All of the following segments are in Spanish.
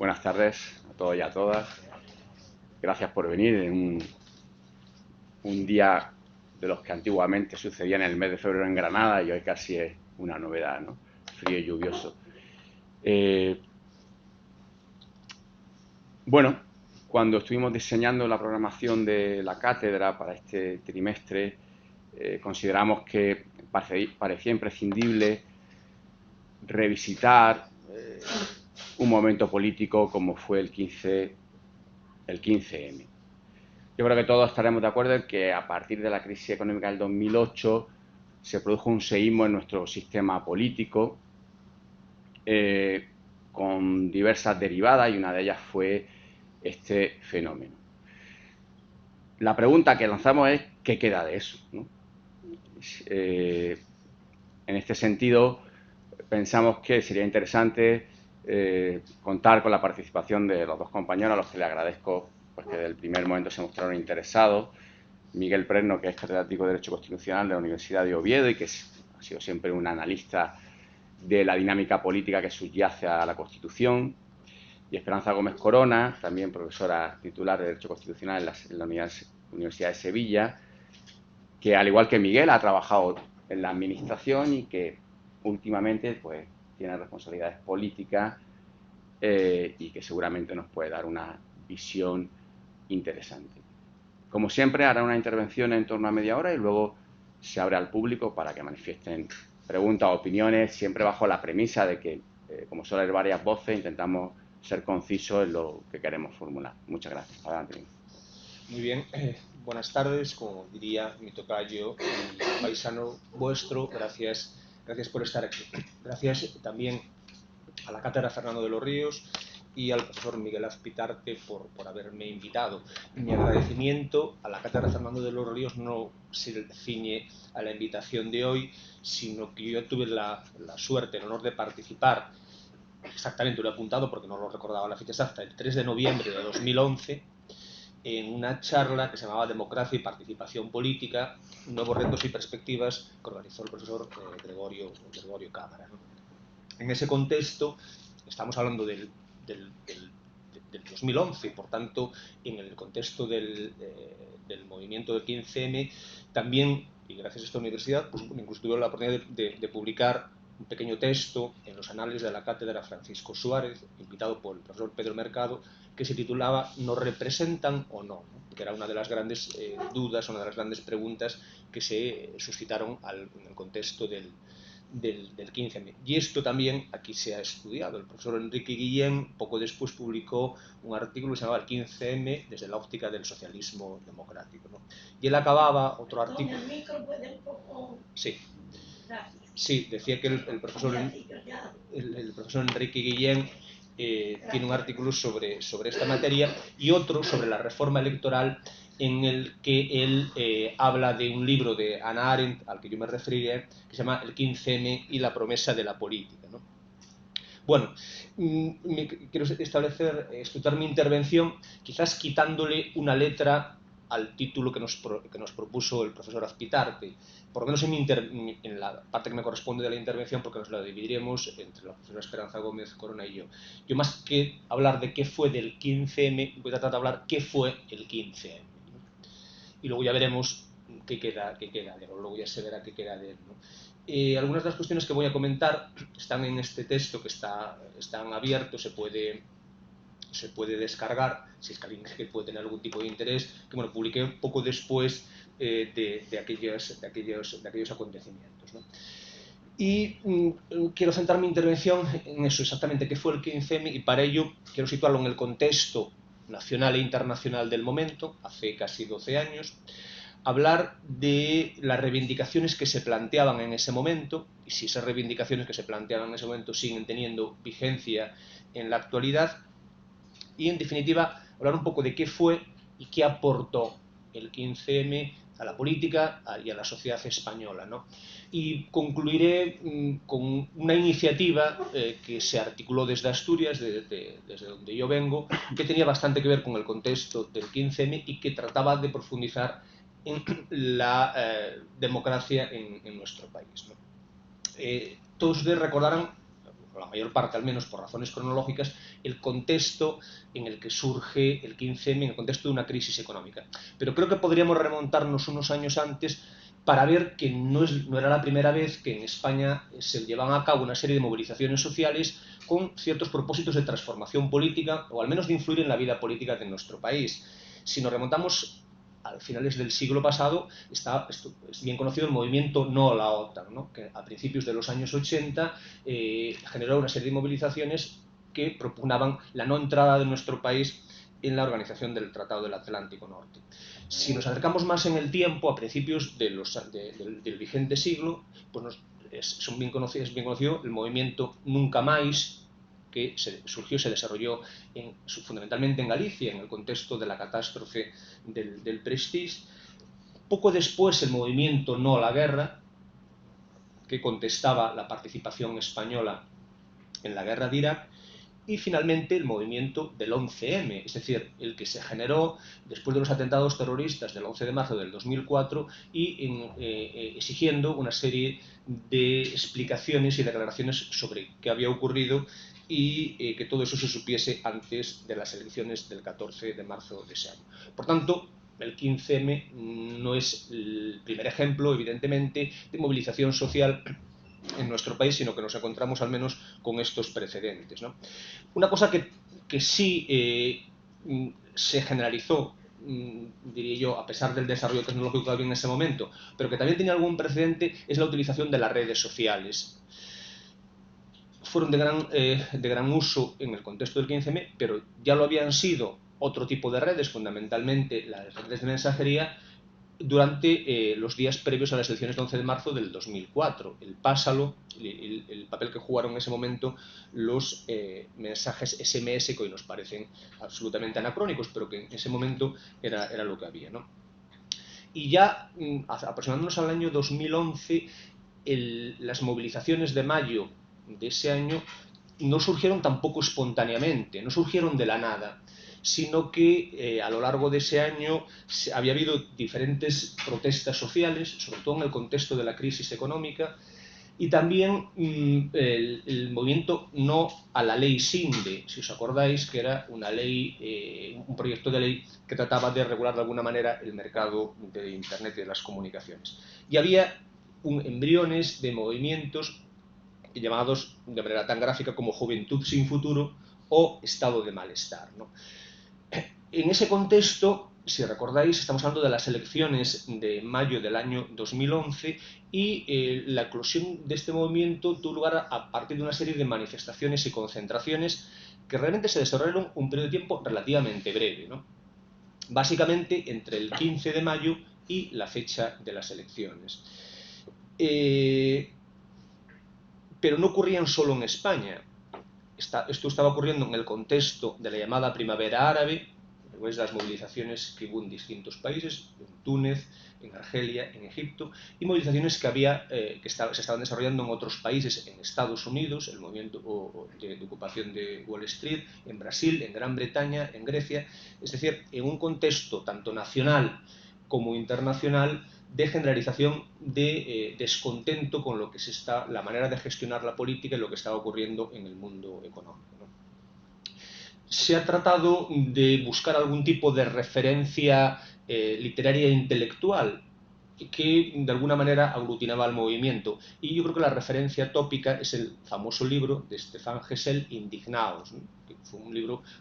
Buenas tardes a todos y a todas. Gracias por venir en un día de los que antiguamente sucedía en el mes de febrero en Granada y hoy casi es una novedad, ¿no? Frío y lluvioso. Bueno, cuando estuvimos diseñando la programación de la cátedra para este trimestre, consideramos que parecía imprescindible revisitar un momento político como fue el 15M. Yo creo que todos estaremos de acuerdo en que a partir de la crisis económica del 2008 se produjo un seísmo en nuestro sistema político con diversas derivadas y una de ellas fue este fenómeno. La pregunta que lanzamos es ¿qué queda de eso?, ¿no? En este sentido, pensamos que sería interesante contar con la participación de los dos compañeros a los que le agradezco pues, que desde el primer momento se mostraron interesados. Miguel Presno, que es catedrático de Derecho Constitucional de la Universidad de Oviedo y que ha sido siempre un analista de la dinámica política que subyace a la Constitución, y Esperanza Gómez Corona, también profesora titular de Derecho Constitucional en la Universidad de Sevilla, que al igual que Miguel ha trabajado en la administración y que últimamente pues tiene responsabilidades políticas y que seguramente nos puede dar una visión interesante. Como siempre, hará una intervención en torno a media hora y luego se abre al público para que manifiesten preguntas o opiniones, siempre bajo la premisa de que, como suele haber varias voces, intentamos ser concisos en lo que queremos formular. Muchas gracias. Adelante. Muy bien, buenas tardes, como diría mi tocayo y paisano vuestro, gracias por estar aquí. Gracias también a la cátedra Fernando de los Ríos y al profesor Miguel Azpitarte por haberme invitado. Mi agradecimiento a la cátedra Fernando de los Ríos no se ciñe a la invitación de hoy, sino que yo tuve la suerte, el honor de participar, exactamente lo he apuntado porque no lo recordaba la fecha exacta, el 3 de noviembre de 2011, en una charla que se llamaba Democracia y Participación Política, Nuevos Retos y Perspectivas, que organizó el profesor Gregorio Cámara, ¿no? En ese contexto, estamos hablando del 2011, por tanto, en el contexto del movimiento del 15M, también, y gracias a esta universidad, pues incluso tuve la oportunidad de publicar un pequeño texto en los anales de la cátedra Francisco Suárez, invitado por el profesor Pedro Mercado, que se titulaba ¿Nos representan o no?, que era una de las grandes dudas, una de las grandes preguntas que se suscitaron en el contexto del 15M. Y esto también aquí se ha estudiado. El profesor Enrique Guillén poco después publicó un artículo que se llamaba El 15M desde la óptica del socialismo democrático, ¿no? Y él acababa otro artículo... Sí. Sí, decía que el profesor Enrique Guillén tiene un artículo sobre esta materia y otro sobre la reforma electoral en el que él habla de un libro de Hannah Arendt, al que yo me referiré, que se llama El 15M y la promesa de la política, ¿no? Bueno, quiero estructurar mi intervención quizás quitándole una letra al título que nos propuso el profesor Azpitarte, por lo menos en la parte que me corresponde de la intervención, porque nos la dividiremos entre la profesora Esperanza Gómez Corona y yo. Yo, más que hablar de qué fue del 15M, voy a tratar de hablar qué fue el 15M, ¿no? Y luego ya veremos qué queda de él, luego ya se verá qué queda de él, ¿no? Algunas de las cuestiones que voy a comentar están en este texto que están abiertos, se puede descargar, si es que alguien que puede tener algún tipo de interés, que bueno, publiqué un poco después de aquellos acontecimientos, ¿no? Y quiero centrar mi intervención en eso, exactamente qué fue el 15M, y para ello quiero situarlo en el contexto nacional e internacional del momento, hace casi 12 años, hablar de las reivindicaciones que se planteaban en ese momento y si esas reivindicaciones que se planteaban en ese momento siguen teniendo vigencia en la actualidad y, en definitiva, hablar un poco de qué fue y qué aportó el 15M a la política y a la sociedad española, ¿no? Y concluiré con una iniciativa que se articuló desde Asturias, desde donde yo vengo, que tenía bastante que ver con el contexto del 15M y que trataba de profundizar en la democracia en nuestro país, ¿no? Todos ustedes recordarán, la mayor parte al menos por razones cronológicas, el contexto en el que surge el 15M, en el contexto de una crisis económica. Pero creo que podríamos remontarnos unos años antes para ver que no era la primera vez que en España se llevaban a cabo una serie de movilizaciones sociales con ciertos propósitos de transformación política, o al menos de influir en la vida política de nuestro país. Si nos remontamos a finales del siglo pasado, es bien conocido el movimiento No a la OTAN, ¿no? Que a principios de los años 80 generó una serie de movilizaciones que propugnaban la no entrada de nuestro país en la organización del Tratado del Atlántico Norte. Si nos acercamos más en el tiempo, a principios del vigente siglo, pues es bien conocido el movimiento Nunca Más, que se desarrolló fundamentalmente en Galicia, en el contexto de la catástrofe del Prestige. Poco después el movimiento No a la Guerra, que contestaba la participación española en la guerra de Irak, y finalmente el movimiento del 11M, es decir, el que se generó después de los atentados terroristas del 11 de marzo del 2004 y exigiendo una serie de explicaciones y declaraciones sobre qué había ocurrido y que todo eso se supiese antes de las elecciones del 14 de marzo de ese año. Por tanto, el 15M no es el primer ejemplo, evidentemente, de movilización social en nuestro país, sino que nos encontramos al menos con estos precedentes, ¿no? Una cosa que sí se generalizó, diría yo, a pesar del desarrollo tecnológico que había en ese momento, pero que también tenía algún precedente, es la utilización de las redes sociales. Fueron de gran uso en el contexto del 15M, pero ya lo habían sido otro tipo de redes, fundamentalmente las redes de mensajería, durante los días previos a las elecciones del 11 de marzo del 2004. El pásalo, el papel que jugaron en ese momento los mensajes SMS, que hoy nos parecen absolutamente anacrónicos, pero que en ese momento era lo que había, ¿no? Y ya aproximándonos al año 2011, las movilizaciones de mayo de ese año no surgieron tampoco espontáneamente, no surgieron de la nada, sino que a lo largo de ese año había habido diferentes protestas sociales, sobre todo en el contexto de la crisis económica, y también el movimiento No a la ley Sinde, si os acordáis, que era una ley, un proyecto de ley que trataba de regular de alguna manera el mercado de Internet y de las comunicaciones. Y había embriones de movimientos llamados de manera tan gráfica como Juventud sin Futuro o Estado de Malestar, ¿no? En ese contexto, si recordáis, estamos hablando de las elecciones de mayo del año 2011 y la eclosión de este movimiento tuvo lugar a partir de una serie de manifestaciones y concentraciones que realmente se desarrollaron un periodo de tiempo relativamente breve, ¿no? Básicamente entre el 15 de mayo y la fecha de las elecciones. Pero no ocurrían solo en España. Esto estaba ocurriendo en el contexto de la llamada Primavera Árabe, de las movilizaciones que hubo en distintos países, en Túnez, en Argelia, en Egipto, y movilizaciones que se estaban desarrollando en otros países, en Estados Unidos, el movimiento de ocupación de Wall Street, en Brasil, en Gran Bretaña, en Grecia, es decir, en un contexto tanto nacional como internacional de generalización de descontento con lo que la manera de gestionar la política y lo que estaba ocurriendo en el mundo económico, ¿no? Se ha tratado de buscar algún tipo de referencia literaria e intelectual que de alguna manera aglutinaba al movimiento. Y yo creo que la referencia tópica es el famoso libro de Stefan Hessel, Indignaos, ¿no? Que fue un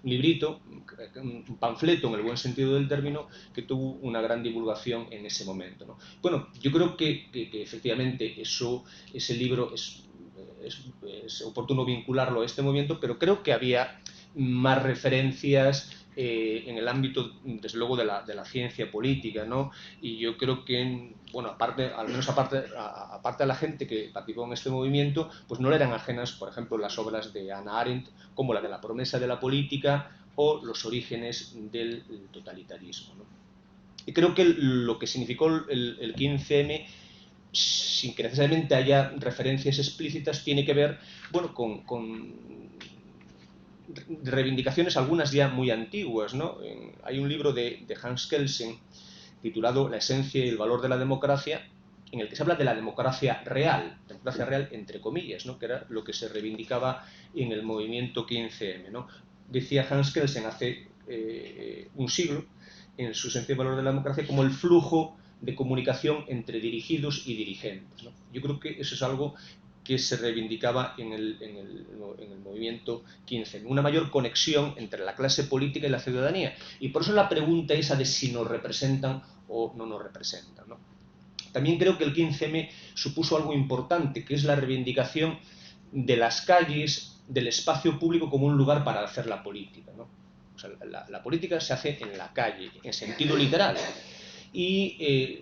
librito, un panfleto en el buen sentido del término, que tuvo una gran divulgación en ese momento, ¿no? Bueno, yo creo que efectivamente ese libro es oportuno vincularlo a este movimiento, pero creo que había más referencias en el ámbito, desde luego, de la ciencia política, ¿no? Y yo creo que, bueno, aparte de la gente que participó en este movimiento, pues no le eran ajenas, por ejemplo, las obras de Hannah Arendt, como la de La promesa de la política o Los orígenes del totalitarismo, ¿no? Y creo que lo que significó el 15M, sin que necesariamente haya referencias explícitas, tiene que ver, bueno, con reivindicaciones, algunas ya muy antiguas, ¿no? Hay un libro de Hans Kelsen titulado La esencia y el valor de la democracia, en el que se habla de la democracia real entre comillas, ¿no? Que era lo que se reivindicaba en el movimiento 15M, ¿no? Decía Hans Kelsen hace un siglo, en su sentido de valor de la democracia, como el flujo de comunicación entre dirigidos y dirigentes, ¿no? Yo creo que eso es algo que se reivindicaba en el movimiento 15, una mayor conexión entre la clase política y la ciudadanía. Y por eso la pregunta esa de si nos representan o no nos representan, ¿no? También creo que el 15M supuso algo importante, que es la reivindicación de las calles, del espacio público como un lugar para hacer la política, ¿no? O sea, la política se hace en la calle, en sentido literal. Y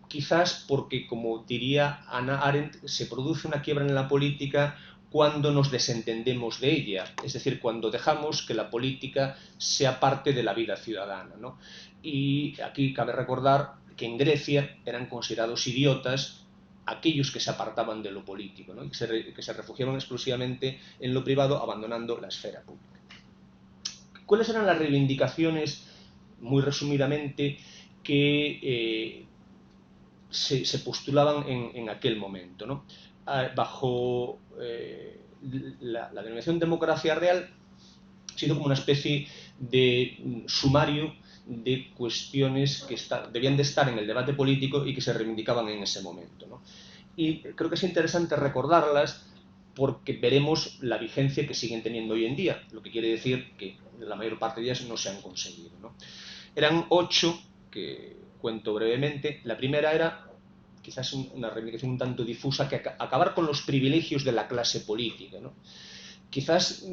quizás porque, como diría Hannah Arendt, se produce una quiebra en la política cuando nos desentendemos de ella, es decir, cuando dejamos que la política sea parte de la vida ciudadana, ¿no? Y aquí cabe recordar que en Grecia eran considerados idiotas aquellos que se apartaban de lo político, ¿no? Y que se refugiaban exclusivamente en lo privado, abandonando la esfera pública. ¿Cuáles eran las reivindicaciones, muy resumidamente, que se postulaban en aquel momento, ¿no? Bajo la denominación democracia real, ha sido como una especie de sumario de cuestiones que debían de estar en el debate político y que se reivindicaban en ese momento, ¿no? Y creo que es interesante recordarlas porque veremos la vigencia que siguen teniendo hoy en día, lo que quiere decir que la mayor parte de ellas no se han conseguido, ¿no? Eran 8 que cuento brevemente. La primera era quizás una reivindicación un tanto difusa, que acabar con los privilegios de la clase política, ¿no? Quizás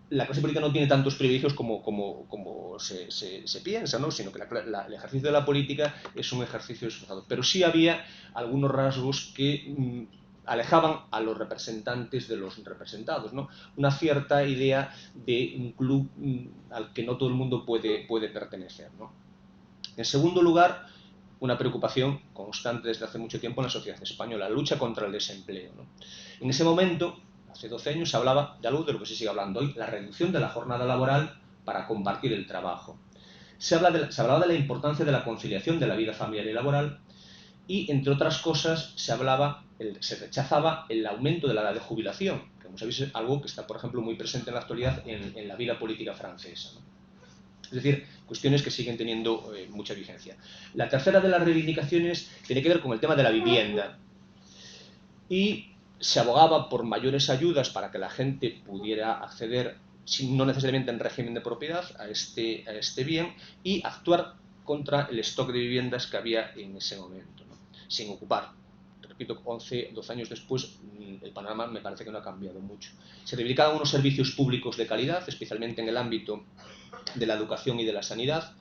la clase política no tiene tantos privilegios como se piensa, ¿no? Sino que el ejercicio de la política es un ejercicio esforzado. Pero sí había algunos rasgos que alejaban a los representantes de los representados, ¿no? Una cierta idea de un club al que no todo el mundo puede pertenecer, ¿no? En segundo lugar, una preocupación constante desde hace mucho tiempo en la sociedad española, la lucha contra el desempleo, ¿no? En ese momento, hace 12 años, se hablaba de algo de lo que se sigue hablando hoy, la reducción de la jornada laboral para compartir el trabajo. Se hablaba de la importancia de la conciliación de la vida familiar y laboral y, entre otras cosas, se rechazaba el aumento de la edad de jubilación, que como sabéis es algo que está, por ejemplo, muy presente en la actualidad en la vida política francesa, ¿no? Es decir, cuestiones que siguen teniendo mucha vigencia. La tercera de las reivindicaciones tiene que ver con el tema de la vivienda. Y se abogaba por mayores ayudas para que la gente pudiera acceder, no necesariamente en régimen de propiedad, a este bien, y actuar contra el stock de viviendas que había en ese momento, ¿no? Sin ocupar. Repito, 11, 12 años después, el panorama me parece que no ha cambiado mucho. Se reivindicaban unos servicios públicos de calidad, especialmente en el ámbito de la educación y de la sanidad.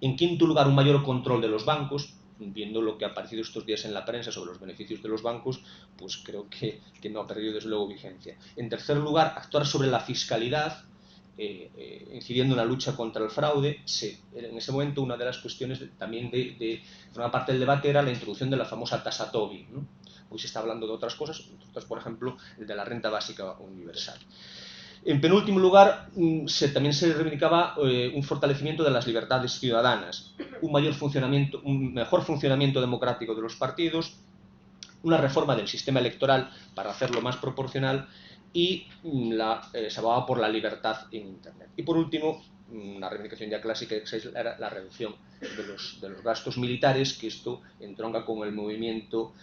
En quinto lugar, un mayor control de los bancos. Viendo lo que ha aparecido estos días en la prensa sobre los beneficios de los bancos, pues creo que no ha perdido desde luego vigencia. En tercer lugar, actuar sobre la fiscalidad, incidiendo en la lucha contra el fraude. En ese momento una de las cuestiones también de forma parte del debate era la introducción de la famosa tasa Tobin, ¿no? Hoy se está hablando de otras cosas, por ejemplo, el de la renta básica universal. En penúltimo lugar, también se reivindicaba un fortalecimiento de las libertades ciudadanas, un mejor funcionamiento democrático de los partidos, una reforma del sistema electoral para hacerlo más proporcional y se abogaba por la libertad en Internet. Y por último, una reivindicación ya clásica era la reducción de los gastos militares, que esto entronca con el movimiento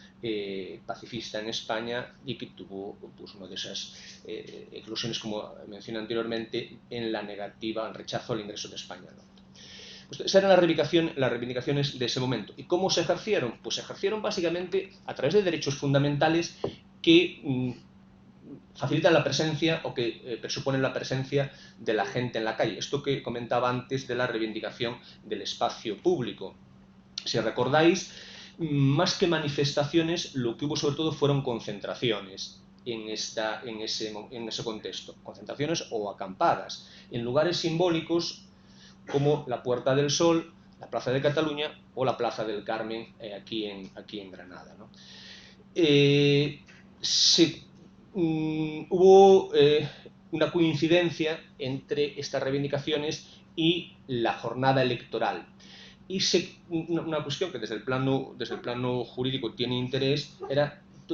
pacifista en España y que tuvo pues, una de esas eclosiones, como mencioné anteriormente, en la negativa, al rechazo al ingreso de España, ¿no? Pues esas eran las reivindicaciones de ese momento. ¿Y cómo se ejercieron? Pues se ejercieron básicamente a través de derechos fundamentales que facilitan la presencia o que presuponen la presencia de la gente en la calle. Esto que comentaba antes de la reivindicación del espacio público. Si recordáis, más que manifestaciones, lo que hubo sobre todo fueron concentraciones en ese contexto. Concentraciones o acampadas en lugares simbólicos como la Puerta del Sol, la Plaza de Cataluña o la Plaza del Carmen aquí en Granada, ¿no? Hubo una coincidencia entre estas reivindicaciones y la jornada electoral. Y una cuestión que desde el plano jurídico tiene interés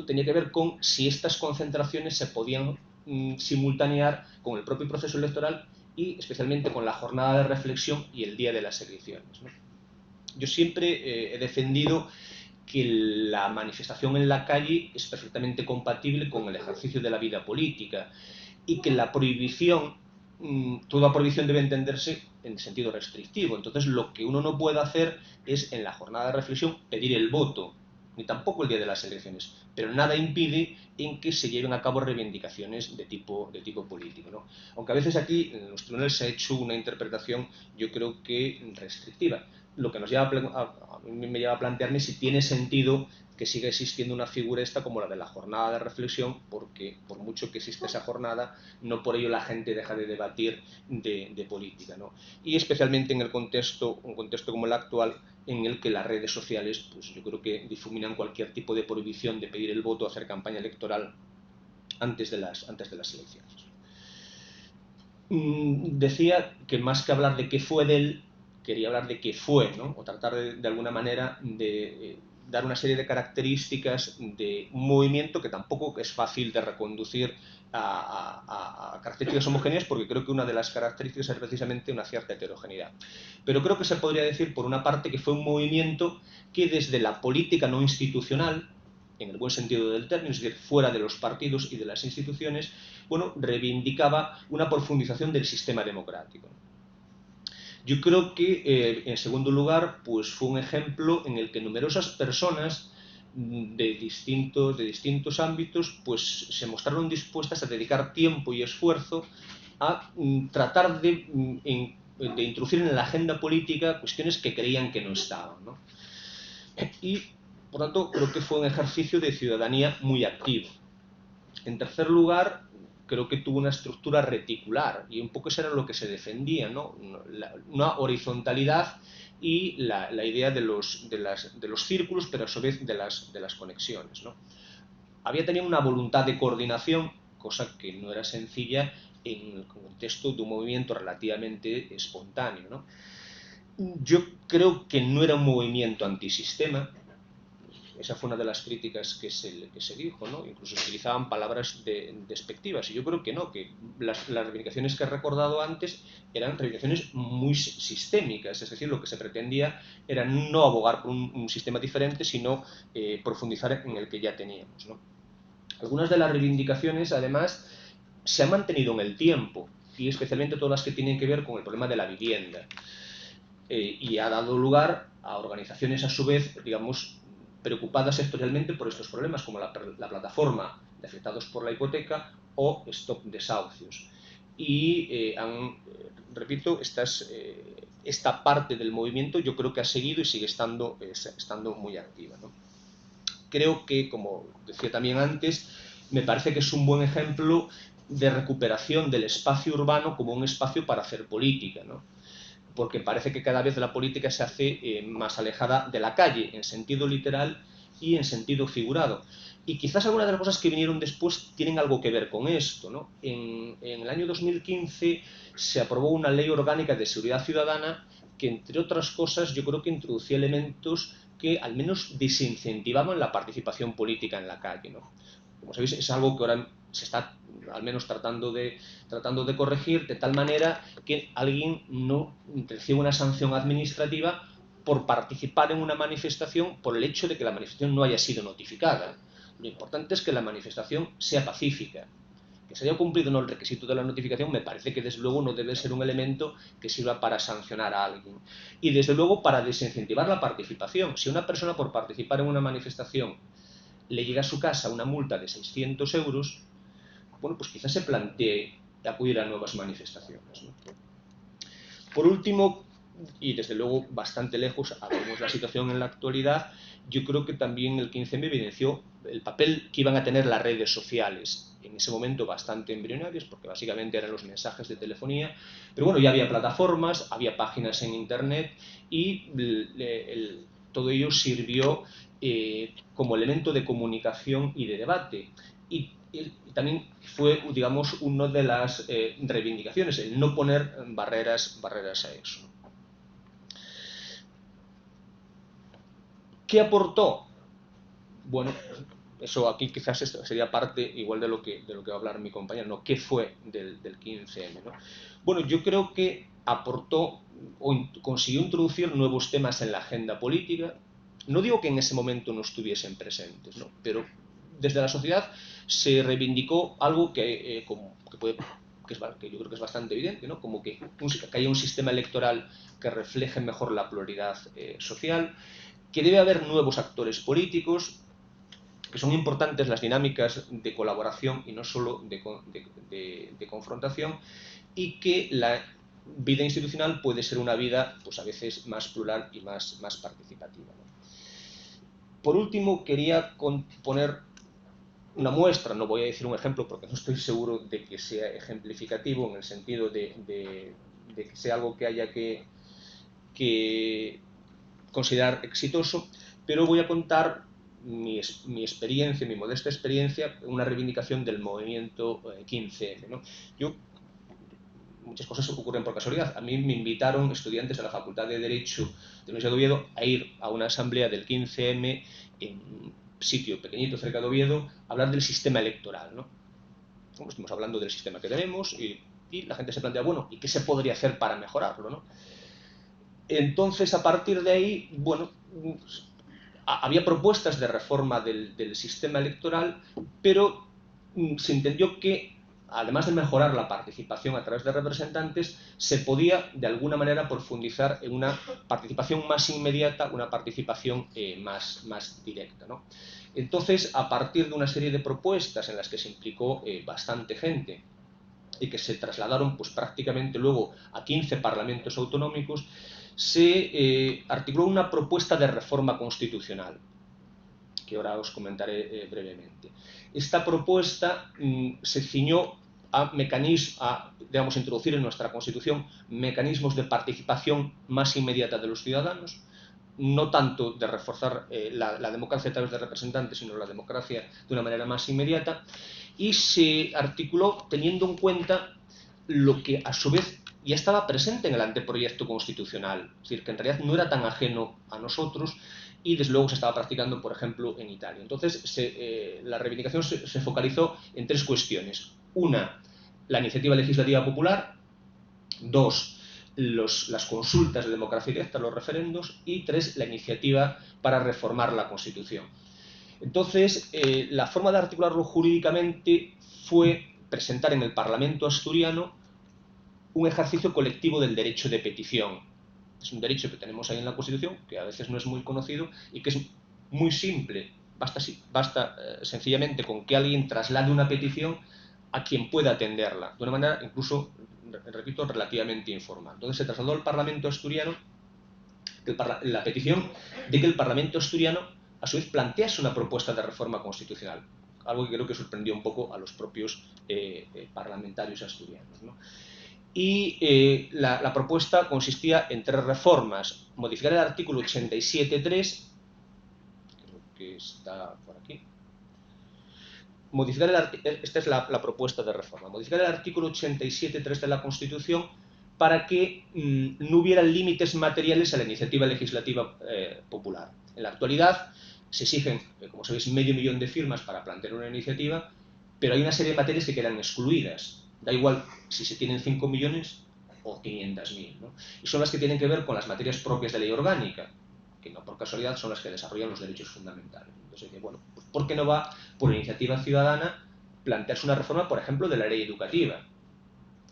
tenía que ver con si estas concentraciones se podían simultanear con el propio proceso electoral y especialmente con la jornada de reflexión y el día de las elecciones, ¿no? Yo siempre he defendido que la manifestación en la calle es perfectamente compatible con el ejercicio de la vida política y que la prohibición, toda prohibición debe entenderse en sentido restrictivo. Entonces, lo que uno no puede hacer es, en la jornada de reflexión, pedir el voto, ni tampoco el día de las elecciones, pero nada impide en que se lleven a cabo reivindicaciones de tipo político, ¿no? Aunque a veces aquí en los tribunales se ha hecho una interpretación, yo creo que restrictiva, lo que nos lleva a mí me lleva a plantearme si tiene sentido que siga existiendo una figura esta como la de la jornada de reflexión, porque por mucho que exista esa jornada, no por ello la gente deja de debatir de política, ¿no? Y especialmente en un contexto como el actual, en el que las redes sociales, pues yo creo que difuminan cualquier tipo de prohibición de pedir el voto o hacer campaña electoral antes de las elecciones. Decía que más que hablar de qué fue de él, quería hablar de qué fue, ¿no? O tratar de alguna manera de dar una serie de características de un movimiento que tampoco es fácil de reconducir a características homogéneas, porque creo que una de las características es precisamente una cierta heterogeneidad. Pero creo que se podría decir, por una parte, que fue un movimiento que desde la política no institucional, en el buen sentido del término, es decir, fuera de los partidos y de las instituciones, bueno, reivindicaba una profundización del sistema democrático. Yo creo que, en segundo lugar, pues fue un ejemplo en el que numerosas personas de distintos ámbitos pues se mostraron dispuestas a dedicar tiempo y esfuerzo a tratar de introducir en la agenda política cuestiones que creían que no estaban, ¿no? Y, por tanto, creo que fue un ejercicio de ciudadanía muy activo. En tercer lugar, creo que tuvo una estructura reticular y un poco eso era lo que se defendía, ¿no? Una horizontalidad y la idea de los círculos, pero a su vez de las conexiones, ¿no? Había tenido una voluntad de coordinación, cosa que no era sencilla en el contexto de un movimiento relativamente espontáneo, ¿no? Yo creo que no era un movimiento antisistema. Esa fue una de las críticas que se dijo, ¿no? Incluso se utilizaban palabras despectivas, y yo creo que no, que las reivindicaciones que he recordado antes eran reivindicaciones muy sistémicas, es decir, lo que se pretendía era no abogar por un sistema diferente, sino profundizar en el que ya teníamos, ¿no? Algunas de las reivindicaciones, además, se han mantenido en el tiempo, y especialmente todas las que tienen que ver con el problema de la vivienda. Y ha dado lugar a organizaciones, a su vez, digamos, preocupadas sectorialmente por estos problemas, como la plataforma de afectados por la hipoteca o Stop Desahucios. Y repito, esta parte del movimiento yo creo que ha seguido y sigue estando muy activa, ¿no? Creo que, como decía también antes, me parece que es un buen ejemplo de recuperación del espacio urbano como un espacio para hacer política, ¿no? Porque parece que cada vez la política se hace más alejada de la calle, en sentido literal y en sentido figurado. Y quizás algunas de las cosas que vinieron después tienen algo que ver con esto, ¿no? En el año 2015 se aprobó una ley orgánica de seguridad ciudadana que, entre otras cosas, yo creo que introducía elementos que al menos desincentivaban la participación política en la calle, ¿no? Como sabéis, es algo que ahora se está al menos tratando de corregir, de tal manera que alguien no reciba una sanción administrativa por participar en una manifestación por el hecho de que la manifestación no haya sido notificada. Lo importante es que la manifestación sea pacífica. Que se haya cumplido o no el requisito de la notificación me parece que desde luego no debe ser un elemento que sirva para sancionar a alguien. Y desde luego para desincentivar la participación. Si una persona por participar en una manifestación le llega a su casa una multa de 600 euros, bueno, pues quizás se plantee acudir a nuevas manifestaciones, ¿no? Por último, y desde luego bastante lejos a cómo es la situación en la actualidad, yo creo que también el 15M evidenció el papel que iban a tener las redes sociales, en ese momento bastante embrionarios, porque básicamente eran los mensajes de telefonía, pero bueno, ya había plataformas, había páginas en internet y todo ello sirvió como elemento de comunicación y de debate. Y también fue, digamos, una de las reivindicaciones, el no poner barreras a eso. ¿Qué aportó? Bueno, eso aquí quizás esto sería parte igual de lo que va a hablar mi compañero, ¿no? ¿Qué fue del 15M? ¿no? Bueno, yo creo que aportó o consiguió introducir nuevos temas en la agenda política. No digo que en ese momento no estuviesen presentes, ¿no? Pero desde la sociedad se reivindicó algo que yo creo que es bastante evidente, ¿no? Como que haya un sistema electoral que refleje mejor la pluralidad social, que debe haber nuevos actores políticos, que son importantes las dinámicas de colaboración y no solo de confrontación, y que la vida institucional puede ser una vida, pues a veces más plural y más participativa, ¿no? Por último, quería poner una muestra, no voy a decir un ejemplo porque no estoy seguro de que sea ejemplificativo en el sentido de que sea algo que haya que considerar exitoso, pero voy a contar mi experiencia, mi modesta experiencia, una reivindicación del movimiento 15M, ¿no? Muchas cosas ocurren por casualidad. A mí me invitaron estudiantes de la Facultad de Derecho de la Universidad de Oviedo a ir a una asamblea del 15M en un sitio pequeñito cerca de Oviedo a hablar del sistema electoral, ¿no? Estamos hablando del sistema que tenemos y la gente se plantea, bueno, ¿y qué se podría hacer para mejorarlo, ¿no? Entonces, a partir de ahí, bueno, había propuestas de reforma del sistema electoral, pero se entendió que, además de mejorar la participación a través de representantes, se podía, de alguna manera, profundizar en una participación más inmediata, una participación más directa, ¿no? Entonces, a partir de una serie de propuestas en las que se implicó bastante gente y que se trasladaron pues, prácticamente luego a 15 parlamentos autonómicos, se articuló una propuesta de reforma constitucional, que ahora os comentaré brevemente. Esta propuesta se ciñó a digamos, introducir en nuestra Constitución mecanismos de participación más inmediata de los ciudadanos, no tanto de reforzar la democracia a través de representantes, sino la democracia de una manera más inmediata, y se articuló teniendo en cuenta lo que a su vez ya estaba presente en el anteproyecto constitucional, es decir, que en realidad no era tan ajeno a nosotros y desde luego se estaba practicando, por ejemplo, en Italia. Entonces, la reivindicación se focalizó en tres cuestiones. Una, la iniciativa legislativa popular. Dos, las consultas de democracia directa, los referendos. Y tres, la iniciativa para reformar la Constitución. Entonces, la forma de articularlo jurídicamente fue presentar en el Parlamento asturiano un ejercicio colectivo del derecho de petición. Es un derecho que tenemos ahí en la Constitución, que a veces no es muy conocido y que es muy simple. Basta sencillamente con que alguien traslade una petición a quien pueda atenderla, de una manera incluso, repito, relativamente informal. Entonces se trasladó al Parlamento asturiano la petición de que el Parlamento asturiano a su vez plantease una propuesta de reforma constitucional, algo que creo que sorprendió un poco a los propios parlamentarios asturianos, ¿no? Y la propuesta consistía en tres reformas: modificar el artículo 87.3, creo que está por aquí, esta es la propuesta de reforma, modificar el artículo 87.3 de la Constitución para que no hubiera límites materiales a la iniciativa legislativa popular. En la actualidad se exigen, como sabéis, 500.000 de firmas para plantear una iniciativa, pero hay una serie de materias que quedan excluidas. Da igual si se tienen 5 millones o 500.000, ¿no? Y son las que tienen que ver con las materias propias de ley orgánica, que no por casualidad son las que desarrollan los derechos fundamentales. Entonces, bueno, pues ¿por qué no va por iniciativa ciudadana plantearse una reforma, por ejemplo, de la ley educativa,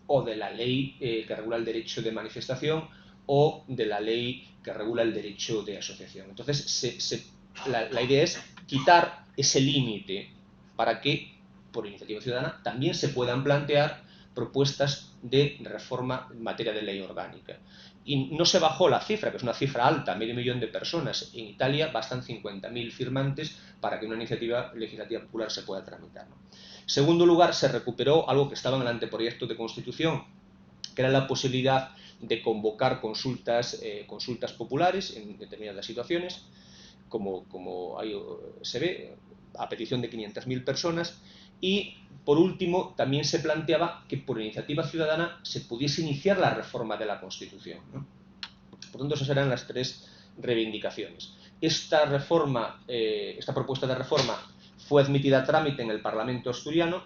o de la ley que regula el derecho de manifestación, o de la ley que regula el derecho de asociación? Entonces, la idea es quitar ese límite para que, por iniciativa ciudadana, también se puedan plantear propuestas de reforma en materia de ley orgánica. Y no se bajó la cifra, que es una cifra alta, 500.000 de personas. En Italia bastan 50.000 firmantes para que una iniciativa legislativa popular se pueda tramitar, ¿no? En segundo lugar, se recuperó algo que estaba en el anteproyecto de Constitución, que era la posibilidad de convocar consultas populares en determinadas situaciones, como ahí se ve, a petición de 500.000 personas. Y, por último, también se planteaba que por iniciativa ciudadana se pudiese iniciar la reforma de la Constitución, ¿no? Por tanto, esas eran las tres reivindicaciones. esta reforma, esta propuesta de reforma fue admitida a trámite en el Parlamento asturiano,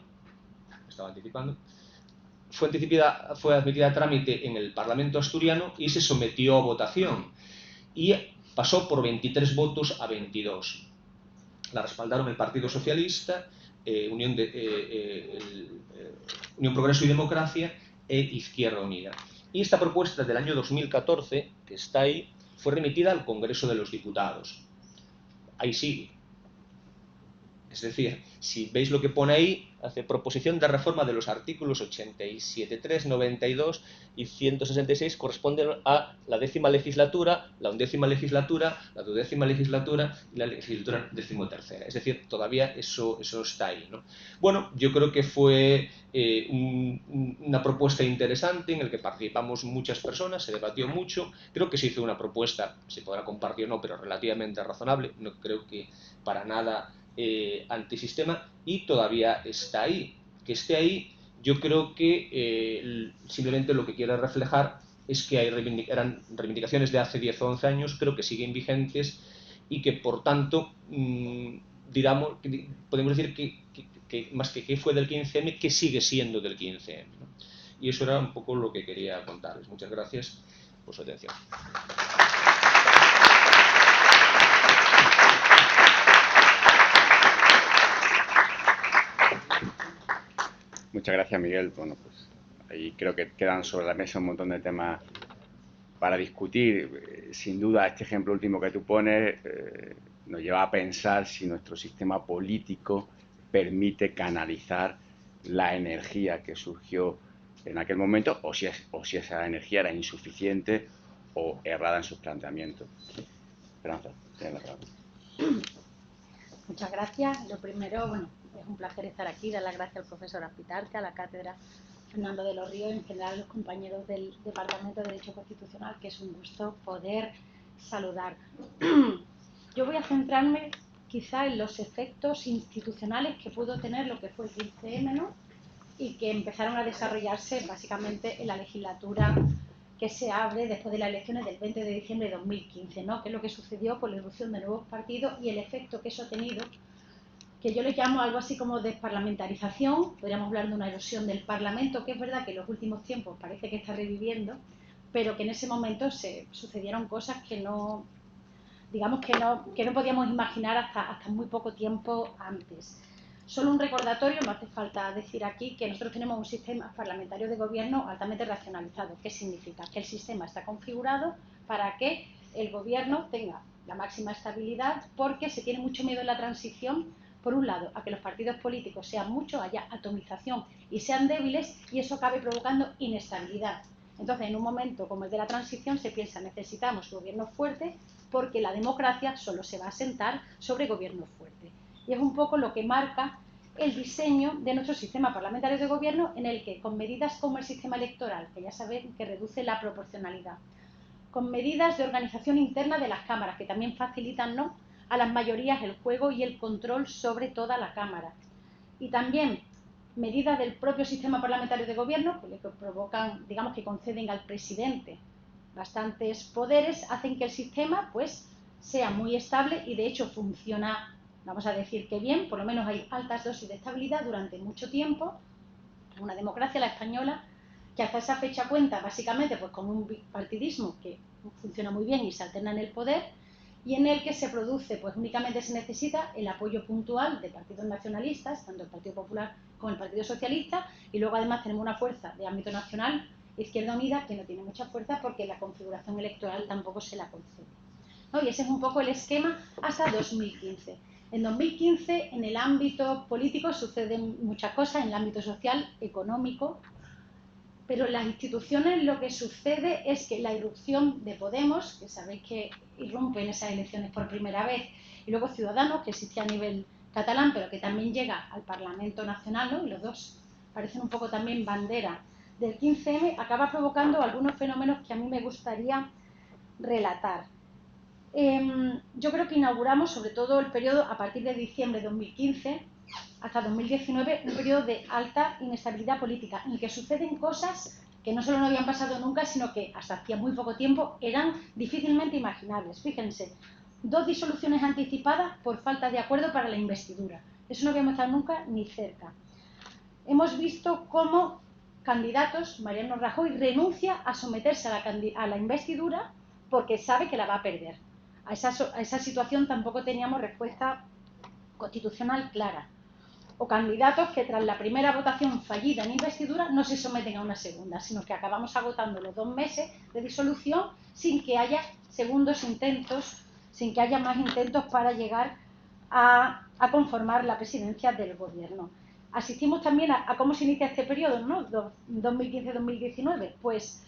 estaba anticipando, fue admitida a trámite en el Parlamento asturiano y se sometió a votación y pasó por 23 votos a 22. La respaldaron el Partido Socialista, Unión Progreso y Democracia e Izquierda Unida. Y esta propuesta del año 2014, que está ahí, fue remitida al Congreso de los Diputados. Ahí sigue. Es decir, si veis lo que pone ahí, hace proposición de reforma de los artículos 87, 3, 92 y 166, corresponden a la 10ª legislatura, la 11ª legislatura, la 12ª legislatura y la legislatura 13ª. Es decir, todavía eso está ahí, ¿no? Bueno, yo creo que fue una propuesta interesante en la que participamos muchas personas, se debatió mucho. Creo que se hizo una propuesta, se podrá compartir o no, pero relativamente razonable. No creo que para nada antisistema, y todavía está ahí. Que esté ahí, yo creo que simplemente lo que quiere reflejar es que eran reivindicaciones de hace 10 o 11 años, creo que siguen vigentes y que por tanto podemos decir que más que fue del 15M, que sigue siendo del 15M, ¿no? Y eso era un poco lo que quería contarles. Muchas gracias por su atención. Muchas gracias, Miguel. Bueno, pues ahí creo que quedan sobre la mesa un montón de temas para discutir. Sin duda, este ejemplo último que tú pones nos lleva a pensar si nuestro sistema político permite canalizar la energía que surgió en aquel momento, o si esa energía era insuficiente o errada en sus planteamientos. Esperanza, tienes la palabra. Muchas gracias. Lo primero, bueno, es un placer estar aquí, dar las gracias al profesor Aspitarte, a la cátedra Fernando de los Ríos, en general a los compañeros del Departamento de Derecho Constitucional, que es un gusto poder saludar. Yo voy a centrarme quizá en los efectos institucionales que pudo tener lo que fue el 15M, ¿no? Y que empezaron a desarrollarse básicamente en la legislatura que se abre después de las elecciones del 20 de diciembre de 2015, ¿no? Que es lo que sucedió con la irrupción de nuevos partidos y el efecto que eso ha tenido, que yo le llamo algo así como desparlamentarización. Podríamos hablar de una erosión del Parlamento, que es verdad que en los últimos tiempos parece que está reviviendo, pero que en ese momento se sucedieron cosas que no, digamos que no podíamos imaginar hasta muy poco tiempo antes. Solo un recordatorio, no hace falta decir aquí que nosotros tenemos un sistema parlamentario de gobierno altamente racionalizado. ¿Qué significa? Que el sistema está configurado para que el gobierno tenga la máxima estabilidad, porque se tiene mucho miedo en la transición, por un lado, a que los partidos políticos sean muchos, haya atomización y sean débiles, y eso acabe provocando inestabilidad. Entonces, en un momento como el de la transición, se piensa, necesitamos gobiernos fuertes, porque la democracia solo se va a asentar sobre gobiernos fuertes. Y es un poco lo que marca el diseño de nuestro sistema parlamentario de gobierno, en el que, con medidas como el sistema electoral, que ya saben que reduce la proporcionalidad, con medidas de organización interna de las cámaras, que también facilitan, ¿no?, a las mayorías el juego y el control sobre toda la Cámara, y también medidas del propio sistema parlamentario de gobierno, que provocan, digamos, que conceden al presidente bastantes poderes, hacen que el sistema pues sea muy estable y de hecho funciona, vamos a decir que bien, por lo menos hay altas dosis de estabilidad durante mucho tiempo. Una democracia, la española, que hasta esa fecha cuenta básicamente pues con un bipartidismo que funciona muy bien y se alterna en el poder, y en el que se produce, pues únicamente se necesita el apoyo puntual de partidos nacionalistas, tanto el Partido Popular como el Partido Socialista, y luego además tenemos una fuerza de ámbito nacional, Izquierda Unida, que no tiene mucha fuerza porque la configuración electoral tampoco se la concede, ¿no? Y ese es un poco el esquema hasta 2015. En 2015, en el ámbito político suceden muchas cosas, en el ámbito social, económico, pero en las instituciones lo que sucede es que la irrupción de Podemos, que sabéis que irrumpe en esas elecciones por primera vez, y luego Ciudadanos, que existía a nivel catalán, pero que también llega al Parlamento Nacional, ¿no? Y los dos parecen un poco también bandera del 15M, acaba provocando algunos fenómenos que a mí me gustaría relatar. Yo creo que inauguramos, sobre todo el periodo a partir de diciembre de 2015 hasta 2019, un periodo de alta inestabilidad política, en el que suceden cosas que no solo no habían pasado nunca, sino que hasta hacía muy poco tiempo eran difícilmente imaginables. Fíjense, 2 disoluciones anticipadas por falta de acuerdo para la investidura. Eso no habíamos estado nunca ni cerca. Hemos visto cómo candidatos, Mariano Rajoy renuncia a someterse a la investidura porque sabe que la va a perder. A esa situación tampoco teníamos respuesta constitucional clara. O candidatos que tras la primera votación fallida en investidura no se someten a una segunda, sino que acabamos agotando los 2 meses de disolución sin que haya segundos intentos, sin que haya más intentos para llegar a conformar la presidencia del gobierno. Asistimos también a cómo se inicia este periodo, ¿no? 2015-2019, pues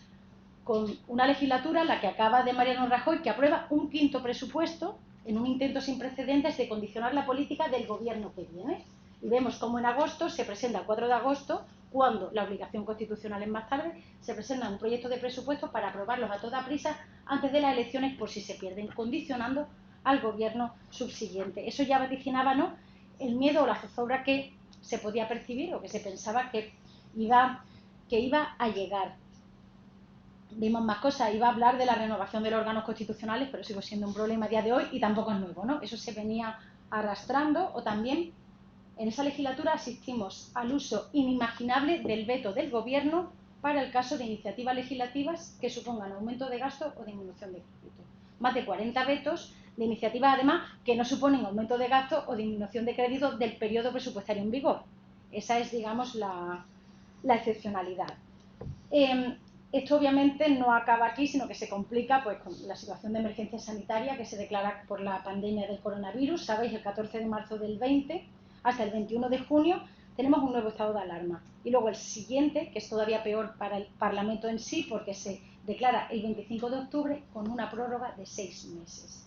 con una legislatura en la que acaba de Mariano Rajoy, que aprueba un 5º presupuesto en un intento sin precedentes de condicionar la política del gobierno que viene. Y vemos cómo en agosto se presenta, el 4 de agosto, cuando la obligación constitucional es más tarde, se presenta un proyecto de presupuestos para aprobarlos a toda prisa antes de las elecciones por si se pierden, condicionando al gobierno subsiguiente. Eso ya vaticinaba, ¿no?, el miedo o la zozobra que se podía percibir o que se pensaba que iba a llegar. Vimos más cosas, iba a hablar de la renovación de los órganos constitucionales, pero sigue siendo un problema a día de hoy y tampoco es nuevo, ¿no? Eso se venía arrastrando. O también en esa legislatura asistimos al uso inimaginable del veto del gobierno para el caso de iniciativas legislativas que supongan aumento de gasto o disminución de crédito. Más de 40 vetos de iniciativas, además, que no suponen aumento de gasto o disminución de crédito del periodo presupuestario en vigor. Esa es, digamos, la excepcionalidad. Esto obviamente no acaba aquí, sino que se complica pues con la situación de emergencia sanitaria que se declara por la pandemia del coronavirus. Sabéis, el 14 de marzo del 20 hasta el 21 de junio tenemos un nuevo estado de alarma. Y luego el siguiente, que es todavía peor para el Parlamento en sí, porque se declara el 25 de octubre con una prórroga de 6 meses.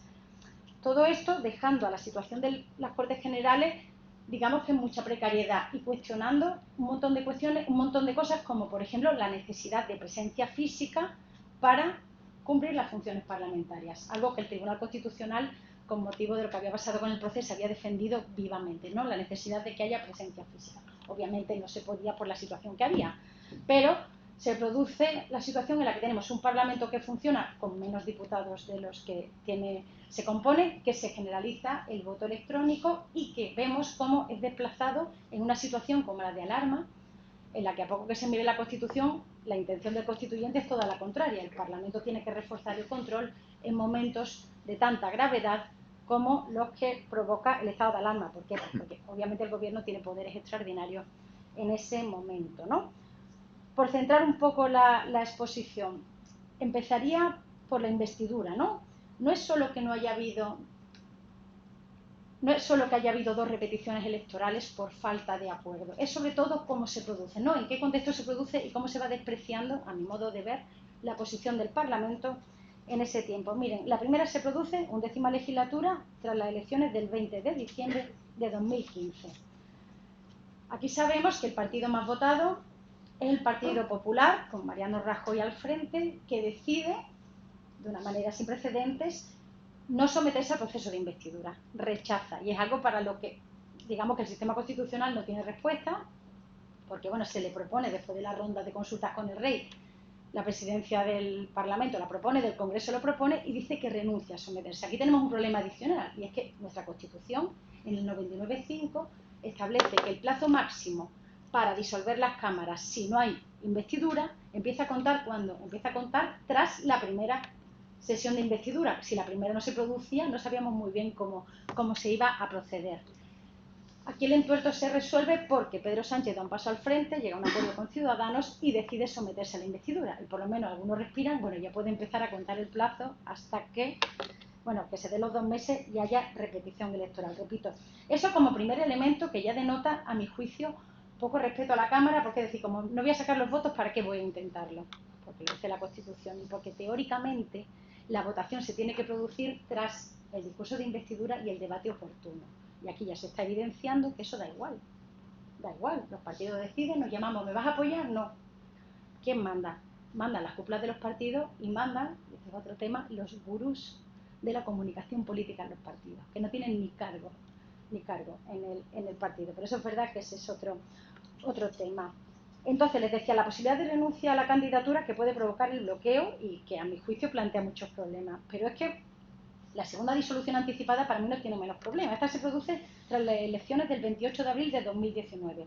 Todo esto dejando a la situación de las Cortes Generales, digamos que en mucha precariedad y cuestionando un montón de cuestiones, un montón de cosas, como por ejemplo la necesidad de presencia física para cumplir las funciones parlamentarias, algo que el Tribunal Constitucional, con motivo de lo que había pasado con el proceso, había defendido vivamente, ¿no?, la necesidad de que haya presencia física. Obviamente no se podía por la situación que había, pero se produce la situación en la que tenemos un Parlamento que funciona con menos diputados de los que se compone, que se generaliza el voto electrónico y que vemos cómo es desplazado en una situación como la de alarma, en la que a poco que se mire la Constitución, la intención del constituyente es toda la contraria. El Parlamento tiene que reforzar el control en momentos de tanta gravedad como los que provoca el estado de alarma. ¿Por qué? Porque obviamente el gobierno tiene poderes extraordinarios en ese momento, ¿no? Por centrar un poco la exposición, empezaría por la investidura, ¿no? No es solo que haya habido 2 repeticiones electorales por falta de acuerdo, es sobre todo cómo se produce, ¿no?, en qué contexto se produce y cómo se va despreciando, a mi modo de ver, la posición del Parlamento en ese tiempo. Miren, la primera se produce, 11ª legislatura, tras las elecciones del 20 de diciembre de 2015. Aquí sabemos que el partido más votado es el Partido Popular, con Mariano Rajoy al frente, que decide, de una manera sin precedentes, no someterse al proceso de investidura, rechaza. Y es algo para lo que, digamos, que el sistema constitucional no tiene respuesta, porque bueno, se le propone, después de la ronda de consultas con el rey, la presidencia del Parlamento la propone, del Congreso lo propone y dice que renuncia a someterse. Aquí tenemos un problema adicional, y es que nuestra Constitución, en el 99.5, establece que el plazo máximo para disolver las cámaras, si no hay investidura, empieza a contar cuando empieza a contar tras la primera sesión de investidura. Si la primera no se producía, no sabíamos muy bien cómo se iba a proceder. Aquí el entuerto se resuelve porque Pedro Sánchez da un paso al frente, llega a un acuerdo con Ciudadanos y decide someterse a la investidura. Y por lo menos algunos respiran, bueno, ya puede empezar a contar el plazo hasta que, bueno, que se den los 2 meses y haya repetición electoral. Repito, eso como primer elemento que ya denota, a mi juicio, poco respeto a la Cámara, porque decir, como no voy a sacar los votos, ¿para qué voy a intentarlo? Porque lo dice la Constitución y porque teóricamente la votación se tiene que producir tras el discurso de investidura y el debate oportuno. Y aquí ya se está evidenciando que eso da igual. Da igual, los partidos deciden, nos llamamos, ¿me vas a apoyar? No. ¿Quién manda? Mandan las cúpulas de los partidos y mandan, este es otro tema, los gurús de la comunicación política en los partidos, que no tienen ni cargo en el partido. Pero eso es verdad que ese es otro tema. Entonces, les decía, la posibilidad de renuncia a la candidatura que puede provocar el bloqueo y que a mi juicio plantea muchos problemas. Pero es que La segunda disolución anticipada para mí no tiene menos problema. Esta se produce tras las elecciones del 28 de abril de 2019.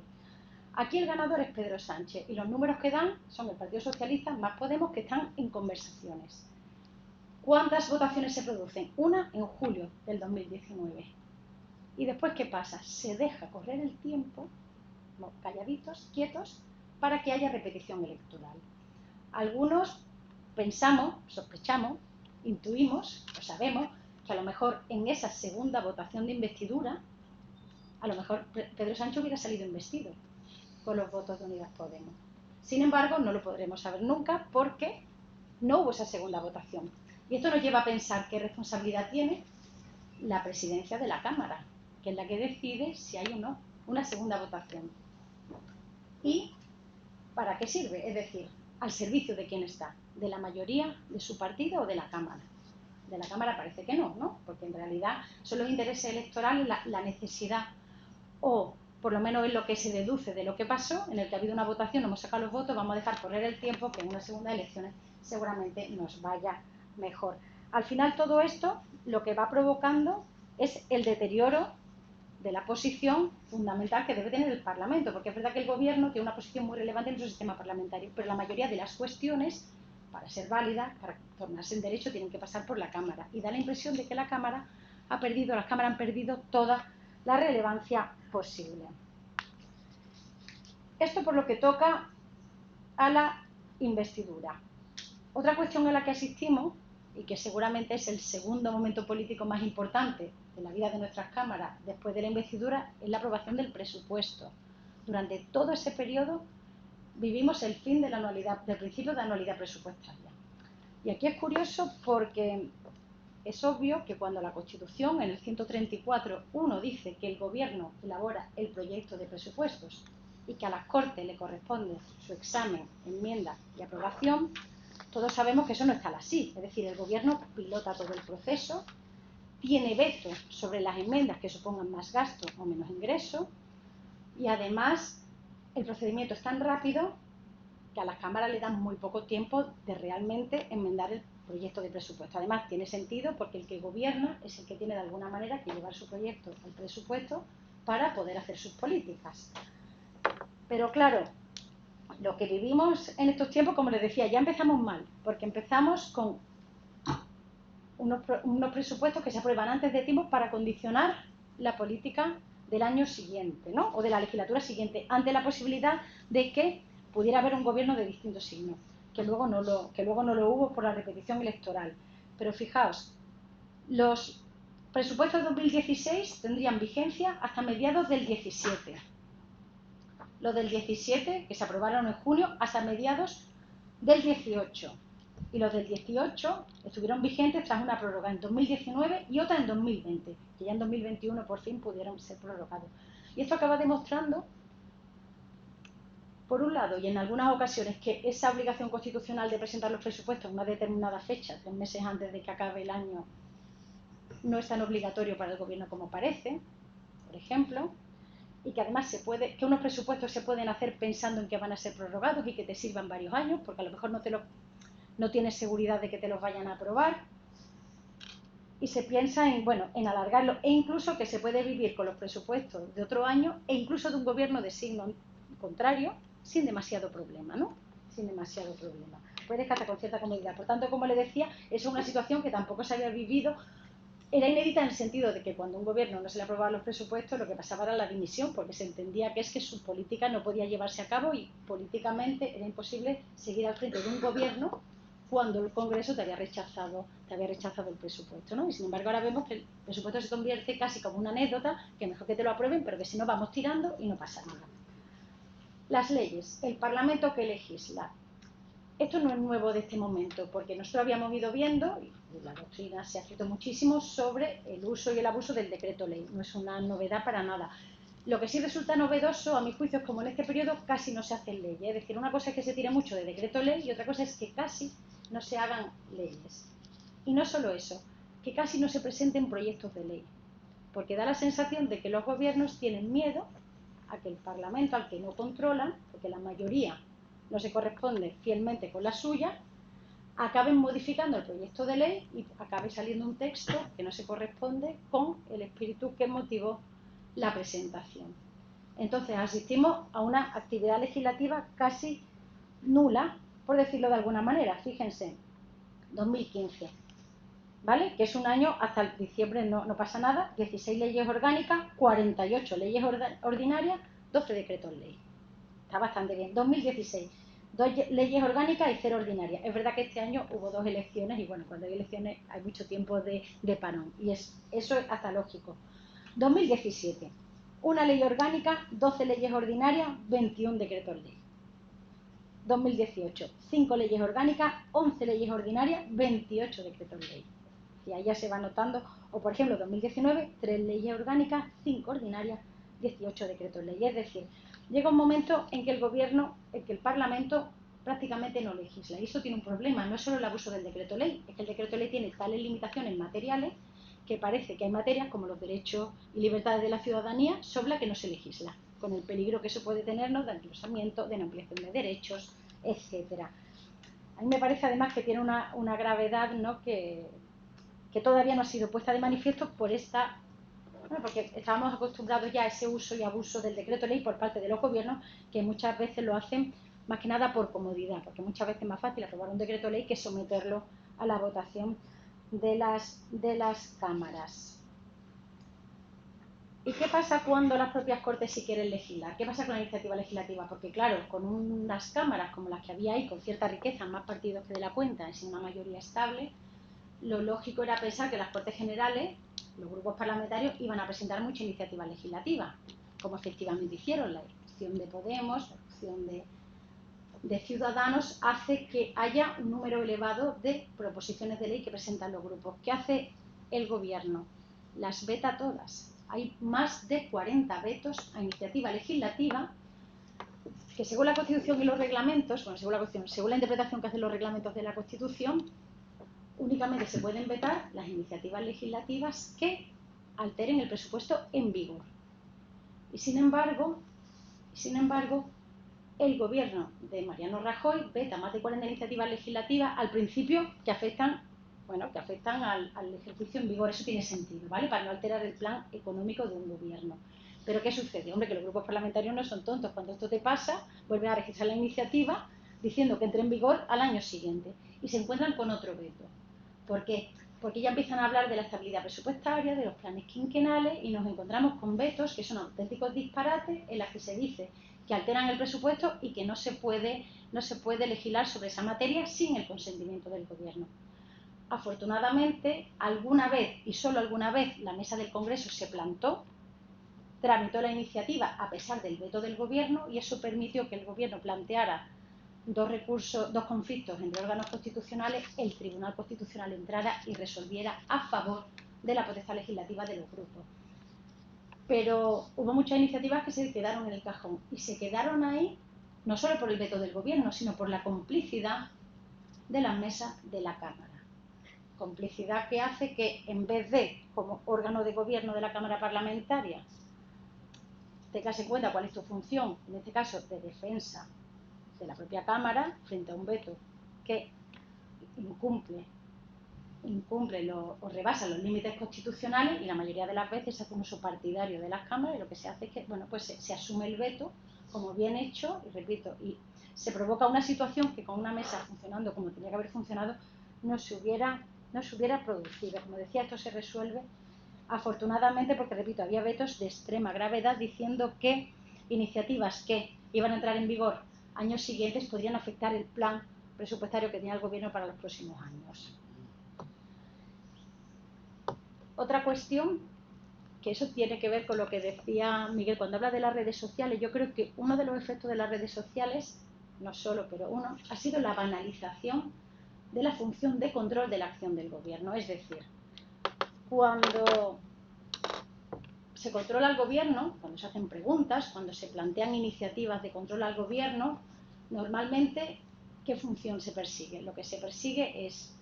Aquí el ganador es Pedro Sánchez y los números que dan son el Partido Socialista más Podemos, que están en conversaciones. ¿Cuántas votaciones se producen? Una en julio del 2019. ¿Y después qué pasa? Se deja correr el tiempo, calladitos, quietos, para que haya repetición electoral. Algunos pensamos, sospechamos, intuimos o sabemos que a lo mejor en esa segunda votación de investidura, a lo mejor Pedro Sánchez hubiera salido investido con los votos de Unidas Podemos. Sin embargo, no lo podremos saber nunca porque no hubo esa segunda votación. Y esto nos lleva a pensar qué responsabilidad tiene la presidencia de la Cámara, que es la que decide si hay o no una segunda votación. ¿Y para qué sirve? Es decir, ¿al servicio de quién está? ¿De la mayoría de su partido o de la Cámara? De la Cámara parece que no, ¿no? Porque en realidad son los intereses electorales, la necesidad, o por lo menos es lo que se deduce de lo que pasó, en el que ha habido una votación, hemos sacado los votos, vamos a dejar correr el tiempo, que en una segunda elección seguramente nos vaya mejor. Al final todo esto lo que va provocando es el deterioro de la posición fundamental que debe tener el Parlamento, porque es verdad que el Gobierno tiene una posición muy relevante en su sistema parlamentario, pero la mayoría de las cuestiones, para ser válidas, para tornarse en derecho, tienen que pasar por la Cámara, y da la impresión de que las cámaras han perdido toda la relevancia posible. Esto por lo que toca a la investidura. Otra cuestión a la que asistimos, y que seguramente es el segundo momento político más importante de la vida de nuestras cámaras después de la investidura, es la aprobación del presupuesto. Durante todo ese periodo vivimos el fin de la anualidad, del principio de anualidad presupuestaria. Y aquí es curioso porque es obvio que cuando la Constitución, en el 134.1, dice que el Gobierno elabora el proyecto de presupuestos y que a las Cortes le corresponde su examen, enmienda y aprobación, todos sabemos que eso no está así. Es decir, el Gobierno pilota todo el proceso, tiene veto sobre las enmiendas que supongan más gasto o menos ingreso, y además el procedimiento es tan rápido que a las cámaras le dan muy poco tiempo de realmente enmendar el proyecto de presupuesto. Además, tiene sentido porque el que gobierna es el que tiene de alguna manera que llevar su proyecto al presupuesto para poder hacer sus políticas. Pero claro, lo que vivimos en estos tiempos, como les decía, ya empezamos mal, porque empezamos con unos presupuestos que se aprueban antes de tiempo para condicionar la política del año siguiente, ¿no? O de la legislatura siguiente, ante la posibilidad de que pudiera haber un gobierno de distintos signos, que luego no lo hubo por la repetición electoral. Pero fijaos, los presupuestos de 2016 tendrían vigencia hasta mediados del 17. Los del 17, que se aprobaron en junio, hasta mediados del 18. Y los del 18 estuvieron vigentes tras una prórroga en 2019 y otra en 2020, que ya en 2021 por fin pudieron ser prorrogados. Y esto acaba demostrando, por un lado, y en algunas ocasiones, que esa obligación constitucional de presentar los presupuestos en una determinada fecha, 3 meses antes de que acabe el año, no es tan obligatorio para el gobierno como parece, por ejemplo, y que además que unos presupuestos se pueden hacer pensando en que van a ser prorrogados y que te sirvan varios años, porque a lo mejor no tienes seguridad de que te los vayan a aprobar, y se piensa en alargarlo, e incluso que se puede vivir con los presupuestos de otro año e incluso de un gobierno de signo contrario sin demasiado problema, ¿no? Sin demasiado problema. Puede que hasta con cierta comodidad. Por tanto, como le decía, es una situación que tampoco se había vivido. Era inédita en el sentido de que cuando a un gobierno no se le aprobaban los presupuestos, lo que pasaba era la dimisión, porque se entendía que es que su política no podía llevarse a cabo y políticamente era imposible seguir al frente de un gobierno cuando el Congreso te había rechazado el presupuesto, ¿no? Y sin embargo ahora vemos que el presupuesto se convierte casi como una anécdota, que mejor que te lo aprueben, pero que si no vamos tirando y no pasa nada. Las leyes, el Parlamento que legisla. Esto no es nuevo de este momento, porque nosotros habíamos ido viendo, y la doctrina se ha escrito muchísimo, sobre el uso y el abuso del decreto ley. No es una novedad para nada. Lo que sí resulta novedoso, a mi juicio, es como en este periodo casi no se hacen leyes. Es decir, una cosa es que se tire mucho de decreto ley y otra cosa es que casi no se hagan leyes. Y no solo eso, que casi no se presenten proyectos de ley, porque da la sensación de que los gobiernos tienen miedo a que el Parlamento, al que no controlan, porque la mayoría no se corresponde fielmente con la suya, acaben modificando el proyecto de ley y acabe saliendo un texto que no se corresponde con el espíritu que motivó la presentación. Entonces asistimos a una actividad legislativa casi nula, por decirlo de alguna manera. Fíjense, 2015, ¿vale? Que es un año, hasta el diciembre no pasa nada, 16 leyes orgánicas, 48 leyes ordinarias, 12 decretos ley. Está bastante bien. 2016, 2 leyes orgánicas y 0 ordinarias. Es verdad que este año hubo 2 elecciones y bueno, cuando hay elecciones hay mucho tiempo de parón y eso es hasta lógico. 2017, una ley orgánica, 12 leyes ordinarias, 21 decretos ley. 2018, 5 leyes orgánicas, 11 leyes ordinarias, 28 decretos ley. Y ahí ya se va notando, o por ejemplo 2019, 3 leyes orgánicas, 5 ordinarias, 18 decretos ley. Es decir, llega un momento en que el gobierno, en que el Parlamento prácticamente no legisla. Y eso tiene un problema, no es solo el abuso del decreto ley, es que el decreto ley tiene tales limitaciones materiales que parece que hay materias como los derechos y libertades de la ciudadanía sobre las que no se legisla, con el peligro que eso puede tenernos de anquilosamiento, de ampliación de derechos, etcétera. A mí me parece además que tiene una gravedad, ¿no?, que todavía no ha sido puesta de manifiesto por esta... Bueno, porque estábamos acostumbrados ya a ese uso y abuso del decreto ley por parte de los gobiernos, que muchas veces lo hacen más que nada por comodidad, porque muchas veces es más fácil aprobar un decreto ley que someterlo a la votación de las cámaras. ¿Y qué pasa cuando las propias Cortes sí quieren legislar? ¿Qué pasa con la iniciativa legislativa? Porque claro, con unas cámaras como las que había ahí, con cierta riqueza, más partidos que de la cuenta, y sin una mayoría estable, lo lógico era pensar que las Cortes Generales, los grupos parlamentarios, iban a presentar mucha iniciativa legislativa, como efectivamente hicieron. La opción de Podemos, la opción de Ciudadanos, hace que haya un número elevado de proposiciones de ley que presentan los grupos. ¿Qué hace el gobierno? Las veta todas. Hay más de 40 vetos a iniciativa legislativa que, según la Constitución y los reglamentos, bueno, según la interpretación que hacen los reglamentos de la Constitución, únicamente se pueden vetar las iniciativas legislativas que alteren el presupuesto en vigor. Y sin embargo, el gobierno de Mariano Rajoy veta más de 40 iniciativas legislativas al principio que afectan al ejercicio en vigor. Eso tiene sentido, ¿vale? Para no alterar el plan económico de un gobierno. Pero ¿qué sucede? Hombre, que los grupos parlamentarios no son tontos. Cuando esto te pasa, vuelven a registrar la iniciativa diciendo que entre en vigor al año siguiente y se encuentran con otro veto. ¿Por qué? Porque ya empiezan a hablar de la estabilidad presupuestaria, de los planes quinquenales, y nos encontramos con vetos que son auténticos disparates en los que se dice que alteran el presupuesto y que no se puede legislar sobre esa materia sin el consentimiento del gobierno. Afortunadamente, alguna vez, y solo alguna vez, la mesa del Congreso se plantó, tramitó la iniciativa a pesar del veto del gobierno, y eso permitió que el gobierno planteara dos conflictos entre órganos constitucionales, el Tribunal Constitucional entrara y resolviera a favor de la potestad legislativa de los grupos. Pero hubo muchas iniciativas que se quedaron en el cajón, y se quedaron ahí no solo por el veto del gobierno, sino por la complicidad de las mesas de la Cámara. Complicidad que hace que, en vez de, como órgano de gobierno de la Cámara Parlamentaria, tengas en cuenta cuál es tu función, en este caso de defensa de la propia Cámara, frente a un veto que incumple o rebasa los límites constitucionales, y la mayoría de las veces se hace un uso partidario de las cámaras, y lo que se hace es que, bueno, pues se asume el veto como bien hecho, y repito, y se provoca una situación que con una mesa funcionando como tenía que haber funcionado no se hubiera producido. Como decía, esto se resuelve afortunadamente porque, repito, había vetos de extrema gravedad diciendo que iniciativas que iban a entrar en vigor años siguientes podrían afectar el plan presupuestario que tenía el gobierno para los próximos años. Otra cuestión, que eso tiene que ver con lo que decía Miguel cuando habla de las redes sociales. Yo creo que uno de los efectos de las redes sociales, no solo, pero uno, ha sido la banalización de la función de control de la acción del gobierno. Es decir, cuando se controla al gobierno, cuando se hacen preguntas, cuando se plantean iniciativas de control al gobierno, normalmente, ¿qué función se persigue? Lo que se persigue es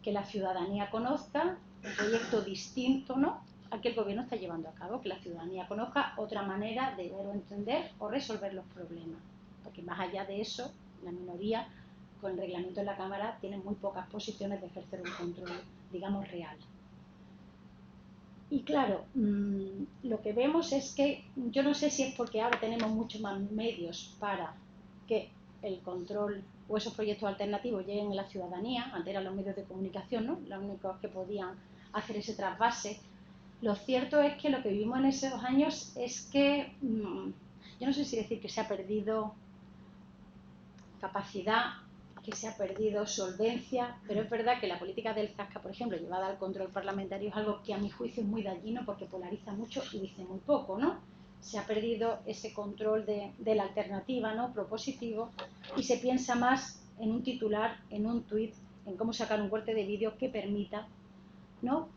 que la ciudadanía conozca un proyecto distinto, ¿no?, al que el gobierno está llevando a cabo, que la ciudadanía conozca otra manera de ver o entender o resolver los problemas, porque más allá de eso, la minoría con el reglamento de la Cámara tienen muy pocas posiciones de ejercer un control, digamos, real. Y claro, lo que vemos es que, yo no sé si es porque ahora tenemos muchos más medios para que el control o esos proyectos alternativos lleguen a la ciudadanía. Antes eran los medios de comunicación, ¿no?, los únicos que podían hacer ese trasvase. Lo cierto es que lo que vivimos en esos años es que, yo no sé si decir que se ha perdido capacidad, que se ha perdido solvencia, pero es verdad que la política del zasca, por ejemplo, llevada al control parlamentario, es algo que a mi juicio es muy dañino porque polariza mucho y dice muy poco, ¿no? Se ha perdido ese control de la alternativa, ¿no?, propositivo, y se piensa más en un titular, en un tuit, en cómo sacar un corte de vídeo que permita, ¿no?,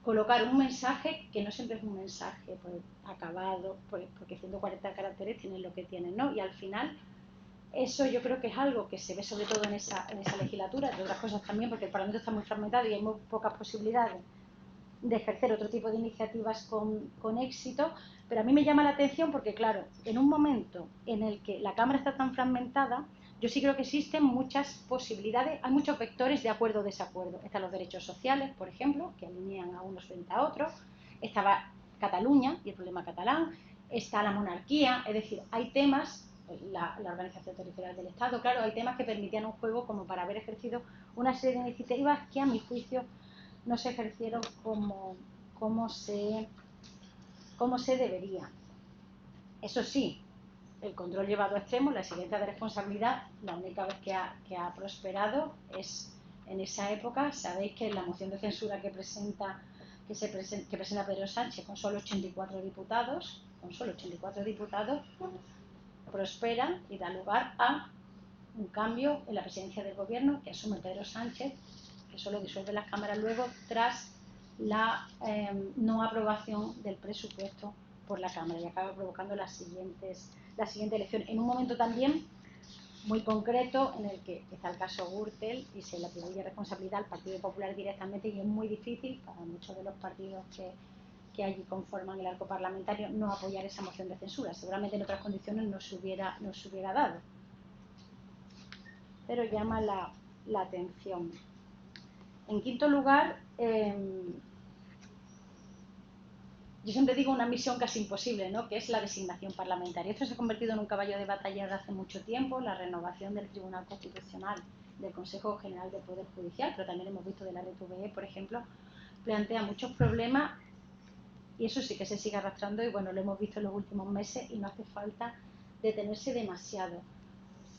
colocar un mensaje que no siempre es un mensaje pues, acabado, porque 140 caracteres tienen lo que tienen, ¿no? Y al final eso yo creo que es algo que se ve sobre todo en esa legislatura, entre otras cosas también porque el Parlamento está muy fragmentado y hay muy pocas posibilidades de ejercer otro tipo de iniciativas con éxito, pero a mí me llama la atención porque, claro, en un momento en el que la Cámara está tan fragmentada, yo sí creo que existen muchas posibilidades, hay muchos vectores de acuerdo o desacuerdo. Están los derechos sociales, por ejemplo, que alinean a unos frente a otros, estaba Cataluña y el problema catalán, está la monarquía, es decir, hay temas, la organización territorial del Estado, claro, hay temas que permitían un juego como para haber ejercido una serie de iniciativas que a mi juicio no se ejercieron como se debería. Eso sí, el control llevado a extremo, la exigencia de responsabilidad, la única vez que ha prosperado es en esa época. Sabéis que la moción de censura que presenta Pedro Sánchez con solo 84 diputados, prospera y da lugar a un cambio en la presidencia del gobierno que asume Pedro Sánchez, que solo disuelve las cámaras luego tras la no aprobación del presupuesto por la Cámara, y acaba provocando la siguiente elección, en un momento también muy concreto en el que está el caso Gürtel y se le atribuye responsabilidad al Partido Popular directamente, y es muy difícil para muchos de los partidos que allí conforman el arco parlamentario no apoyar esa moción de censura. Seguramente en otras condiciones no se hubiera dado, pero llama la atención. En quinto lugar, yo siempre digo una misión casi imposible, ¿no?, que es la designación parlamentaria. Esto se ha convertido en un caballo de batalla desde hace mucho tiempo, la renovación del Tribunal Constitucional, del Consejo General del Poder Judicial, pero también hemos visto de la RTVE, por ejemplo, plantea muchos problemas, y eso sí que se sigue arrastrando, y bueno, lo hemos visto en los últimos meses y no hace falta detenerse demasiado.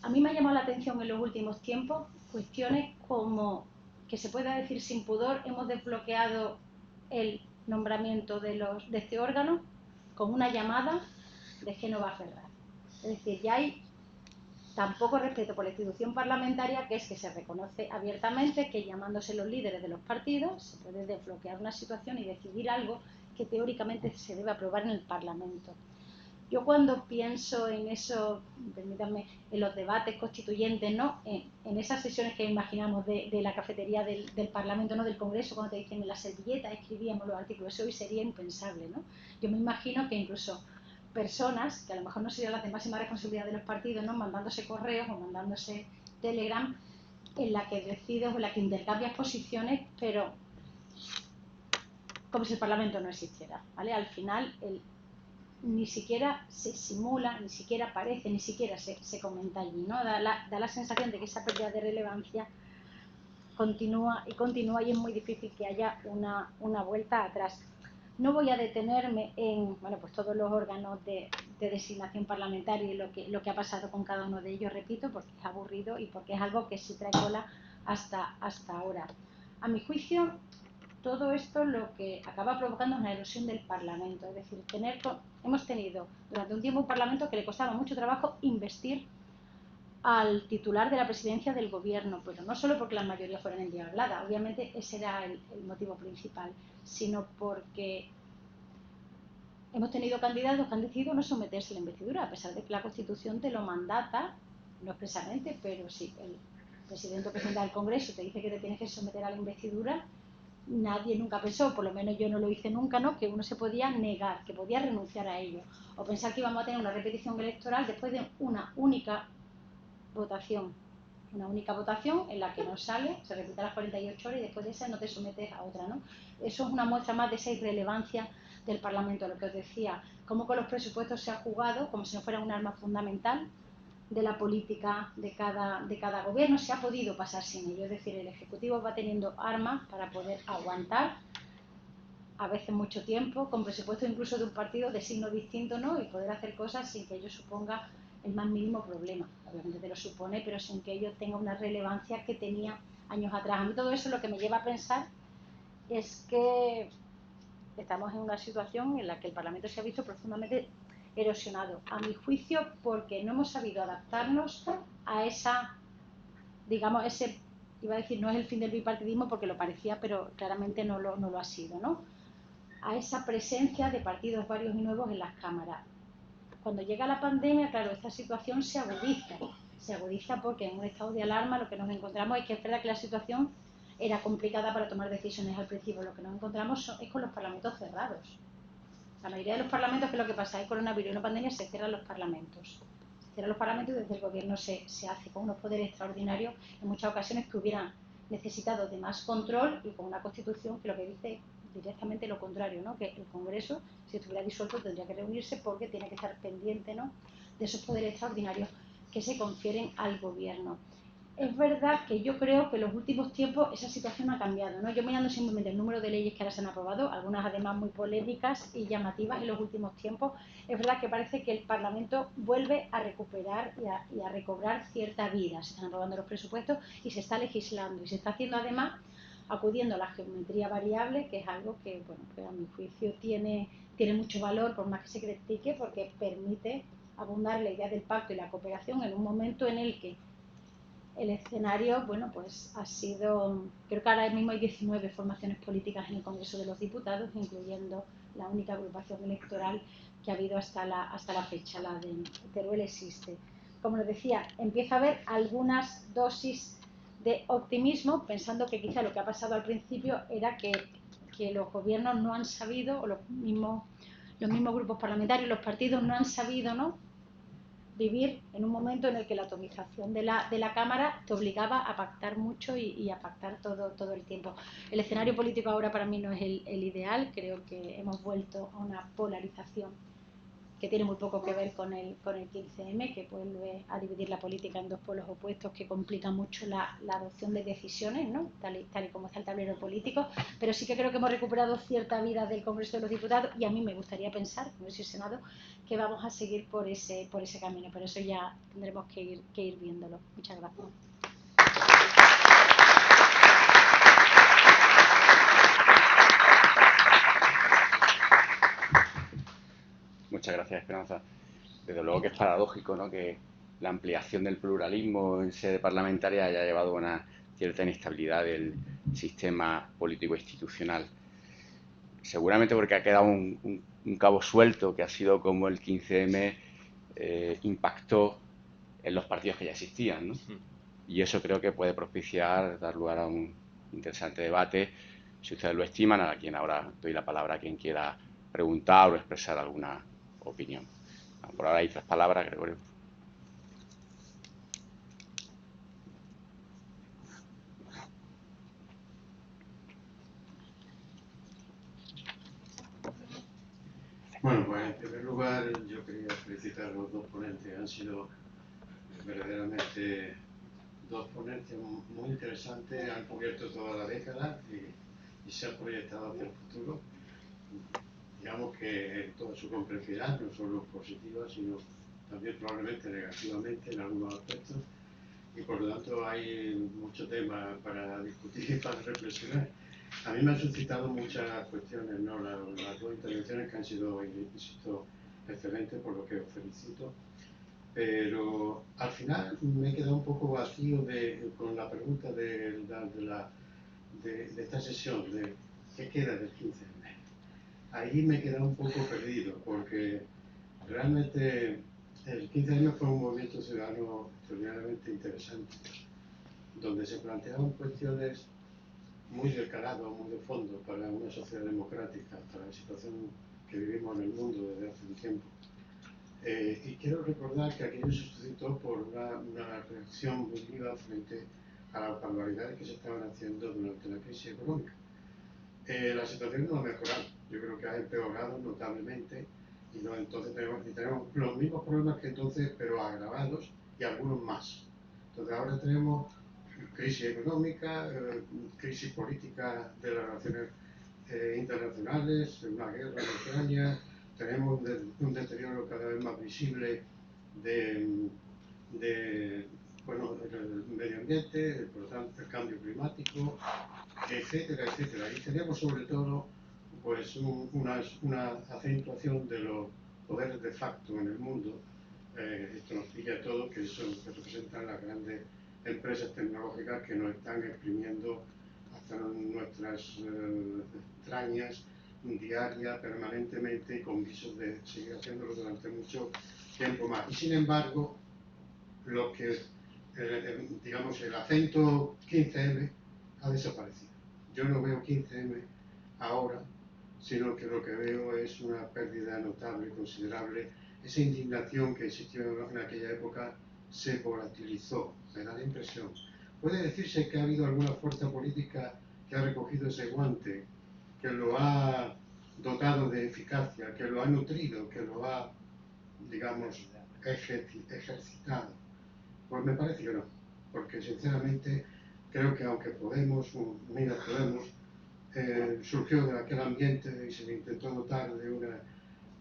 A mí me ha llamado la atención en los últimos tiempos cuestiones como que se pueda decir sin pudor: hemos desbloqueado el nombramiento de este órgano con una llamada de Génova Ferraz. Es decir, ya hay tan poco respeto por la institución parlamentaria, que es que se reconoce abiertamente que llamándose los líderes de los partidos se puede desbloquear una situación y decidir algo que teóricamente se debe aprobar en el Parlamento. Yo cuando pienso en eso, permítanme, en los debates constituyentes, ¿no?, en esas sesiones que imaginamos de la cafetería del Parlamento, ¿no?, del Congreso, cuando te dicen en la servilleta escribíamos los artículos, eso hoy sería impensable, ¿no? Yo me imagino que incluso personas, que a lo mejor no serían las de máxima responsabilidad de los partidos, ¿no?, mandándose correos o mandándose telegram, en la que decides o en la que intercambias posiciones, pero como si el Parlamento no existiera, ¿vale? Al final, ni siquiera se simula, ni siquiera aparece, ni siquiera se comenta allí, ¿no? Da la sensación de que esa pérdida de relevancia continúa, y es muy difícil que haya una vuelta atrás. No voy a detenerme en, bueno, pues todos los órganos de designación parlamentaria y lo que ha pasado con cada uno de ellos, repito, porque es aburrido y porque es algo que sí trae cola hasta ahora. A mi juicio, todo esto lo que acaba provocando es una erosión del Parlamento, es decir, hemos tenido durante un tiempo un Parlamento que le costaba mucho trabajo investir al titular de la presidencia del gobierno, pero no solo porque las mayorías fueran endiabladas, obviamente ese era el motivo principal, sino porque hemos tenido candidatos que han decidido no someterse a la investidura, a pesar de que la Constitución te lo mandata, no expresamente, pero si el presidente o presidenta del Congreso te dice que te tienes que someter a la investidura, nadie nunca pensó, por lo menos yo no lo hice nunca, ¿no?, que uno se podía negar, que podía renunciar a ello, o pensar que íbamos a tener una repetición electoral después de una única votación. una única votación en la que no sale, se repite las 48 horas y después de esa no te sometes a otra, ¿no? Eso es una muestra más de esa irrelevancia del Parlamento, lo que os decía, cómo con los presupuestos se ha jugado como si no fuera un arma fundamental de la política de cada gobierno, se ha podido pasar sin ello, es decir, el Ejecutivo va teniendo armas para poder aguantar a veces mucho tiempo, con presupuestos incluso de un partido de signo distinto, ¿no? Y poder hacer cosas sin que ello suponga el más mínimo problema. Obviamente te lo supone, pero sin que ello tenga una relevancia que tenía años atrás. A mí todo eso lo que me lleva a pensar es que estamos en una situación en la que el Parlamento se ha visto profundamente erosionado, a mi juicio, porque no hemos sabido adaptarnos a esa, digamos, ese, iba a decir, no es el fin del bipartidismo porque lo parecía, pero claramente no lo ha sido, ¿no? A esa presencia de partidos varios y nuevos en las cámaras. Cuando llega la pandemia, claro, esta situación se agudiza porque en un estado de alarma lo que nos encontramos es que es verdad que la situación era complicada para tomar decisiones al principio, lo que nos encontramos es con los parlamentos cerrados. La mayoría de los parlamentos, ¿qué es lo que pasa? Hay coronavirus y una pandemia, se cierran los parlamentos. Se cierran los parlamentos y desde el gobierno se hace con unos poderes extraordinarios en muchas ocasiones que hubieran necesitado de más control y con una constitución que lo que dice directamente lo contrario, ¿no? Que el Congreso, si estuviera disuelto, tendría que reunirse porque tiene que estar pendiente, ¿no?, de esos poderes extraordinarios que se confieren al gobierno. Es verdad que yo creo que en los últimos tiempos esa situación ha cambiado, ¿no? Yo mirando simplemente el número de leyes que ahora se han aprobado, algunas además muy polémicas y llamativas en los últimos tiempos, es verdad que parece que el Parlamento vuelve a recuperar y a recobrar cierta vida. Se están aprobando los presupuestos y se está legislando y se está haciendo además acudiendo a la geometría variable, que es algo que, bueno, que a mi juicio tiene mucho valor, por más que se critique, porque permite abundar la idea del pacto y la cooperación en un momento en el que el escenario, bueno, pues ha sido, creo que ahora mismo hay 19 formaciones políticas en el Congreso de los Diputados, incluyendo la única agrupación electoral que ha habido hasta la fecha, la de Teruel existe. Como les decía, empieza a haber algunas dosis de optimismo, pensando que quizá lo que ha pasado al principio era que los gobiernos no han sabido, o los mismos grupos parlamentarios, los partidos no han sabido, ¿no?, vivir en un momento en el que la atomización de la Cámara te obligaba a pactar mucho y a pactar todo el tiempo. El escenario político ahora para mí no es el ideal, creo que hemos vuelto a una polarización que tiene muy poco que ver con el 15M, que vuelve a dividir la política en dos polos opuestos, que complica mucho la adopción de decisiones, ¿no?, tal y como está el tablero político, pero sí que creo que hemos recuperado cierta vida del Congreso de los Diputados y a mí me gustaría pensar, Congreso y Senado, que vamos a seguir por ese camino, pero eso ya tendremos que ir viéndolo. Muchas gracias. Muchas gracias, Esperanza. Desde luego que es paradójico, ¿no?, que la ampliación del pluralismo en sede parlamentaria haya llevado a una cierta inestabilidad del sistema político institucional. Seguramente porque ha quedado un cabo suelto, que ha sido como el 15M impactó en los partidos que ya existían, ¿no? Y eso creo que puede propiciar, dar lugar a un interesante debate, si ustedes lo estiman, a quien ahora doy la palabra a quien quiera preguntar o expresar alguna opinión. Por ahora hay 3 palabras, Gregorio. Bueno, pues en primer lugar yo quería felicitar a los dos ponentes. Han sido verdaderamente dos ponencias muy interesantes, han cubierto toda la década y se han proyectado hacia el futuro. Digamos que en toda su complejidad, no solo positiva, sino también probablemente negativamente en algunos aspectos. Y por lo tanto hay mucho tema para discutir y para reflexionar. A mí me han suscitado muchas cuestiones, ¿no?, las dos intervenciones, que han sido, insisto, excelentes, por lo que os felicito. Pero al final me he quedado un poco vacío con la pregunta de esta sesión, de qué queda del 15M. Ahí me he quedado un poco perdido, porque realmente el 15M fue un movimiento ciudadano extraordinariamente interesante, donde se planteaban cuestiones muy de calado, muy de fondo para una sociedad democrática, para la situación que vivimos en el mundo desde hace un tiempo. Y quiero recordar que aquello se suscitó por una reacción muy viva frente a las barbaridades que se estaban haciendo durante la crisis económica. La situación no ha mejorado, yo creo que ha empeorado notablemente y entonces tenemos los mismos problemas que entonces, pero agravados y algunos más. Entonces ahora tenemos crisis económica, crisis política de las relaciones internacionales, una guerra en Ucrania, tenemos un deterioro cada vez más visible del medio ambiente, por lo tanto el cambio climático, etcétera, etcétera. Y tenemos sobre todo pues una acentuación de los poderes de facto en el mundo. Esto nos pilla a todos, que representan las grandes empresas tecnológicas que nos están exprimiendo hasta nuestras entrañas diaria, permanentemente, con visos de seguir haciéndolo durante mucho tiempo más. Y sin embargo, lo que, digamos, el acento 15M ha desaparecido. Yo no veo 15M ahora, sino que lo que veo es una pérdida notable, considerable. Esa indignación que existió en aquella época se volatilizó, me da la impresión. Puede decirse que ha habido alguna fuerza política que ha recogido ese guante, que lo ha dotado de eficacia, que lo ha nutrido, que lo ha, digamos, ejercitado. Pues me parece que no, porque sinceramente creo que aunque Unidas Podemos, surgió de aquel ambiente y se le intentó dotar de una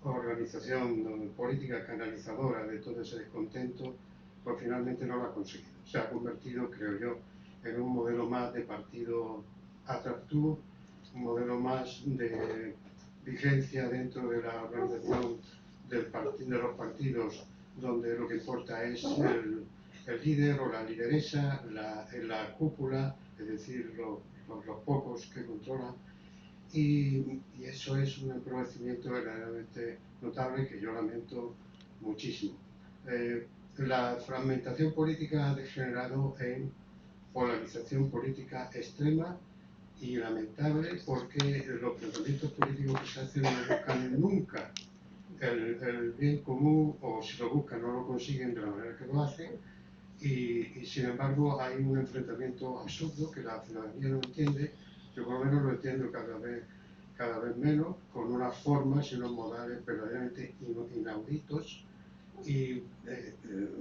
organización política canalizadora de todo ese descontento, pues finalmente no lo ha conseguido. Se ha convertido, creo yo, en un modelo más de partido atractivo, un modelo más de vigencia dentro de la organización de los partidos, donde lo que importa es el líder o la lideresa, la cúpula, es decir, los pocos que controlan. Y eso es un empobrecimiento verdaderamente notable que yo lamento muchísimo. La fragmentación política ha degenerado en polarización política extrema y lamentable, porque los planteamientos políticos que se hacen no buscan nunca el bien común, o si lo buscan no lo consiguen de la manera que lo hacen, y sin embargo hay un enfrentamiento absurdo que la ciudadanía no entiende. Yo por lo menos lo entiendo cada vez menos, con unas formas y unos modales verdaderamente inauditos, y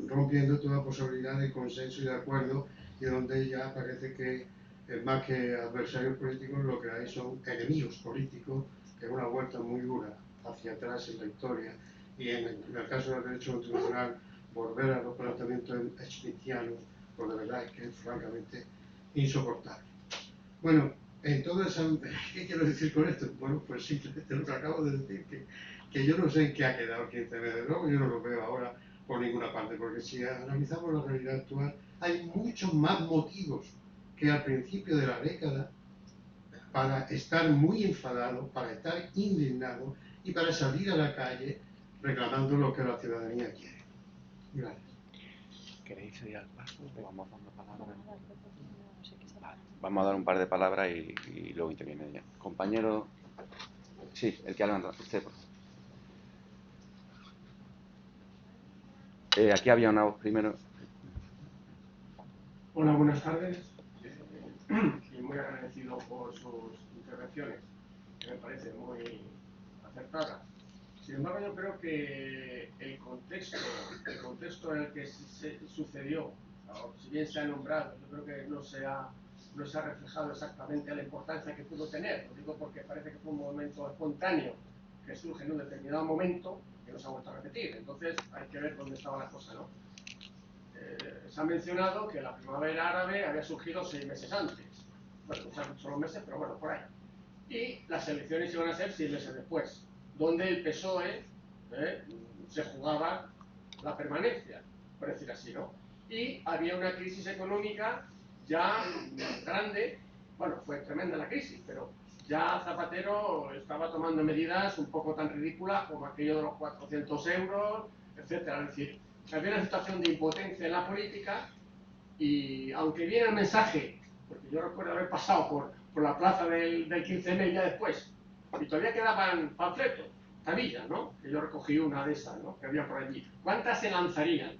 rompiendo toda posibilidad de consenso y de acuerdo, y donde ya parece que más que adversarios políticos lo que hay son enemigos políticos, que es una vuelta muy dura hacia atrás en la historia, y en el caso del derecho constitucional volver a los planteamientos schmittianos, pues de verdad es que es francamente insoportable. Bueno, en todo eso, ¿qué quiero decir con esto? Bueno, pues simplemente lo que acabo de decir, que yo no sé en qué ha quedado el 15 de luego, yo no lo veo ahora por ninguna parte, porque si analizamos la realidad actual, hay muchos más motivos que al principio de la década para estar muy enfadado, para estar indignado y para salir a la calle reclamando lo que la ciudadanía quiere. Gracias. ¿Queréis ir al paso o vamos dando palabras? Vale, vamos a dar un par de palabras y luego interviene ella. Compañero, sí, el que ha levantado, usted, por favor. Aquí había una voz primero. Hola, buenas tardes. Y muy agradecido por sus intervenciones, que me parecen muy acertadas. Sin embargo, yo creo que el contexto en el que sucedió, si bien se ha nombrado, yo creo que no se ha reflejado exactamente la importancia que pudo tener. Lo digo porque parece que fue un momento espontáneo que surge en un determinado momento que no se ha vuelto a repetir. Entonces hay que ver dónde estaba la cosa, ¿no? Se ha mencionado que la primavera árabe había surgido 6 meses antes. Bueno, no saben solo meses, pero bueno, por ahí. Y las elecciones iban a ser 6 meses después, donde el PSOE se jugaba la permanencia, por decir así, ¿no? Y había una crisis económica ya grande. Bueno, fue tremenda la crisis, pero ya Zapatero estaba tomando medidas un poco tan ridículas como aquello de los 400 euros, etcétera. Es decir, había una situación de impotencia en la política, y aunque viene el mensaje, porque yo recuerdo haber pasado por la plaza del 15M ya después, y todavía quedaban panfletos, tablillas, ¿no? Que yo recogí una de esas, ¿no? Que había por allí. ¿Cuántas se lanzarían?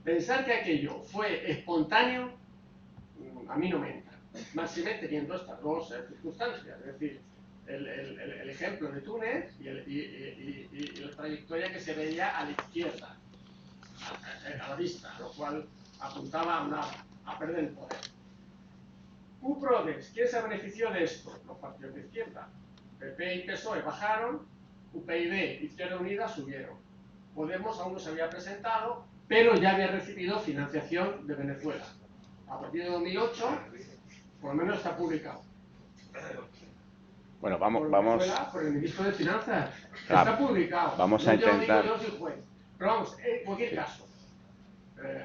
Pensar que aquello fue espontáneo, a mí no me entra. Máxime teniendo estas dos circunstancias, es decir, el ejemplo de Túnez y la trayectoria que se veía a la izquierda, a la vista, lo cual apuntaba a perder el poder. UPRODES, ¿quién se benefició de esto? Los partidos de izquierda. PP y PSOE bajaron, UPyD e Izquierda Unida subieron. Podemos aún no se había presentado, pero ya había recibido financiación de Venezuela. A partir de 2008, por lo menos está publicado. Bueno, Por Venezuela, por el ministro de Finanzas. Está publicado. Vamos a intentar... Yo soy juez. Pero vamos, en cualquier caso,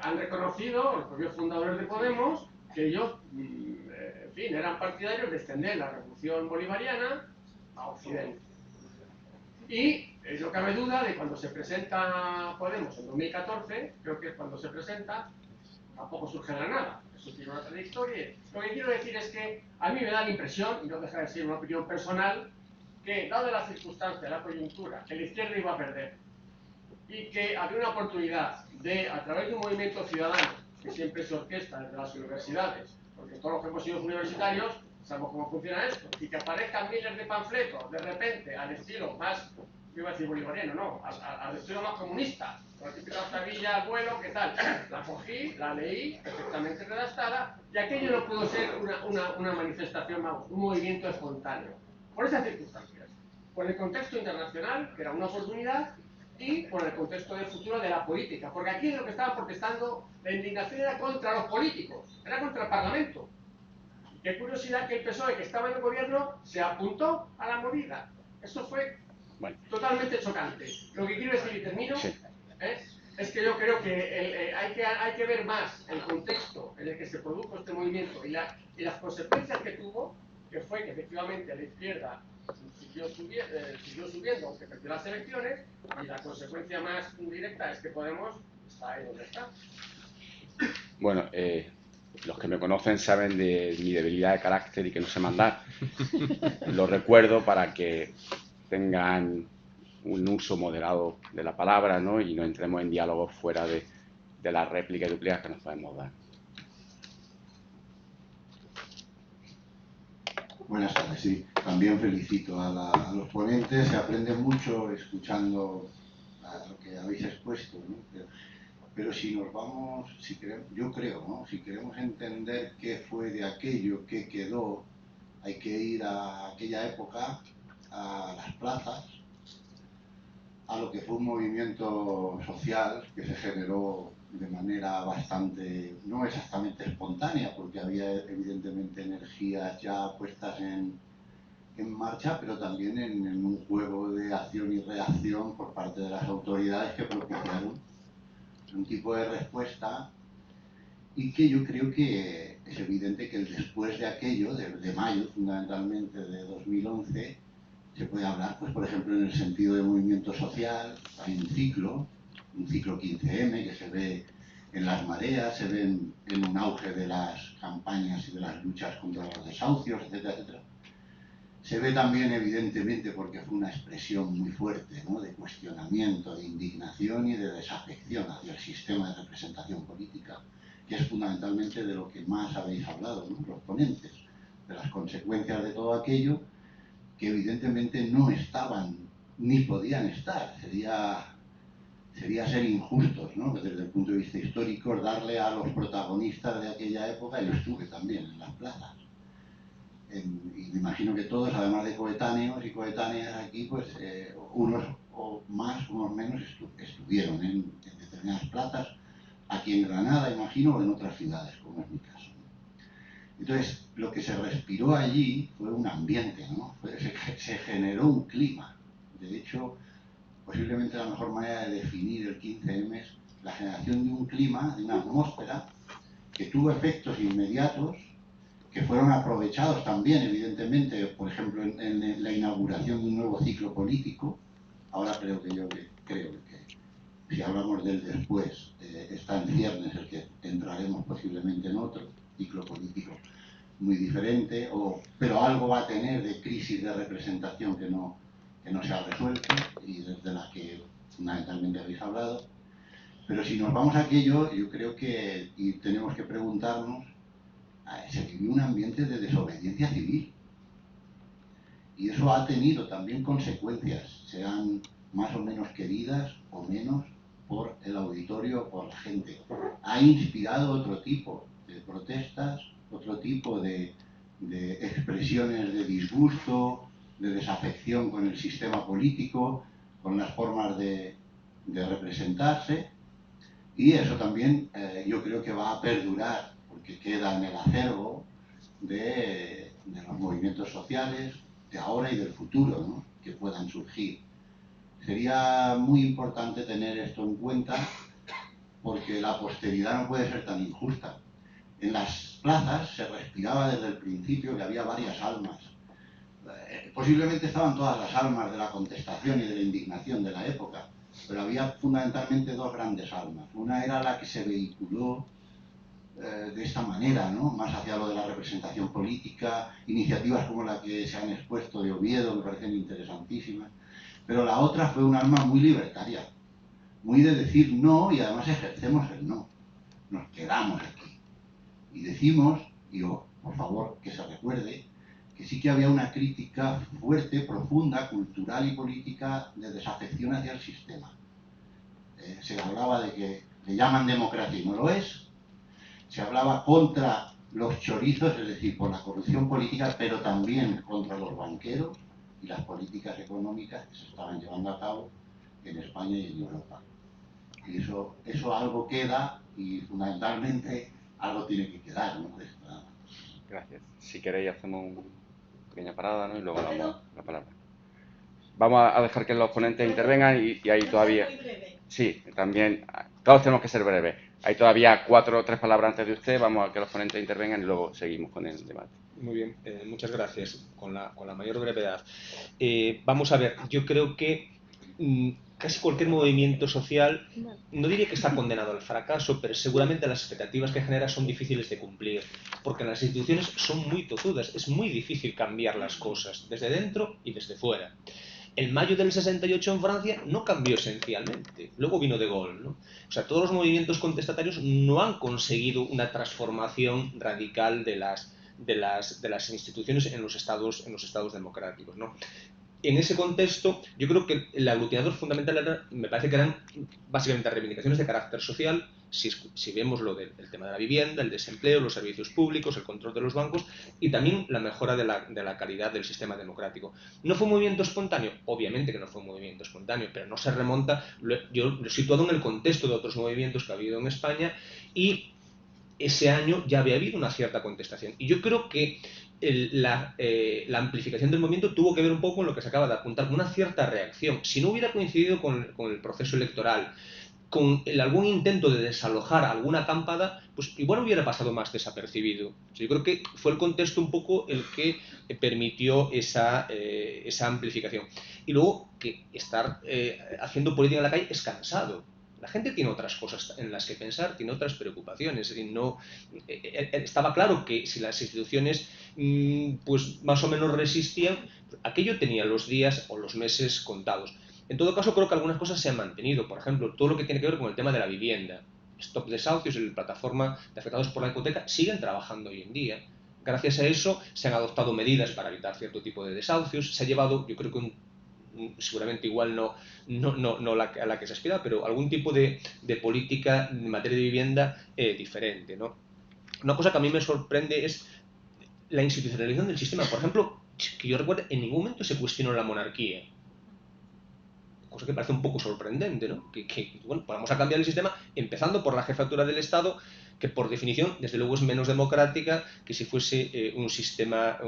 han reconocido los propios fundadores de Podemos que ellos, en fin, eran partidarios de extender la revolución bolivariana a Occidente. Y no cabe duda de cuando se presenta Podemos en 2014, creo que es cuando se presenta, tampoco surge de la nada, eso tiene una trayectoria. Lo que quiero decir es que a mí me da la impresión, y no deja de ser una opinión personal, que dada la circunstancia, la coyuntura, que la izquierda iba a perder y que había una oportunidad de, a través de un movimiento ciudadano, que siempre se orquesta desde las universidades, porque todos los que hemos sido universitarios sabemos cómo funciona esto, y que aparezcan miles de panfletos de repente al estilo más, yo iba a decir bolivariano, no, al estilo más comunista, con la típica tabilla al vuelo, ¿qué tal? La cogí, la leí, perfectamente redactada, y aquello no pudo ser una manifestación, vamos, un movimiento espontáneo. Por esas circunstancias, por el contexto internacional, que era una oportunidad, y por el contexto del futuro de la política. Porque aquí lo que estaban protestando, la indignación era contra los políticos, era contra el Parlamento. Qué curiosidad que el PSOE, que estaba en el gobierno, se apuntó a la movida. Eso fue totalmente chocante. Lo que quiero decir, y termino, es que yo creo que hay que ver más el contexto en el que se produjo este movimiento y las consecuencias que tuvo, que fue que efectivamente a la izquierda siguió subiendo, aunque perdió las elecciones, y la consecuencia más directa es que Podemos está ahí donde está. Bueno, los que me conocen saben de mi debilidad de carácter y que no sé mandar. Lo recuerdo para que tengan un uso moderado de la palabra, ¿no? Y no entremos en diálogos fuera de las réplicas y duplicas que nos podemos dar. Buenas tardes, sí. También felicito a los ponentes. Se aprende mucho escuchando a lo que habéis expuesto, ¿no? Pero si nos vamos, yo creo, ¿no? Si queremos entender qué fue de aquello que quedó, hay que ir a aquella época, a las plazas, a lo que fue un movimiento social que se generó de manera bastante, no exactamente espontánea, porque había evidentemente energías ya puestas en marcha, pero también en un juego de acción y reacción por parte de las autoridades que propiciaron un tipo de respuesta, y que yo creo que es evidente que el después de aquello, de mayo fundamentalmente de 2011, se puede hablar, pues por ejemplo, en el sentido de movimiento social. Hay un ciclo 15M que se ve en las mareas, se ve en un auge de las campañas y de las luchas contra los desahucios, etcétera, etcétera. Se ve también, evidentemente, porque fue una expresión muy fuerte, ¿no?, de cuestionamiento, de indignación y de desafección hacia el sistema de representación política, que es fundamentalmente de lo que más habéis hablado, ¿no?, los ponentes, de las consecuencias de todo aquello, que evidentemente no estaban ni podían estar. Sería ser injustos, ¿no?, desde el punto de vista histórico, darle a los protagonistas de aquella época, y lo estuve también en las plazas. Y me imagino que todos, además de coetáneos y coetáneas aquí, pues unos o más, unos menos estuvieron en determinadas plazas, aquí en Granada, imagino, o en otras ciudades, como es mi caso. Entonces, lo que se respiró allí fue un ambiente, ¿no? Se generó un clima. De hecho, posiblemente la mejor manera de definir el 15M es la generación de un clima, de una atmósfera, que tuvo efectos inmediatos, que fueron aprovechados también, evidentemente, por ejemplo, en la inauguración de un nuevo ciclo político. Ahora creo que si hablamos del después, está en ciernes el que entraremos posiblemente en otro ciclo político muy diferente, pero algo va a tener de crisis de representación que no que no se ha resuelto y desde la que fundamentalmente habéis hablado. Pero si nos vamos a aquello, yo creo que y tenemos que preguntarnos, se vivió un ambiente de desobediencia civil. Y eso ha tenido también consecuencias, sean más o menos queridas o menos por el auditorio o por la gente. Ha inspirado otro tipo de protestas, otro tipo de expresiones de disgusto, de desafección con el sistema político, con las formas de representarse. Y eso también yo creo que va a perdurar, porque queda en el acervo de los movimientos sociales de ahora y del futuro, ¿no?, que puedan surgir. Sería muy importante tener esto en cuenta, porque la posteridad no puede ser tan injusta. En las plazas se respiraba desde el principio que había varias almas. Posiblemente estaban todas las almas de la contestación y de la indignación de la época, pero había fundamentalmente dos grandes almas. Una era la que se vehiculó de esta manera, ¿no?, más hacia lo de la representación política, iniciativas como la que se han expuesto de Oviedo me parecen interesantísimas, pero la otra fue un alma muy libertaria, muy de decir no, y además ejercemos el no, nos quedamos aquí y decimos, y por favor que se recuerde, que sí que había una crítica fuerte, profunda, cultural y política de desafección hacia el sistema. Se hablaba de que le llaman democracia y no lo es. Se hablaba contra los chorizos, es decir, por la corrupción política, pero también contra los banqueros y las políticas económicas que se estaban llevando a cabo en España y en Europa. Y eso algo queda, y fundamentalmente algo tiene que quedar, ¿no? Gracias. Si queréis hacemos una pequeña parada, ¿no?, y luego damos la palabra. Vamos a dejar que los ponentes intervengan y ahí todavía... Sí, también, todos tenemos que ser breves. Hay todavía 4 o 3 palabras antes de usted, vamos a que los ponentes intervengan y luego seguimos con el debate. Muy bien, muchas gracias, con la mayor brevedad. Vamos a ver, yo creo que casi cualquier movimiento social, no diría que está condenado al fracaso, pero seguramente las expectativas que genera son difíciles de cumplir, porque las instituciones son muy tozudas, es muy difícil cambiar las cosas, desde dentro y desde fuera. El mayo del 68 en Francia no cambió esencialmente, luego vino De Gaulle, ¿no? O sea, todos los movimientos contestatarios no han conseguido una transformación radical de las instituciones en los estados democráticos, ¿no? En ese contexto, yo creo que el aglutinador fundamental me parece que eran básicamente reivindicaciones de carácter social, si vemos lo del tema de la vivienda, el desempleo, los servicios públicos, el control de los bancos y también la mejora de la calidad del sistema democrático. ¿No fue un movimiento espontáneo? Obviamente que no fue un movimiento espontáneo, pero no se remonta, yo lo he situado en el contexto de otros movimientos que ha habido en España y ese año ya había habido una cierta contestación. Y yo creo que la amplificación del movimiento tuvo que ver un poco con lo que se acaba de apuntar, con una cierta reacción. Si no hubiera coincidido con el proceso electoral, con algún intento de desalojar alguna acampada, pues igual hubiera pasado más desapercibido. Yo creo que fue el contexto un poco el que permitió esa amplificación. Y luego que estar haciendo política en la calle es cansado. La gente tiene otras cosas en las que pensar, tiene otras preocupaciones. Y no, estaba claro que si las instituciones pues más o menos resistían, aquello tenía los días o los meses contados. En todo caso, creo que algunas cosas se han mantenido. Por ejemplo, todo lo que tiene que ver con el tema de la vivienda. Stop Desahucios y la plataforma de afectados por la hipoteca siguen trabajando hoy en día. Gracias a eso se han adoptado medidas para evitar cierto tipo de desahucios. Se ha llevado, yo creo que seguramente igual no a la que se aspira, pero algún tipo de política en materia de vivienda diferente, ¿no? Una cosa que a mí me sorprende es la institucionalización del sistema. Por ejemplo, que yo recuerdo, en ningún momento se cuestionó la monarquía. Cosa que parece un poco sorprendente, ¿no? Bueno, pues vamos a cambiar el sistema empezando por la jefatura del Estado, que por definición, desde luego, es menos democrática que si fuese un sistema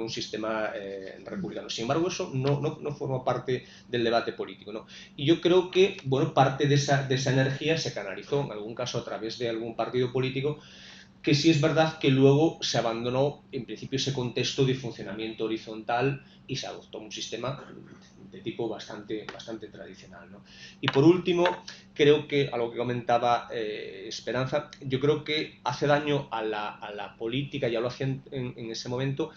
republicano. Sin embargo, eso no forma parte del debate político, ¿no? Y yo creo que, bueno, parte de esa energía se canalizó, en algún caso, a través de algún partido político, que sí es verdad que luego se abandonó en principio ese contexto de funcionamiento horizontal y se adoptó un sistema de tipo bastante tradicional, ¿no? Y por último, creo que, a lo que comentaba Esperanza, yo creo que hace daño a la política, ya lo hacía en ese momento,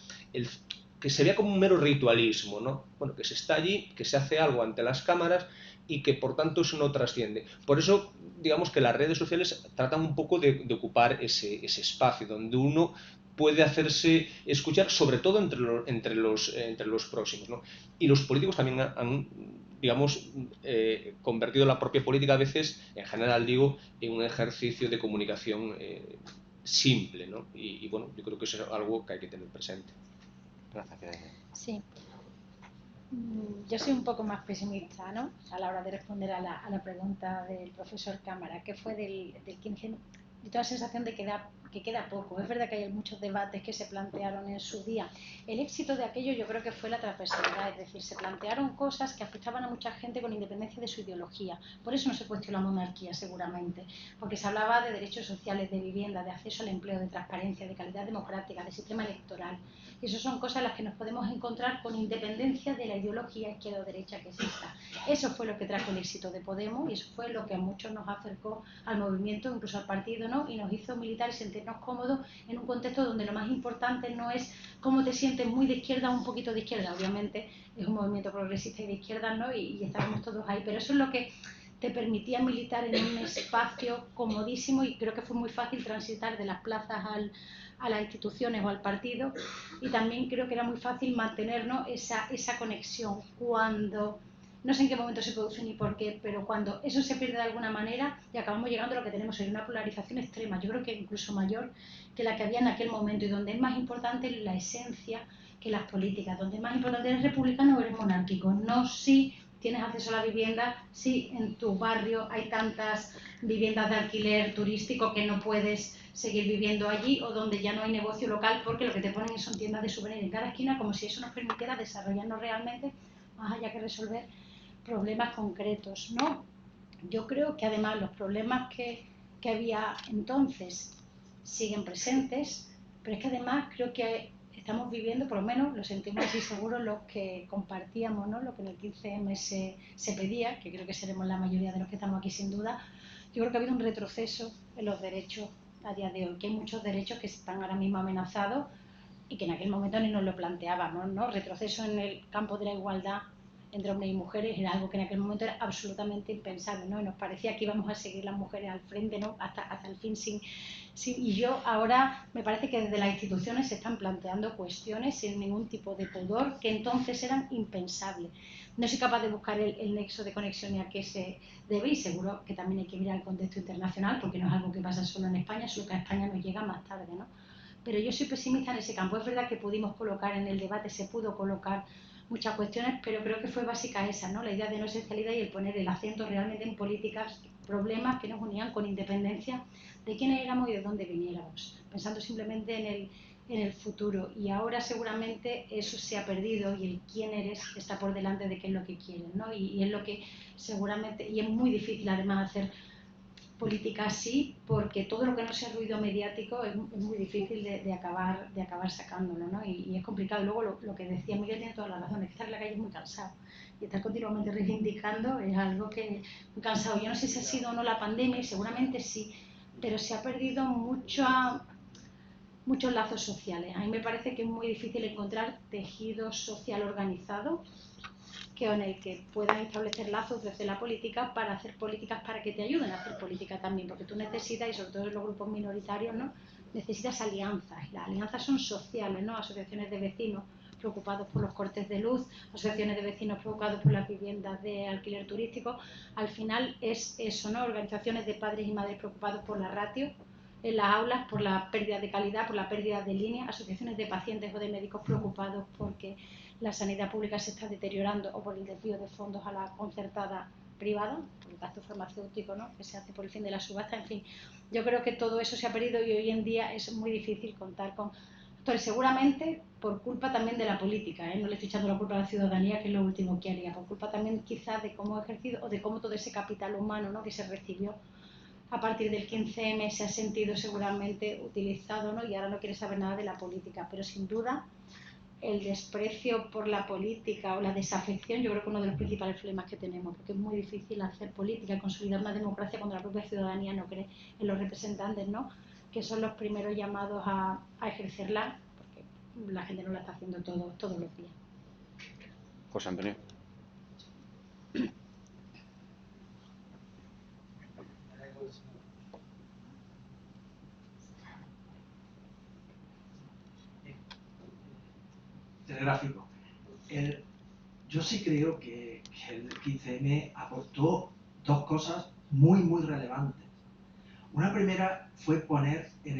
que se vea como un mero ritualismo, ¿no? Bueno, que se está allí, que se hace algo ante las cámaras y que por tanto eso no trasciende. Por eso, digamos que las redes sociales tratan un poco de ocupar ese espacio donde uno puede hacerse escuchar, sobre todo entre los próximos, ¿no? Y los políticos también han digamos, convertido la propia política a veces, en general digo, en un ejercicio de comunicación simple, ¿no? Y bueno, yo creo que eso es algo que hay que tener presente. Gracias. Sí. Yo soy un poco más pesimista, ¿no? A la hora de responder a la pregunta del profesor Cámara, que fue del 15. Yo tengo la sensación de que queda poco. Es verdad que hay muchos debates que se plantearon en su día. El éxito de aquello yo creo que fue la transversalidad, es decir, se plantearon cosas que afectaban a mucha gente con independencia de su ideología. Por eso no se cuestionó la monarquía, seguramente, porque se hablaba de derechos sociales, de vivienda, de acceso al empleo, de transparencia, de calidad democrática, de sistema electoral. Y eso son cosas en las que nos podemos encontrar con independencia de la ideología izquierda o derecha que exista. Eso fue lo que trajo el éxito de Podemos y eso fue lo que a muchos nos acercó al movimiento, incluso al partido, ¿no? Y nos hizo militar y sentirnos cómodos en un contexto donde lo más importante no es cómo te sientes muy de izquierda o un poquito de izquierda. Obviamente es un movimiento progresista y de izquierda, ¿no? Y estábamos todos ahí, pero eso es lo que te permitía militar en un espacio comodísimo y creo que fue muy fácil transitar de las plazas a las instituciones o al partido, y también creo que era muy fácil mantenernos esa conexión cuando, no sé en qué momento se produce ni por qué, pero cuando eso se pierde de alguna manera y acabamos llegando a lo que tenemos hoy, una polarización extrema, yo creo que incluso mayor que la que había en aquel momento, y donde es más importante la esencia que las políticas, donde es más importante eres republicano o eres monárquico, no si tienes acceso a la vivienda, si en tu barrio hay tantas viviendas de alquiler turístico que no puedes seguir viviendo allí, o donde ya no hay negocio local porque lo que te ponen son tiendas de souvenir en cada esquina, como si eso nos permitiera desarrollarnos realmente, más allá que resolver problemas concretos, ¿no? Yo creo que además los problemas que había entonces siguen presentes, pero es que además creo que estamos viviendo, por lo menos lo sentimos así seguros los que compartíamos, ¿no? Lo que en el 15M se pedía, que creo que seremos la mayoría de los que estamos aquí sin duda. Yo creo que ha habido un retroceso en los derechos a día de hoy, que hay muchos derechos que están ahora mismo amenazados y que en aquel momento ni nos lo planteábamos, ¿no? Retroceso en el campo de la igualdad entre hombres y mujeres era algo que en aquel momento era absolutamente impensable, ¿no? Y nos parecía que íbamos a seguir las mujeres al frente, ¿no? hasta el fin y yo ahora me parece que desde las instituciones se están planteando cuestiones sin ningún tipo de pudor que entonces eran impensables. No soy capaz de buscar el nexo de conexión y a qué se debe, y seguro que también hay que mirar el contexto internacional, porque no es algo que pasa solo en España, solo que a España nos llega más tarde, ¿no? Pero yo soy pesimista en ese campo. Es verdad que pudimos colocar en el debate, se pudo colocar muchas cuestiones, pero creo que fue básica esa, ¿no? La idea de no esencialidad y el poner el acento realmente en políticas, problemas que nos unían con independencia de quiénes éramos y de dónde viniéramos, pensando simplemente en el futuro. Y ahora seguramente eso se ha perdido y el quién eres está por delante de qué es lo que quieren, ¿no? Y es lo que seguramente, y es muy difícil además hacer política así, porque todo lo que no sea ruido mediático es muy difícil de acabar sacándolo, ¿no? Y es complicado. Luego lo que decía Miguel tiene toda la razón, es que estar en la calle es muy cansado y estar continuamente reivindicando es algo que es muy cansado. Yo no sé si ha sido o no la pandemia, y seguramente sí, pero se ha perdido muchos lazos sociales. A mí me parece que es muy difícil encontrar tejido social organizado en el que puedan establecer lazos desde la política para hacer políticas para que te ayuden a hacer política también, porque tú necesitas, y sobre todo en los grupos minoritarios, ¿no? Necesitas alianzas, y las alianzas son sociales, ¿no? Asociaciones de vecinos preocupados por los cortes de luz, asociaciones de vecinos preocupados por las viviendas de alquiler turístico. Al final es eso, ¿no? Organizaciones de padres y madres preocupados por la ratio en las aulas, por la pérdida de calidad, por la pérdida de línea, asociaciones de pacientes o de médicos preocupados porque la sanidad pública se está deteriorando o por el desvío de fondos a la concertada privada, por el gasto farmacéutico, ¿no? Que se hace por el fin de la subasta. En fin, yo creo que todo eso se ha perdido y hoy en día es muy difícil contar con actores, seguramente por culpa también de la política, ¿eh? No le estoy echando la culpa a la ciudadanía, que es lo último que haría, por culpa también quizás de cómo ha ejercido o de cómo todo ese capital humano, ¿no? Que se recibió a partir del 15M se ha sentido seguramente utilizado, ¿no? Y ahora no quiere saber nada de la política, pero sin duda el desprecio por la política o la desafección, yo creo que es uno de los principales problemas que tenemos, porque es muy difícil hacer política y consolidar una democracia cuando la propia ciudadanía no cree en los representantes, ¿no? Que son los primeros llamados a ejercerla, porque la gente no la está haciendo todos los días. José Antonio. Telegráfico. Yo sí creo que el 15M aportó dos cosas muy relevantes. Una primera fue poner en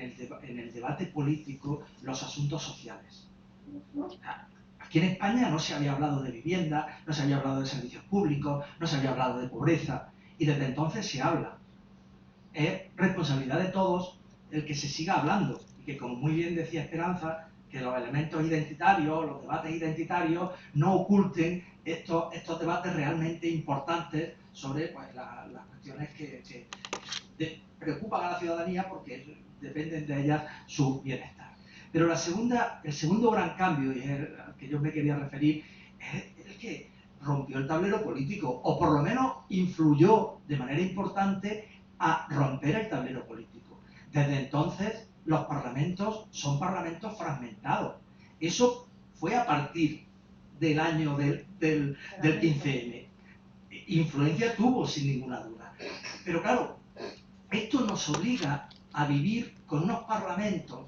el debate político los asuntos sociales. Aquí en España no se había hablado de vivienda, no se había hablado de servicios públicos, no se había hablado de pobreza, y desde entonces se habla. Es responsabilidad de todos el que se siga hablando, y que, como muy bien decía Esperanza, que los elementos identitarios, los debates identitarios, no oculten estos debates realmente importantes sobre pues, las cuestiones que preocupan a la ciudadanía porque dependen de ellas su bienestar. Pero el segundo gran cambio, y es al que yo me quería referir, es el que rompió el tablero político, o por lo menos influyó de manera importante a romper el tablero político. Desde entonces, los parlamentos son parlamentos fragmentados. Eso fue a partir del año del 15M. Influencia tuvo, sin ninguna duda. Pero claro, esto nos obliga a vivir con unos parlamentos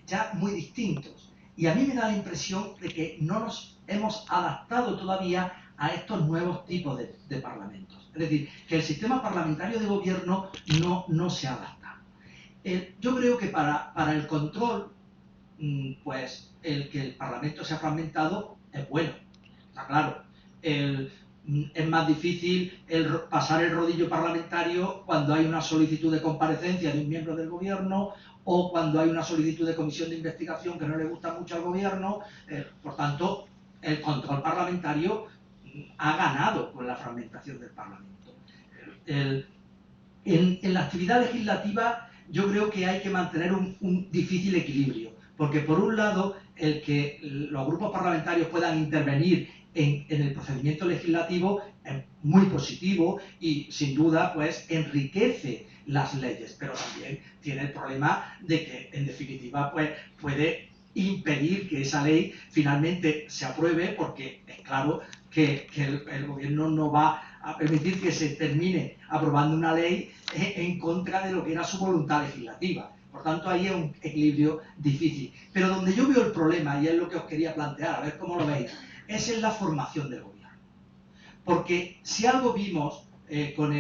ya muy distintos. Y a mí me da la impresión de que no nos hemos adaptado todavía a estos nuevos tipos de parlamentos. Es decir, que el sistema parlamentario de gobierno no se adapta. Yo creo que para el control, pues el que el Parlamento sea fragmentado es bueno, está claro. Es más difícil pasar el rodillo parlamentario cuando hay una solicitud de comparecencia de un miembro del gobierno o cuando hay una solicitud de comisión de investigación que no le gusta mucho al gobierno. Por tanto, el control parlamentario ha ganado con la fragmentación del Parlamento. En la actividad legislativa yo creo que hay que mantener un difícil equilibrio, porque por un lado el que los grupos parlamentarios puedan intervenir en el procedimiento legislativo es muy positivo y sin duda pues enriquece las leyes, pero también tiene el problema de que en definitiva pues puede impedir que esa ley finalmente se apruebe, porque es claro que el gobierno no va a permitir que se termine aprobando una ley en contra de lo que era su voluntad legislativa. Por tanto, ahí es un equilibrio difícil. Pero donde yo veo el problema, y es lo que os quería plantear, a ver cómo lo veis, es en la formación del gobierno. Porque si algo vimos con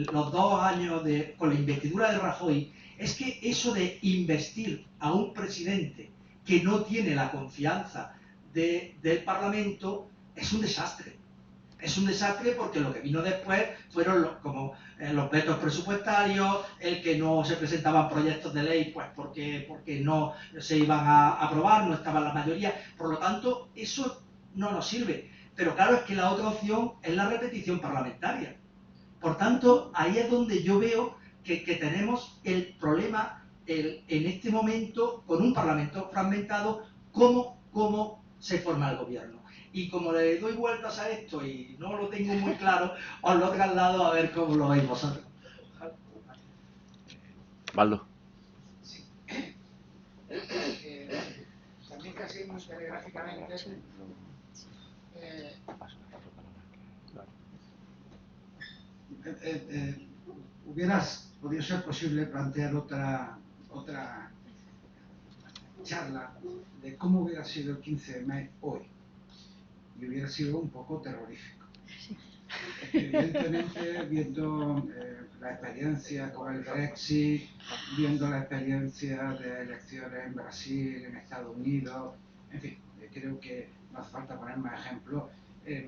los 2 años con la investidura de Rajoy, es que eso de investir a un presidente que no tiene la confianza del Parlamento es un desastre. Es un desastre porque lo que vino después fueron los vetos presupuestarios, el que no se presentaban proyectos de ley pues porque no se iban a aprobar, no estaba la mayoría. Por lo tanto, eso no nos sirve. Pero claro, es que la otra opción es la repetición parlamentaria. Por tanto, ahí es donde yo veo que tenemos el problema en este momento con un parlamento fragmentado, cómo se forma el gobierno. Y como le doy vueltas a esto y no lo tengo muy claro, os lo traslado a ver cómo lo veis vosotros. Baldo. Sí. También casi muy telegráficamente, hubieras podido ser posible plantear otra charla de cómo hubiera sido el 15 de mayo hoy, y hubiera sido un poco terrorífico. Evidentemente, viendo la experiencia con el Brexit, viendo la experiencia de elecciones en Brasil, en Estados Unidos, en fin, creo que no hace falta poner más ejemplos.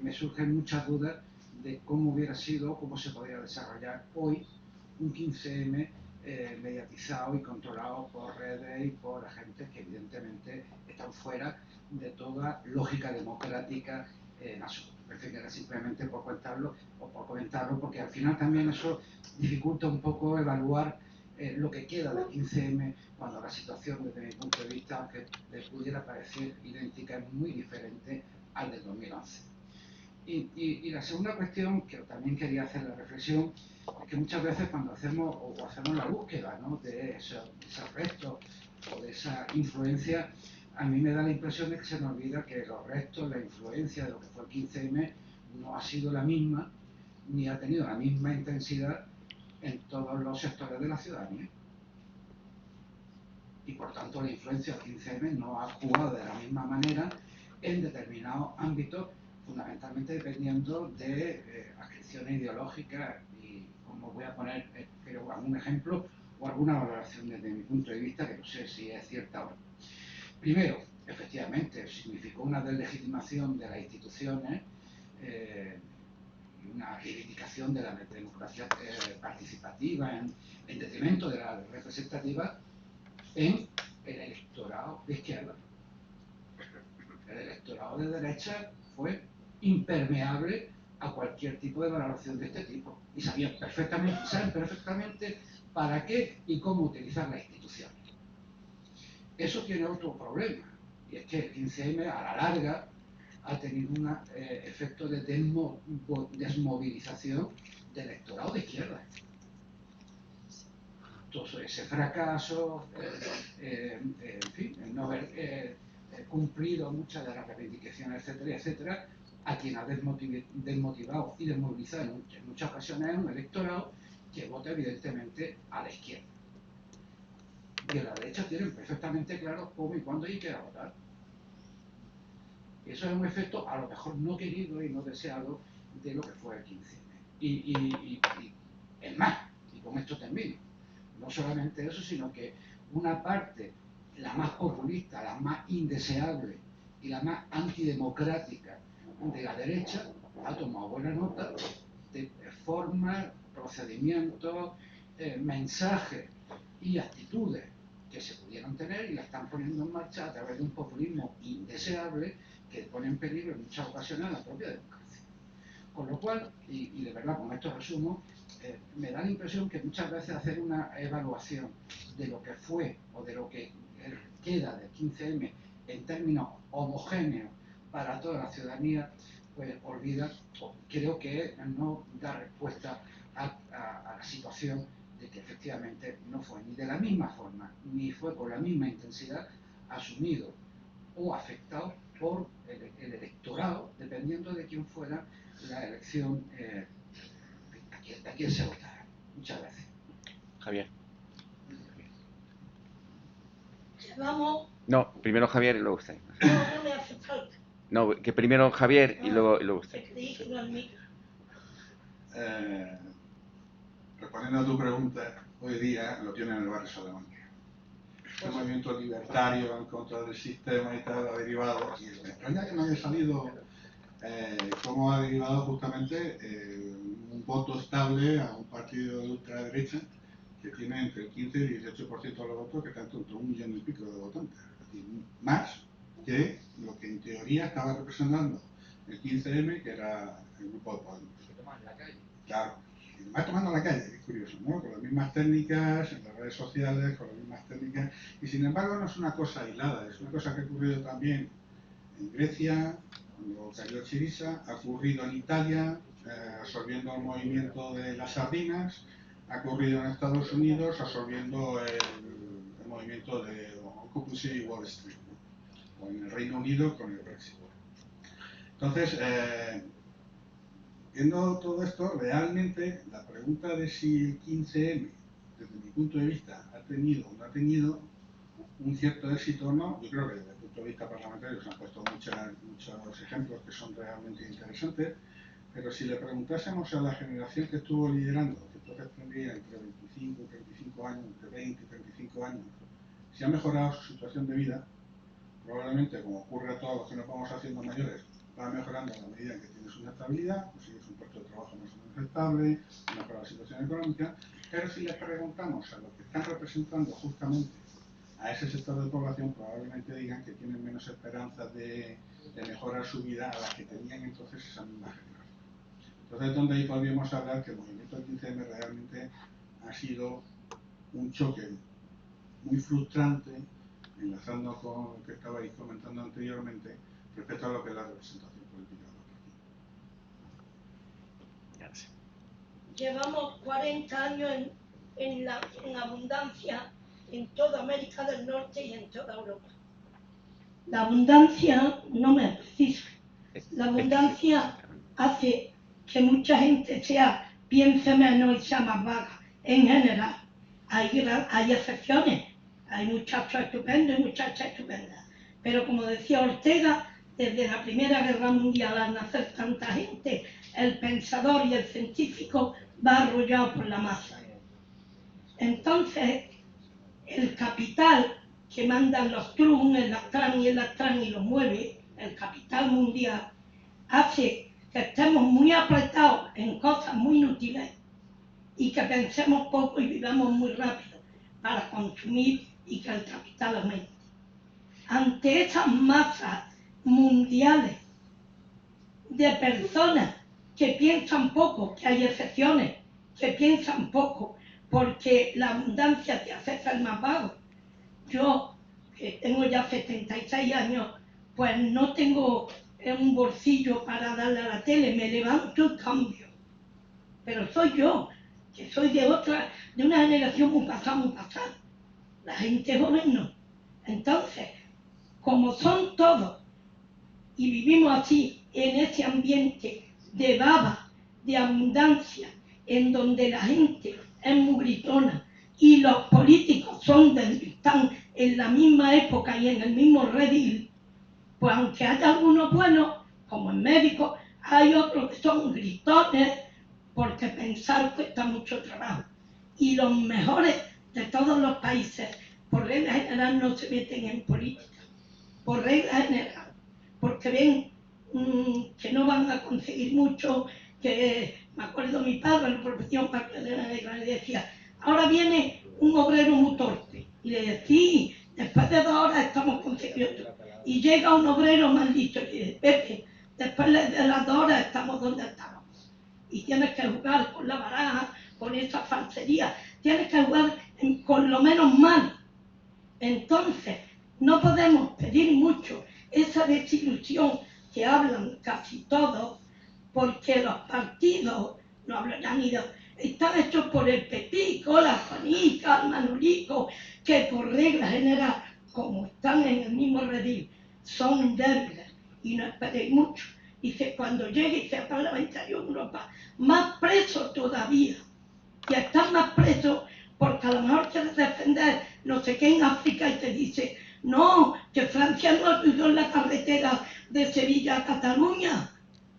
Me surgen muchas dudas de cómo hubiera sido, cómo se podría desarrollar hoy un 15M mediatizado y controlado por redes y por agentes que evidentemente están fuera de toda lógica democrática en absoluto. En fin, era simplemente por contarlo o por comentarlo, porque al final también eso dificulta un poco evaluar lo que queda del 15M, cuando la situación desde mi punto de vista, aunque les pudiera parecer idéntica, es muy diferente al del 2011. Y la segunda cuestión, que también quería hacer la reflexión, es que muchas veces cuando hacemos la búsqueda, ¿no?, de esos restos o de esa influencia, a mí me da la impresión de que se nos olvida que los restos, la influencia de lo que fue el 15M no ha sido la misma, ni ha tenido la misma intensidad en todos los sectores de la ciudadanía. Y por tanto la influencia del 15M no ha jugado de la misma manera en determinados ámbitos, fundamentalmente dependiendo de adscripciones ideológicas y, como voy a poner, creo, algún ejemplo o alguna valoración desde mi punto de vista, que no sé si es cierta o no. Primero, efectivamente, significó una deslegitimación de las instituciones y una reivindicación de la democracia participativa en detrimento de la representativa en el electorado de izquierda. El electorado de derecha fue impermeable a cualquier tipo de valoración de este tipo y saben perfectamente para qué y cómo utilizar las instituciones. Eso tiene otro problema, y es que el 15M a la larga ha tenido un efecto de desmovilización del electorado de izquierda. Entonces, ese fracaso, en fin, el no haber cumplido muchas de las reivindicaciones, etcétera, etcétera, a quien ha desmotivado y desmovilizado en muchas ocasiones es un electorado que vota evidentemente a la izquierda. Y a la derecha tienen perfectamente claro cómo y cuándo hay que ir a votar. Eso es un efecto a lo mejor no querido y no deseado de lo que fue el 15M. Y es más, y con esto termino, no solamente eso, sino que una parte, la más populista, la más indeseable y la más antidemocrática de la derecha, ha tomado buena nota de formas, procedimientos, mensajes y actitudes que se pudieran tener y la están poniendo en marcha a través de un populismo indeseable que pone en peligro en muchas ocasiones la propia democracia. Con lo cual, y de verdad con esto resumo, me da la impresión que muchas veces hacer una evaluación de lo que fue o de lo que queda del 15M en términos homogéneos para toda la ciudadanía, pues olvida, o creo que no da respuesta a la situación de que efectivamente no fue ni de la misma forma, ni fue con la misma intensidad asumido o afectado por el electorado, dependiendo de quién fuera la elección, a quién se votara. Muchas gracias. Javier. Vamos. No, primero Javier y luego usted. No me hace falta. No, que primero Javier y luego usted. Respondiendo a tu pregunta, hoy día lo tienen en el barrio Salamanca. Este movimiento libertario en contra del sistema y tal ha derivado, y me extraña que no haya salido cómo ha derivado justamente un voto estable a un partido de ultraderecha que tiene entre el 15 y el 18% de los votos, que está entre 1,5 millones de votantes. Es decir, más que lo que en teoría estaba representando el 15M, que era el grupo de Podemos. Se toman en la calle. Claro. Y va tomando la calle, es curioso, ¿no? Con las mismas técnicas, en las redes sociales, con las mismas técnicas, y sin embargo no es una cosa aislada, es una cosa que ha ocurrido también en Grecia, cuando cayó Chirisa, ha ocurrido en Italia, absorbiendo el movimiento de las sardinas, ha ocurrido en Estados Unidos, absorbiendo el movimiento de Occupy Wall Street, ¿no? O en el Reino Unido con el Brexit. Entonces, viendo todo esto, realmente la pregunta de si el 15M, desde mi punto de vista, ha tenido o no ha tenido un cierto éxito o no, yo creo que desde el punto de vista parlamentario se han puesto muchos ejemplos que son realmente interesantes, pero si le preguntásemos a la generación que estuvo liderando, que entonces tendría entre 25 y 35 años, entre 20 y 35 años, si ha mejorado su situación de vida, probablemente, como ocurre a todos los que nos vamos haciendo mayores, va mejorando a la medida en que tienes una estabilidad, consigues un puesto de trabajo más o menos estable, mejora la situación económica, pero si les preguntamos a los que están representando justamente a ese sector de población, probablemente digan que tienen menos esperanzas de mejorar su vida a las que tenían entonces esa misma generación. Entonces, donde ahí podríamos hablar que el movimiento 15M realmente ha sido un choque muy frustrante, enlazando con lo que estabais comentando anteriormente, respecto a lo que es la representación política de los partidos. Llevamos 40 años en abundancia en toda América del Norte y en toda Europa. La abundancia no me es precisa. La abundancia hace que mucha gente piense menos y sea más vaga, en general. Hay excepciones, hay muchachos estupendos y muchachas estupendas. Pero como decía Ortega, desde la Primera Guerra Mundial, al nacer tanta gente, el pensador y el científico va arrollado por la masa. Entonces, el capital que mandan los trun, el Astran y el Astran y lo mueve, el capital mundial, hace que estemos muy apretados en cosas muy inútiles y que pensemos poco y vivamos muy rápido para consumir y que el capital aumente. Ante esas masas mundiales de personas que piensan poco, que hay excepciones, que piensan poco, porque la abundancia te hace ser más vago. Yo, que tengo ya 76 años, pues no tengo un bolsillo para darle a la tele, me levanto y cambio. Pero soy yo, que soy de una generación muy pasada. La gente joven no. Entonces, como son todos, y vivimos así, en ese ambiente de baba, de abundancia, en donde la gente es muy gritona y los políticos están en la misma época y en el mismo redil, pues aunque haya algunos buenos, como en médicos, hay otros que son gritones porque pensar cuesta mucho trabajo. Y los mejores de todos los países, por regla general, no se meten en política, por regla general, porque ven que no van a conseguir mucho, que me acuerdo mi padre en la profesión le decía, ahora viene un obrero muy torpe, y le decía, sí, después de 2 horas estamos consiguiendo, y llega un obrero maldito y le dice, Pepe, después de las 2 horas estamos donde estamos, y tienes que jugar con la baraja, con esa falsería, tienes que jugar con lo menos mal. Entonces, no podemos pedir mucho esa desilusión que hablan casi todos, porque los partidos no hablarán ni de... Están hechos por el Pepico, la Juanica, el Manulico, que por regla general, como están en el mismo redil, son débiles y no esperéis mucho. Dice, cuando llegue y sea parlamentario en Europa, más presos todavía, y están más presos porque a lo mejor quieres defender no sé qué en África y te dice, no, que Francia no ayudó en la carretera de Sevilla a Cataluña.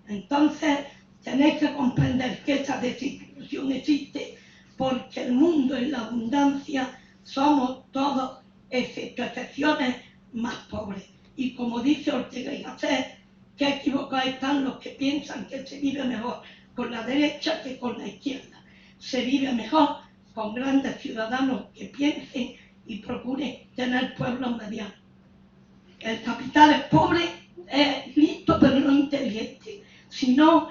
Entonces tenéis que comprender que esa desilusión existe porque el mundo en la abundancia somos todos, excepto excepciones, más pobres. Y como dice Ortega y Gasset, que equivocados están los que piensan que se vive mejor con la derecha que con la izquierda. Se vive mejor con grandes ciudadanos que piensen y procuren tener pueblos medianos. El capital es pobre, es listo pero no inteligente. Si no,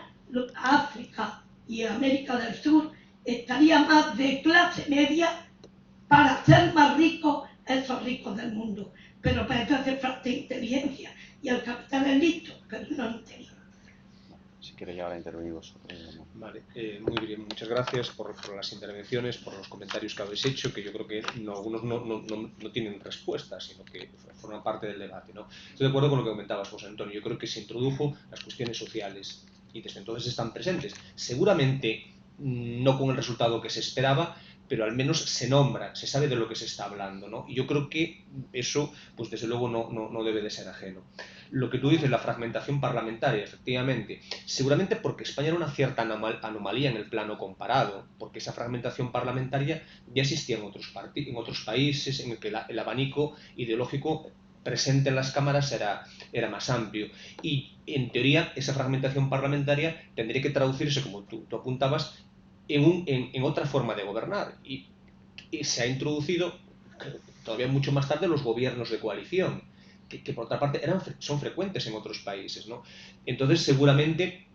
África y América del Sur estaría más de clase media para ser más ricos esos ricos del mundo. Pero para eso hace falta inteligencia y el capital es listo, pero no inteligente. Si queréis ahora intervenir vosotros. Vale, muy bien, muchas gracias por las intervenciones, por los comentarios que habéis hecho, que yo creo que algunos no tienen respuesta, sino que forman parte del debate, ¿no? Estoy de acuerdo con lo que comentabas, José Antonio. Yo creo que se introdujo las cuestiones sociales y desde entonces están presentes. Seguramente no con el resultado que se esperaba, pero al menos se nombra, se sabe de lo que se está hablando, ¿no? Y yo creo que eso, pues desde luego no debe de ser ajeno. Lo que tú dices, la fragmentación parlamentaria, efectivamente, seguramente porque España era una cierta anomalía en el plano comparado, porque esa fragmentación parlamentaria ya existía en otros países, en el que el abanico ideológico presente en las cámaras era más amplio. Y, en teoría, esa fragmentación parlamentaria tendría que traducirse, como tú apuntabas, en otra forma de gobernar. Y se ha introducido, todavía mucho más tarde, los gobiernos de coalición, que por otra parte son frecuentes en otros países, ¿no? Entonces, seguramente,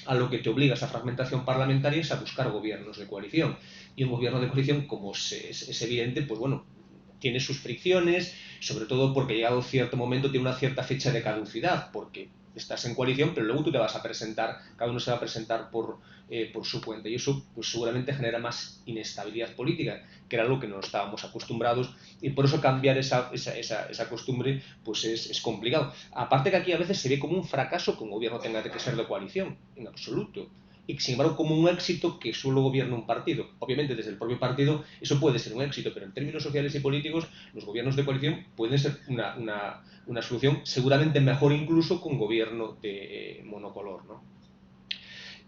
a lo que te obliga esa fragmentación parlamentaria es a buscar gobiernos de coalición. Y un gobierno de coalición, como es evidente, pues bueno, tiene sus fricciones, sobre todo porque llegado cierto momento tiene una cierta fecha de caducidad, porque estás en coalición, pero luego tú te vas a presentar, cada uno se va a presentar por su cuenta, y eso pues seguramente genera más inestabilidad política, que era algo que no estábamos acostumbrados, y por eso cambiar esa costumbre pues es complicado. Aparte que aquí a veces se ve como un fracaso que un gobierno tenga que ser de coalición, en absoluto. Y sin embargo como un éxito que solo gobierna un partido. Obviamente desde el propio partido eso puede ser un éxito, pero en términos sociales y políticos los gobiernos de coalición pueden ser una solución seguramente mejor incluso que un gobierno de monocolor, ¿no?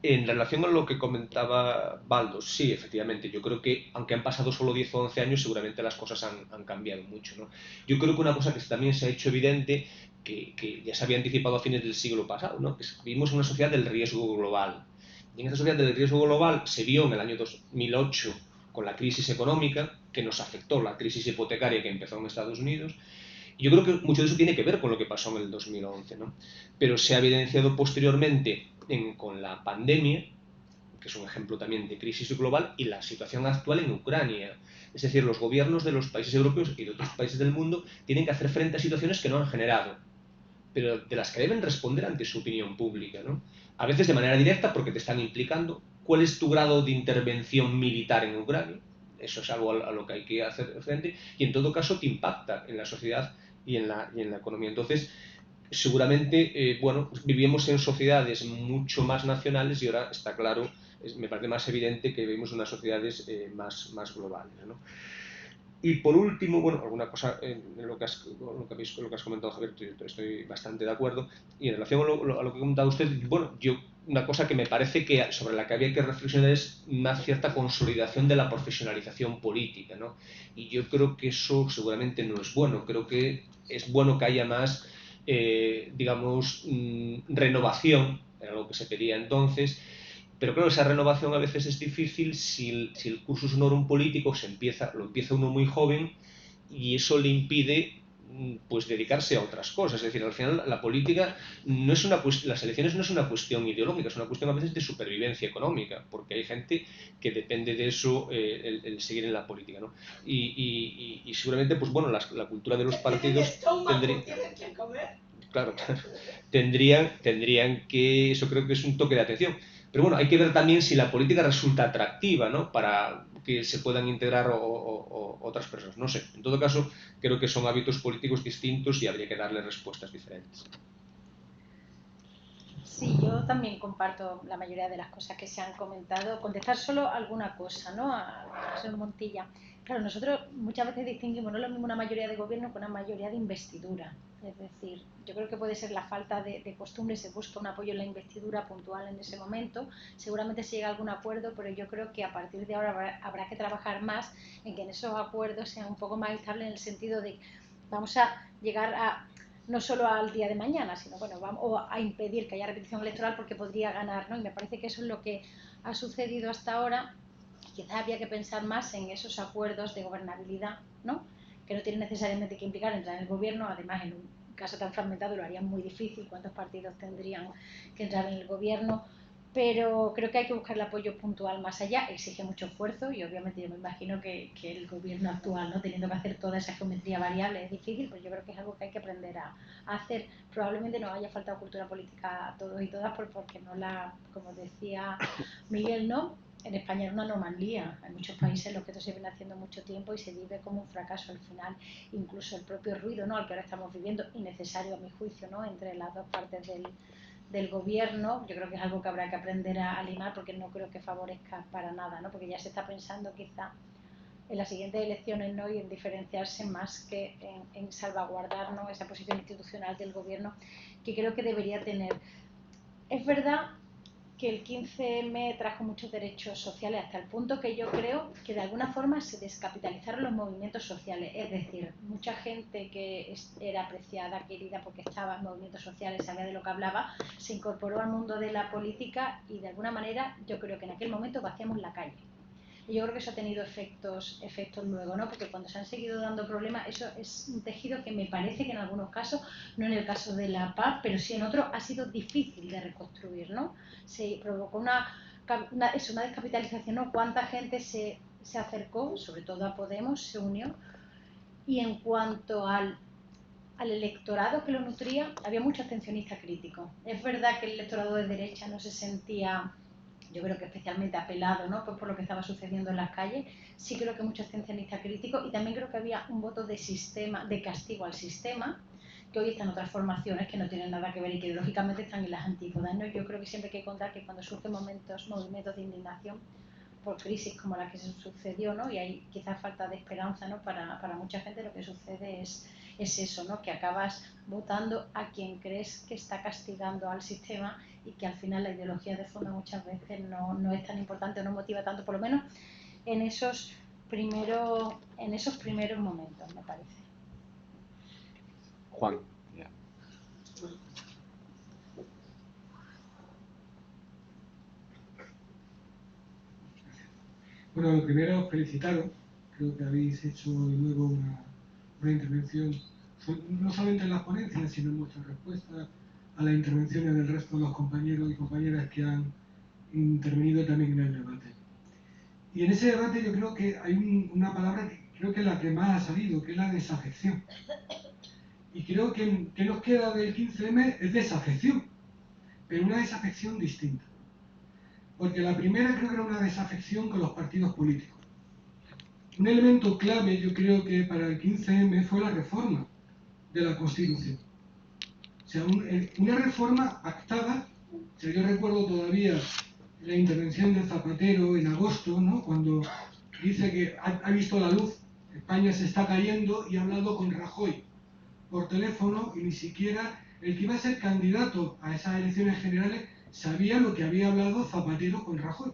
En relación a lo que comentaba Baldo, sí, efectivamente, yo creo que aunque han pasado solo 10 o 11 años, seguramente las cosas han cambiado mucho, ¿no? Yo creo que una cosa que también se ha hecho evidente, que ya se había anticipado a fines del siglo pasado, ¿no? Que vivimos en una sociedad del riesgo global. Y en esa sociedad del riesgo global se vio en el año 2008 con la crisis económica que nos afectó, la crisis hipotecaria que empezó en Estados Unidos. Y yo creo que mucho de eso tiene que ver con lo que pasó en el 2011, ¿no? Pero se ha evidenciado posteriormente con la pandemia, que es un ejemplo también de crisis global, y la situación actual en Ucrania. Es decir, los gobiernos de los países europeos y de otros países del mundo tienen que hacer frente a situaciones que no han generado, pero de las que deben responder ante su opinión pública, ¿no? A veces de manera directa porque te están implicando cuál es tu grado de intervención militar en Ucrania, eso es algo a lo que hay que hacer frente, y en todo caso te impacta en la sociedad y en la economía. Entonces, seguramente, bueno, vivimos en sociedades mucho más nacionales y ahora está claro, me parece más evidente que vivimos en unas sociedades más globales, ¿no? Y por último, bueno, alguna cosa en lo que has comentado, Javier, estoy bastante de acuerdo. Y en relación a lo que ha comentado usted, bueno, una cosa que me parece que sobre la que había que reflexionar es una cierta consolidación de la profesionalización política, ¿no? Y yo creo que eso seguramente no es bueno. Creo que es bueno que haya más, digamos, renovación, era lo que se pedía entonces. Pero claro, esa renovación a veces es difícil si el cursus honorum político lo empieza uno muy joven y eso le impide pues dedicarse a otras cosas. Es decir, al final la política no es las elecciones no es una cuestión ideológica, es una cuestión a veces de supervivencia económica, porque hay gente que depende de eso el seguir en la política, ¿no? Y seguramente, pues bueno, la cultura de los partidos tendrían que, eso creo que es un toque de atención. Pero bueno, hay que ver también si la política resulta atractiva, ¿no? Para que se puedan integrar otras personas. No sé, en todo caso, creo que son hábitos políticos distintos y habría que darle respuestas diferentes. Sí, yo también comparto la mayoría de las cosas que se han comentado. Contestar solo alguna cosa, ¿no? A José Montilla. Claro, nosotros muchas veces distinguimos no es lo mismo una mayoría de gobierno que una mayoría de investidura. Es decir, yo creo que puede ser la falta de costumbre, se busca un apoyo en la investidura puntual en ese momento, seguramente se llega a algún acuerdo, pero yo creo que a partir de ahora habrá que trabajar más en que en esos acuerdos sean un poco más estables en el sentido de vamos a llegar a no solo al día de mañana, sino bueno, o a impedir que haya repetición electoral porque podría ganar, ¿no? Y me parece que eso es lo que ha sucedido hasta ahora. Quizás habría que pensar más en esos acuerdos de gobernabilidad, ¿no? Que no tienen necesariamente que implicar entrar en el gobierno, además en un caso tan fragmentado lo harían muy difícil, cuántos partidos tendrían que entrar en el gobierno, pero creo que hay que buscar el apoyo puntual más allá, exige mucho esfuerzo y obviamente yo me imagino que el gobierno actual, ¿no? Teniendo que hacer toda esa geometría variable es difícil, pero yo creo que es algo que hay que aprender a hacer. Probablemente nos haya faltado cultura política a todos y todas porque no como decía Miguel, ¿no? En España es una anomalía, hay muchos países en los que esto se viene haciendo mucho tiempo y se vive como un fracaso al final, incluso el propio ruido, ¿no? Al que ahora estamos viviendo, innecesario a mi juicio, ¿no? Entre las dos partes del gobierno, yo creo que es algo que habrá que aprender a limar porque no creo que favorezca para nada, ¿no? Porque ya se está pensando quizá en las siguientes elecciones, ¿no? Y en diferenciarse más que en salvaguardar, ¿no? Esa posición institucional del gobierno que creo que debería tener. Es verdad que el 15M trajo muchos derechos sociales hasta el punto que yo creo que de alguna forma se descapitalizaron los movimientos sociales, es decir, mucha gente que era apreciada, querida porque estaba en movimientos sociales, sabía de lo que hablaba, se incorporó al mundo de la política y de alguna manera yo creo que en aquel momento vaciamos la calle. Y yo creo que eso ha tenido efectos luego, ¿no? Porque cuando se han seguido dando problemas, eso es un tejido que me parece que en algunos casos, no en el caso de la paz, pero sí en otros, ha sido difícil de reconstruir, ¿no? Se provocó una descapitalización, ¿no? Cuánta gente se acercó, sobre todo a Podemos, se unió. Y en cuanto al al electorado que lo nutría había mucho abstencionista crítico. Es verdad que el electorado de derecha no se sentía, yo creo que especialmente apelado, ¿no?, por lo que estaba sucediendo en las calles. Sí creo que mucho abstencionista crítico, y también creo que había un voto de sistema, de castigo al sistema, que hoy están otras formaciones que no tienen nada que ver y que ideológicamente están en las antípodas, ¿no? Yo creo que siempre hay que contar que cuando surgen movimientos de indignación por crisis como la que se sucedió, ¿no?, y hay quizás falta de esperanza, ¿no?, para mucha gente, lo que sucede es eso, ¿no?, que acabas votando a quien crees que está castigando al sistema, y que al final la ideología de fondo muchas veces no es tan importante o no motiva tanto, por lo menos en esos primeros momentos, me parece. Juan. Yeah. Bueno, lo primero, felicitaros. Creo que habéis hecho de nuevo una intervención, no solamente en las ponencias, sino en vuestras respuestas a las intervenciones del resto de los compañeros y compañeras que han intervenido también en el debate. Y en ese debate yo creo que hay una palabra que creo que es la que más ha salido, que es la desafección. Y creo que nos queda del 15M es desafección, pero una desafección distinta. Porque la primera creo que era una desafección con los partidos políticos. Un elemento clave, yo creo que para el 15M fue la reforma de la Constitución. O sea, una reforma pactada. O sea, yo recuerdo todavía la intervención de Zapatero en agosto, ¿no?, cuando dice que ha visto la luz, España se está cayendo, y ha hablado con Rajoy por teléfono, y ni siquiera el que iba a ser candidato a esas elecciones generales sabía lo que había hablado Zapatero con Rajoy.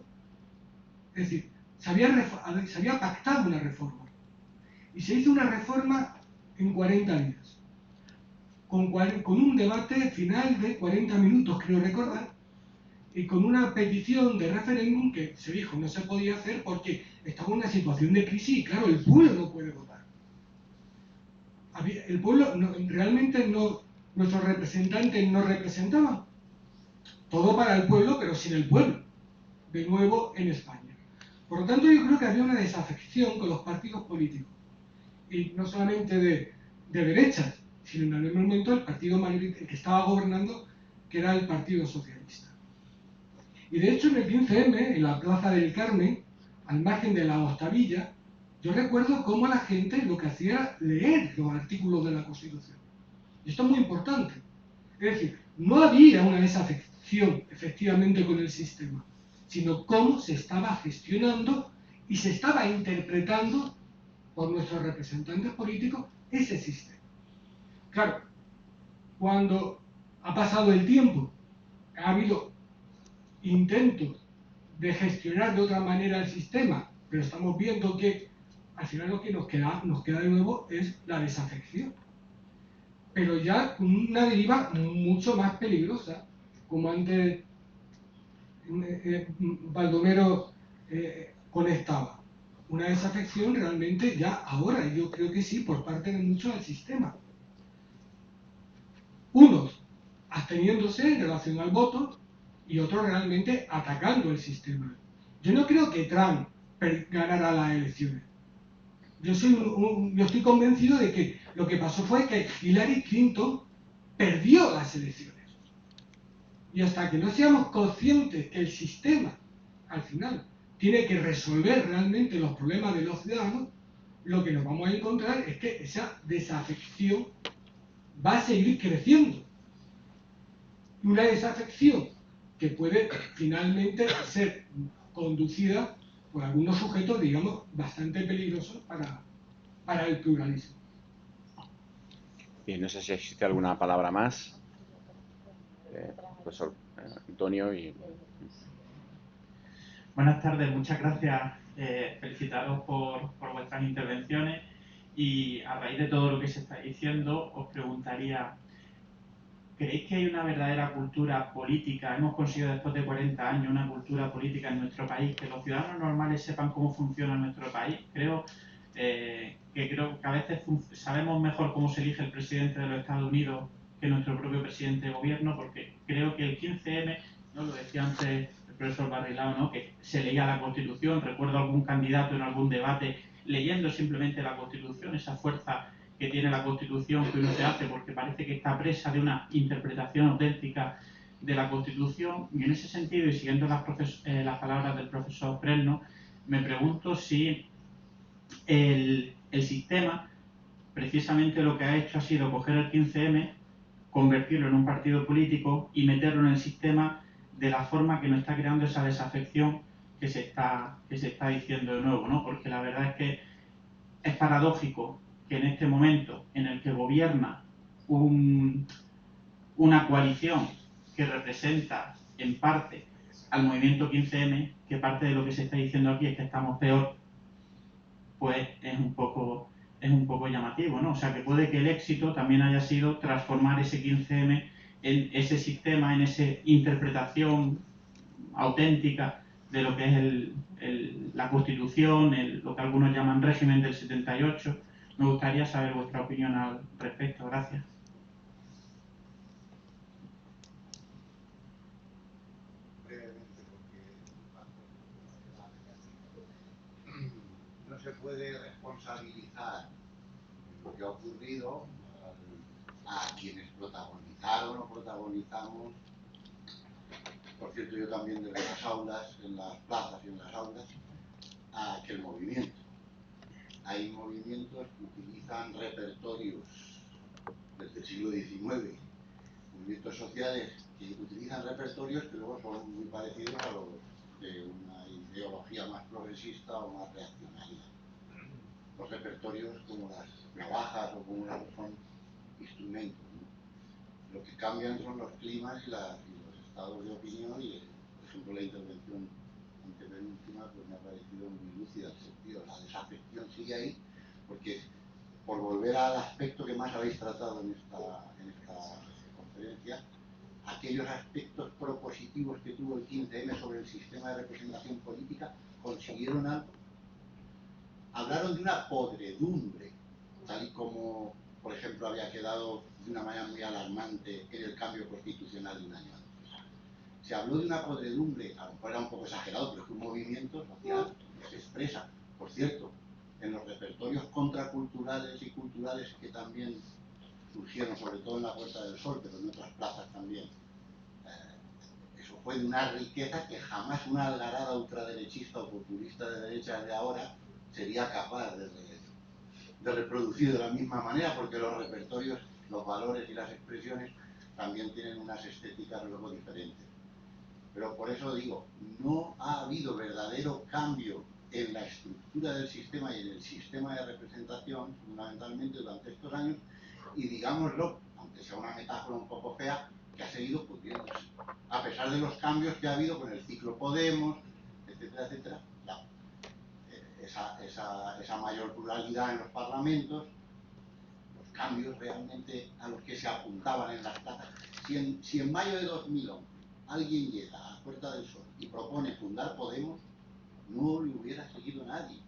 Es decir, se había pactado una reforma. Y se hizo una reforma en 40 días. Con un debate final de 40 minutos, creo recordar, y con una petición de referéndum que se dijo no se podía hacer porque estaba en una situación de crisis y, claro, el pueblo no puede votar. El pueblo realmente no, nuestros representantes no representaban. Todo para el pueblo, pero sin el pueblo. De nuevo en España. Por lo tanto, yo creo que había una desafección con los partidos políticos. Y no solamente de derechas, sino en algún momento el partido mayoritario que estaba gobernando, que era el Partido Socialista. Y de hecho en el 15M, en la Plaza del Carmen, al margen de la Octavilla, yo recuerdo cómo la gente lo que hacía era leer los artículos de la Constitución. Y esto es muy importante. Es decir, no había una desafección efectivamente con el sistema, sino cómo se estaba gestionando y se estaba interpretando por nuestros representantes políticos ese sistema. Claro, cuando ha pasado el tiempo, ha habido intentos de gestionar de otra manera el sistema, pero estamos viendo que al final lo que nos queda de nuevo es la desafección. Pero ya con una deriva mucho más peligrosa, como antes Baldomero conectaba. Una desafección realmente ya ahora, y yo creo que sí, por parte de muchos del sistema. Unos absteniéndose en relación al voto y otros realmente atacando el sistema. Yo no creo que Trump ganara las elecciones. Yo estoy convencido de que lo que pasó fue que Hillary Clinton perdió las elecciones. Y hasta que no seamos conscientes que el sistema, al final, tiene que resolver realmente los problemas de los ciudadanos, lo que nos vamos a encontrar es que esa desafección va a seguir creciendo. Una desafección que puede finalmente ser conducida por algunos sujetos, digamos, bastante peligrosos para el pluralismo. Bien, no sé si existe alguna palabra más. Profesor Antonio y... Buenas tardes, muchas gracias. Felicitaros por vuestras intervenciones, y a raíz de todo lo que se está diciendo os preguntaría, ¿creéis que hay una verdadera cultura política? Hemos conseguido después de 40 años una cultura política en nuestro país, que los ciudadanos normales sepan cómo funciona nuestro país. Creo que a veces sabemos mejor cómo se elige el presidente de los Estados Unidos que nuestro propio presidente de gobierno, porque creo que el 15M, ¿no?, lo decía antes el profesor Barrilao, ¿no?, que se leía la Constitución. Recuerdo algún candidato en algún debate leyendo simplemente la Constitución, esa fuerza que tiene la Constitución que uno se hace porque parece que está presa de una interpretación auténtica de la Constitución. Y en ese sentido, y siguiendo las palabras del profesor Fresno, me pregunto si el sistema precisamente lo que ha hecho ha sido coger el 15M, convertirlo en un partido político y meterlo en el sistema de la forma que nos está creando esa desafección que se está diciendo de nuevo, ¿no? Porque la verdad es que es paradójico que en este momento en el que gobierna una coalición que representa en parte al movimiento 15M, que parte de lo que se está diciendo aquí es que estamos peor, pues es un poco llamativo, ¿no? O sea, que puede que el éxito también haya sido transformar ese 15M en ese sistema, en esa interpretación auténtica de lo que es la Constitución, lo que algunos llaman régimen del 78. Me gustaría saber vuestra opinión al respecto. Gracias. Brevemente, porque no se puede responsabilizar lo que ha ocurrido a quienes protagonizaron o protagonizamos. Por cierto, yo también desde las aulas, en las plazas y en las aulas, a aquel movimiento. Hay movimientos que utilizan repertorios desde el siglo XIX, movimientos sociales que utilizan repertorios que luego son muy parecidos a los de una ideología más progresista o más reaccionaria. Los repertorios como las navajas o como son instrumentos, ¿no? Lo que cambian son los climas y los estados de opinión y, por ejemplo, la intervención antepenúltima pues me ha parecido muy lúcida en el sentido. La desafección sigue ahí porque, por volver al aspecto que más habéis tratado en esta conferencia, aquellos aspectos propositivos que tuvo el 15M sobre el sistema de representación política consiguieron algo. Hablaron de una podredumbre, tal y como, por ejemplo, había quedado de una manera muy alarmante en el cambio constitucional de un año antes. Se habló de una podredumbre, a lo mejor era un poco exagerado, pero es que un movimiento social se expresa, por cierto, en los repertorios contraculturales y culturales que también surgieron, sobre todo en la Puerta del Sol, pero en otras plazas también. Eso fue de una riqueza que jamás una algarada ultraderechista o populista de derecha de ahora sería capaz de reproducir de la misma manera, porque los repertorios, los valores y las expresiones también tienen unas estéticas luego diferentes. Pero por eso digo, no ha habido verdadero cambio en la estructura del sistema y en el sistema de representación, fundamentalmente durante estos años, y digámoslo, aunque sea una metáfora un poco fea, que ha seguido pudriéndose. A pesar de los cambios que ha habido con el ciclo Podemos, etcétera, etcétera, esa mayor pluralidad en los parlamentos, los cambios realmente a los que se apuntaban en las plazas. Si en mayo de 2011 alguien llega a la Puerta del Sol y propone fundar Podemos, no le hubiera seguido nadie,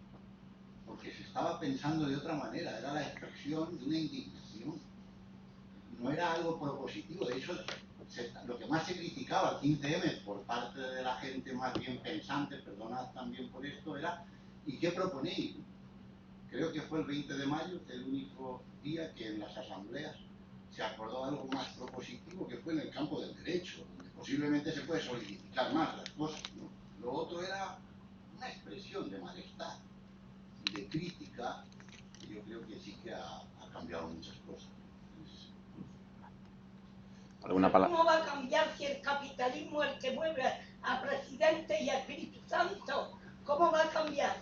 porque se estaba pensando de otra manera, era la expresión de una indignación, no era algo propositivo. De hecho, lo que más se criticaba al 15M por parte de la gente más bien pensante, perdonad también por esto, era ¿y qué proponéis? Creo que fue el 20 de mayo el único día que en las asambleas se acordó algo más propositivo, que fue en el campo del derecho, donde posiblemente se puede solidificar más las cosas, ¿no? Lo otro era una expresión de malestar y de crítica, y yo creo que sí que ha cambiado muchas cosas. ¿Alguna palabra? ¿Cómo va a cambiar si el capitalismo es el que mueve a presidente y a Espíritu Santo? ¿Cómo va a cambiar?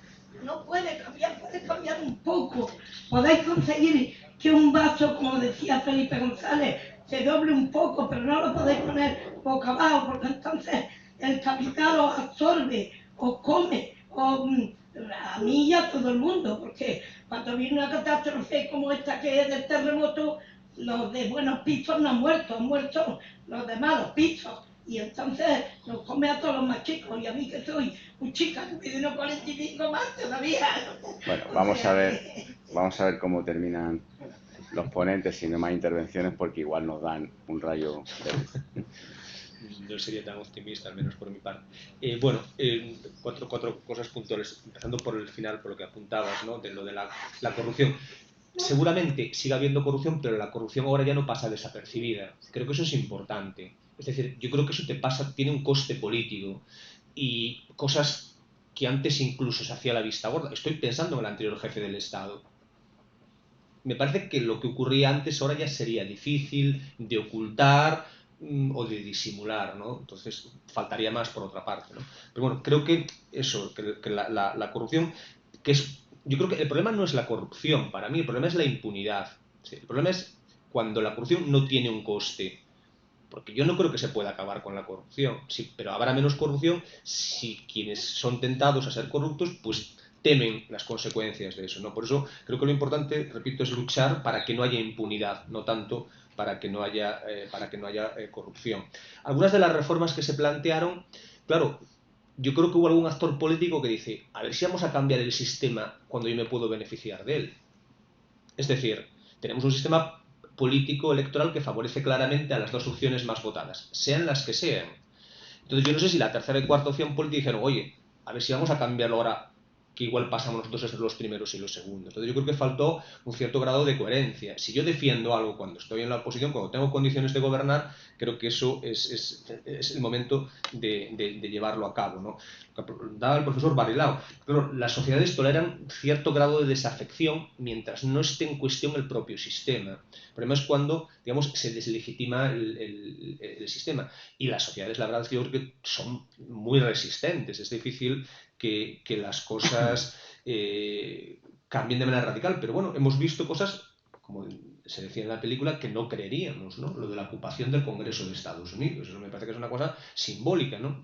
No puede cambiar, puede cambiar un poco. Podéis conseguir que un vaso, como decía Felipe González, se doble un poco, pero no lo podéis poner boca abajo, porque entonces el capital os absorbe, os come, a mí y a todo el mundo, porque cuando viene una catástrofe como esta que es del terremoto, los de buenos pisos no han muerto los de malos pisos. Y entonces nos come a todos los más chicos, y a mí que soy un chica que mide 1,45 más todavía. Bueno, vamos a ver cómo terminan los ponentes, y no más intervenciones, porque igual nos dan un rayo de luz. No sería tan optimista, al menos por mi parte. Bueno, cuatro cosas puntuales, empezando por el final, por lo que apuntabas, ¿no? De lo de la corrupción. seguramente siga habiendo corrupción, pero la corrupción ahora ya no pasa desapercibida. Creo que eso es importante. Es decir, yo creo que eso tiene un coste político y cosas que antes incluso se hacía a la vista gorda. Estoy pensando en el anterior jefe del Estado. Me parece que lo que ocurría antes ahora ya sería difícil de ocultar o de disimular, ¿no? Entonces faltaría más por otra parte, ¿no? Pero bueno, creo que eso, que la corrupción, yo creo que el problema no es la corrupción, para mí el problema es la impunidad. ¿Sí? El problema es cuando la corrupción no tiene un coste. Porque yo no creo que se pueda acabar con la corrupción, sí, pero habrá menos corrupción si quienes son tentados a ser corruptos, pues temen las consecuencias de eso, ¿no? Por eso creo que lo importante, repito, es luchar para que no haya impunidad, no tanto para que no haya corrupción. Algunas de las reformas que se plantearon, claro, yo creo que hubo algún actor político que dice, a ver si vamos a cambiar el sistema cuando yo me puedo beneficiar de él. Es decir, tenemos un sistema político electoral que favorece claramente a las dos opciones más votadas, sean las que sean. Entonces yo no sé si la tercera y cuarta opción política dijeron, oye, a ver si vamos a cambiarlo ahora, que igual pasamos nosotros a ser los primeros y los segundos. Entonces yo creo que faltó un cierto grado de coherencia. Si yo defiendo algo cuando estoy en la oposición, cuando tengo condiciones de gobernar, creo que eso es el momento de llevarlo a cabo, ¿no? Daba el profesor Barilao. Pero las sociedades toleran cierto grado de desafección mientras no esté en cuestión el propio sistema. El problema es cuando, digamos, se deslegitima el sistema. Y las sociedades, la verdad es que yo creo que son muy resistentes. Es difícil que las cosas cambien de manera radical. Pero bueno, hemos visto cosas, como se decía en la película, que no creeríamos, ¿no? Lo de la ocupación del Congreso de Estados Unidos. Eso me parece que es una cosa simbólica, ¿no?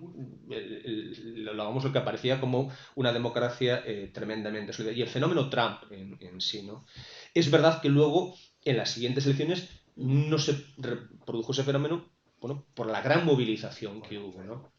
Lo que aparecía como una democracia tremendamente sólida. Y el fenómeno Trump en sí, ¿no? Es verdad que luego, en las siguientes elecciones, no se reprodujo ese fenómeno, bueno, por la gran movilización que hubo, ¿no?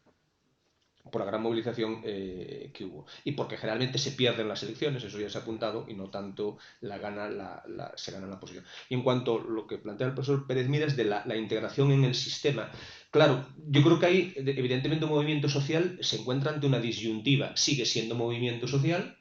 Por la gran movilización que hubo. Y porque generalmente se pierden las elecciones, eso ya se ha apuntado, y no tanto se gana la posición. Y en cuanto a lo que plantea el profesor Pérez Miras de la integración en el sistema, claro, yo creo que hay, evidentemente, un movimiento social se encuentra ante una disyuntiva. Sigue siendo movimiento social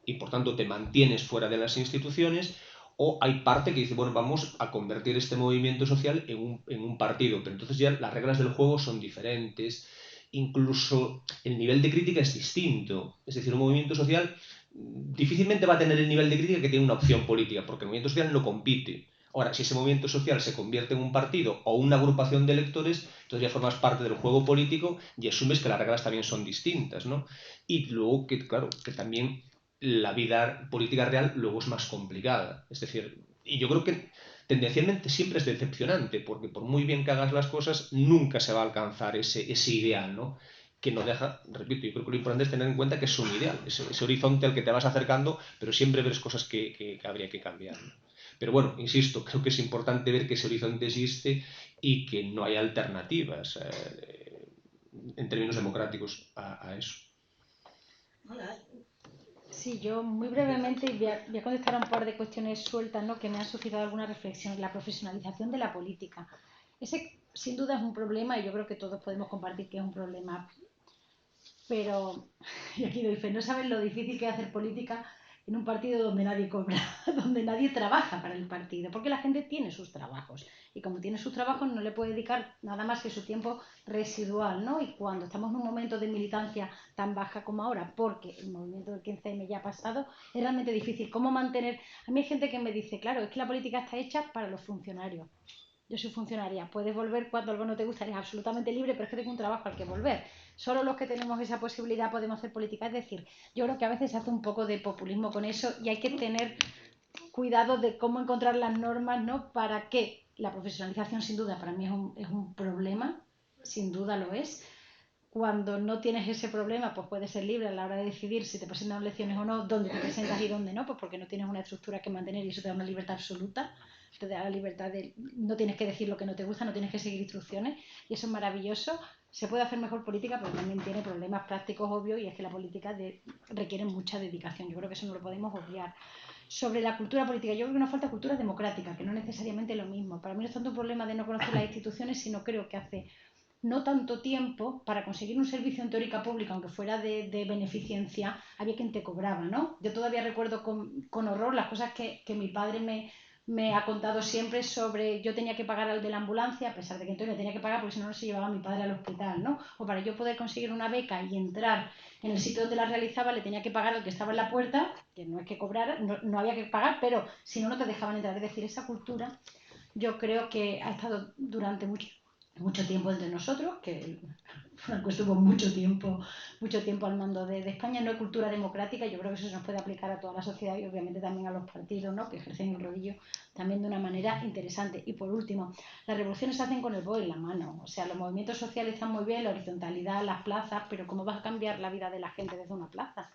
y, por tanto, te mantienes fuera de las instituciones, o hay parte que dice, bueno, vamos a convertir este movimiento social en un partido, pero entonces ya las reglas del juego son diferentes. Incluso el nivel de crítica es distinto. Es decir, un movimiento social difícilmente va a tener el nivel de crítica que tiene una opción política, porque el movimiento social no compite. Ahora, si ese movimiento social se convierte en un partido o una agrupación de electores, entonces ya formas parte del juego político y asumes que las reglas también son distintas, ¿no? Y luego, claro, que también la vida política real luego es más complicada. Es decir, y yo creo que tendencialmente siempre es decepcionante, porque por muy bien que hagas las cosas, nunca se va a alcanzar ese ideal, ¿no? Que no deja, repito, yo creo que lo importante es tener en cuenta que es un ideal, ese horizonte al que te vas acercando, pero siempre ves cosas que habría que cambiar, ¿no? Pero bueno, insisto, creo que es importante ver que ese horizonte existe y que no hay alternativas en términos democráticos a eso. Hola. Sí, yo muy brevemente voy a contestar a un par de cuestiones sueltas, ¿no?, que me han suscitado alguna reflexión. La profesionalización de la política. Ese, sin duda, es un problema y yo creo que todos podemos compartir que es un problema. Pero, y aquí doy fe, no saben lo difícil que es hacer política en un partido donde nadie cobra, donde nadie trabaja para el partido, porque la gente tiene sus trabajos y como tiene sus trabajos no le puede dedicar nada más que su tiempo residual, ¿no? Y cuando estamos en un momento de militancia tan baja como ahora, porque el movimiento del 15M ya ha pasado, es realmente difícil. ¿Cómo mantener? A mí hay gente que me dice, claro, es que la política está hecha para los funcionarios. Yo soy funcionaria, puedes volver cuando algo no te gusta, eres absolutamente libre, pero es que tengo un trabajo al que volver. Solo los que tenemos esa posibilidad podemos hacer política. Es decir, yo creo que a veces se hace un poco de populismo con eso y hay que tener cuidado de cómo encontrar las normas, ¿no? Para que la profesionalización, sin duda, para mí es un problema, sin duda lo es. Cuando no tienes ese problema, pues puedes ser libre a la hora de decidir si te presentan elecciones o no, dónde te presentas y dónde no, pues porque no tienes una estructura que mantener y eso te da una libertad absoluta. Te da la libertad de no tienes que decir lo que no te gusta, no tienes que seguir instrucciones y eso es maravilloso. Se puede hacer mejor política, pero también tiene problemas prácticos obvios y es que la política requiere mucha dedicación. Yo creo que eso no lo podemos obviar. Sobre la cultura política, yo creo que nos falta cultura democrática, que no es necesariamente lo mismo. Para mí no es tanto un problema de no conocer las instituciones, sino creo que hace no tanto tiempo para conseguir un servicio en teórica pública, aunque fuera de beneficencia, había quien te cobraba, ¿no? Yo todavía recuerdo con horror las cosas que mi padre me ha contado siempre sobre yo tenía que pagar al de la ambulancia, a pesar de que entonces le tenía que pagar porque si no, no se llevaba a mi padre al hospital, ¿no? O para yo poder conseguir una beca y entrar en el sitio donde la realizaba, le tenía que pagar al que estaba en la puerta, que no es que cobrara, no había que pagar, pero si no, no te dejaban entrar. Es decir, esa cultura yo creo que ha estado durante mucho tiempo entre nosotros, que Franco estuvo mucho tiempo al mando de España. No hay cultura democrática, yo creo que eso se nos puede aplicar a toda la sociedad y obviamente también a los partidos, ¿no?, que ejercen el rodillo también de una manera interesante. Y por último, las revoluciones se hacen con el BOE en la mano, o sea, los movimientos sociales están muy bien, la horizontalidad, las plazas, pero ¿cómo vas a cambiar la vida de la gente desde una plaza?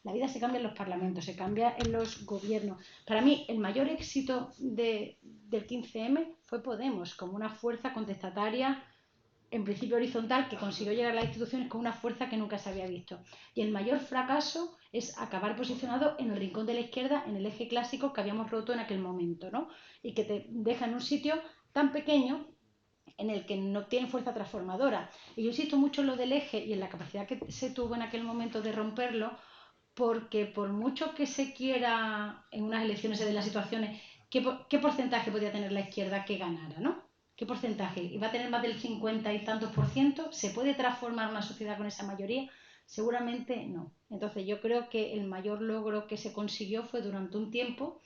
La vida se cambia en los parlamentos, se cambia en los gobiernos. Para mí, el mayor éxito del 15M fue Podemos, como una fuerza contestataria, en principio horizontal, que consiguió llegar a las instituciones con una fuerza que nunca se había visto. Y el mayor fracaso es acabar posicionado en el rincón de la izquierda, en el eje clásico que habíamos roto en aquel momento, ¿no? Y que te deja en un sitio tan pequeño en el que no tiene fuerza transformadora. Y yo insisto mucho en lo del eje y en la capacidad que se tuvo en aquel momento de romperlo, porque por mucho que se quiera en unas elecciones de las situaciones, ¿qué porcentaje podía tener la izquierda que ganara, ¿no? ¿Qué porcentaje? ¿Iba a tener más del 50 y tantos %? ¿Se puede transformar una sociedad con esa mayoría? Seguramente no. Entonces yo creo que el mayor logro que se consiguió fue durante un tiempo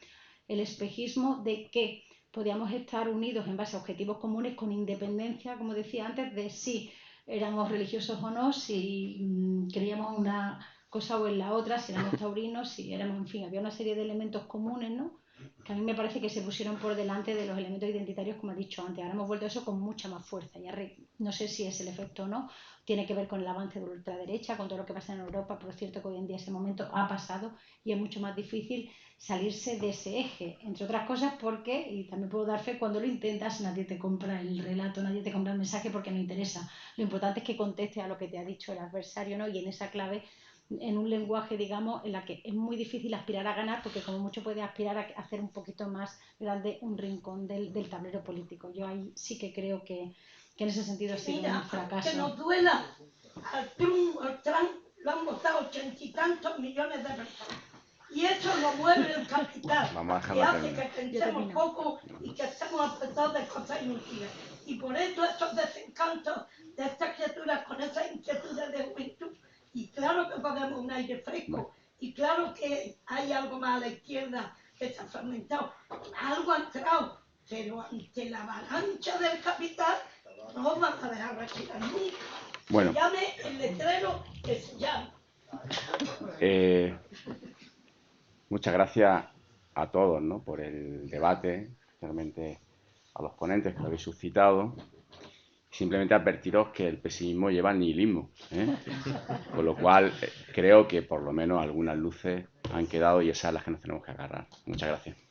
el espejismo de que podíamos estar unidos en base a objetivos comunes con independencia, como decía antes, de si éramos religiosos o no, si creíamos una cosa o en la otra, si éramos taurinos, si éramos, en fin, había una serie de elementos comunes, ¿no?, que a mí me parece que se pusieron por delante de los elementos identitarios, como he dicho antes. Ahora hemos vuelto a eso con mucha más fuerza. Ya no sé si es el efecto o no, tiene que ver con el avance de la ultraderecha, con todo lo que pasa en Europa. Por cierto, que hoy en día ese momento ha pasado y es mucho más difícil salirse de ese eje, entre otras cosas porque, y también puedo dar fe, cuando lo intentas nadie te compra el relato, nadie te compra el mensaje porque no interesa. Lo importante es que conteste a lo que te ha dicho el adversario, ¿no?, y en esa clave, en un lenguaje, digamos, en la que es muy difícil aspirar a ganar, porque como mucho puede aspirar a hacer un poquito más grande un rincón del tablero político. Yo ahí sí que creo que en ese sentido ha sido un fracaso. Que nos duela, al Trump lo han votado 80 y tantos millones de personas. Y eso lo mueve el capital, que hace que pensemos poco y que estemos afectados de cosas inútiles. Y por eso estos desencantos de estas criaturas con esas inquietudes de juventud. Y claro que podemos un aire fresco, y claro que hay algo más a la izquierda que se ha fragmentado. Algo ha entrado, pero ante la avalancha del capital no van a dejar respirar nunca. Bueno. Se llame el letrero que se llame. Muchas gracias a todos, ¿no?, por el debate, especialmente a los ponentes que lo habéis suscitado. Simplemente advertiros que el pesimismo lleva al nihilismo, ¿eh? Con lo cual creo que por lo menos algunas luces han quedado y esas a las que nos tenemos que agarrar. Muchas gracias.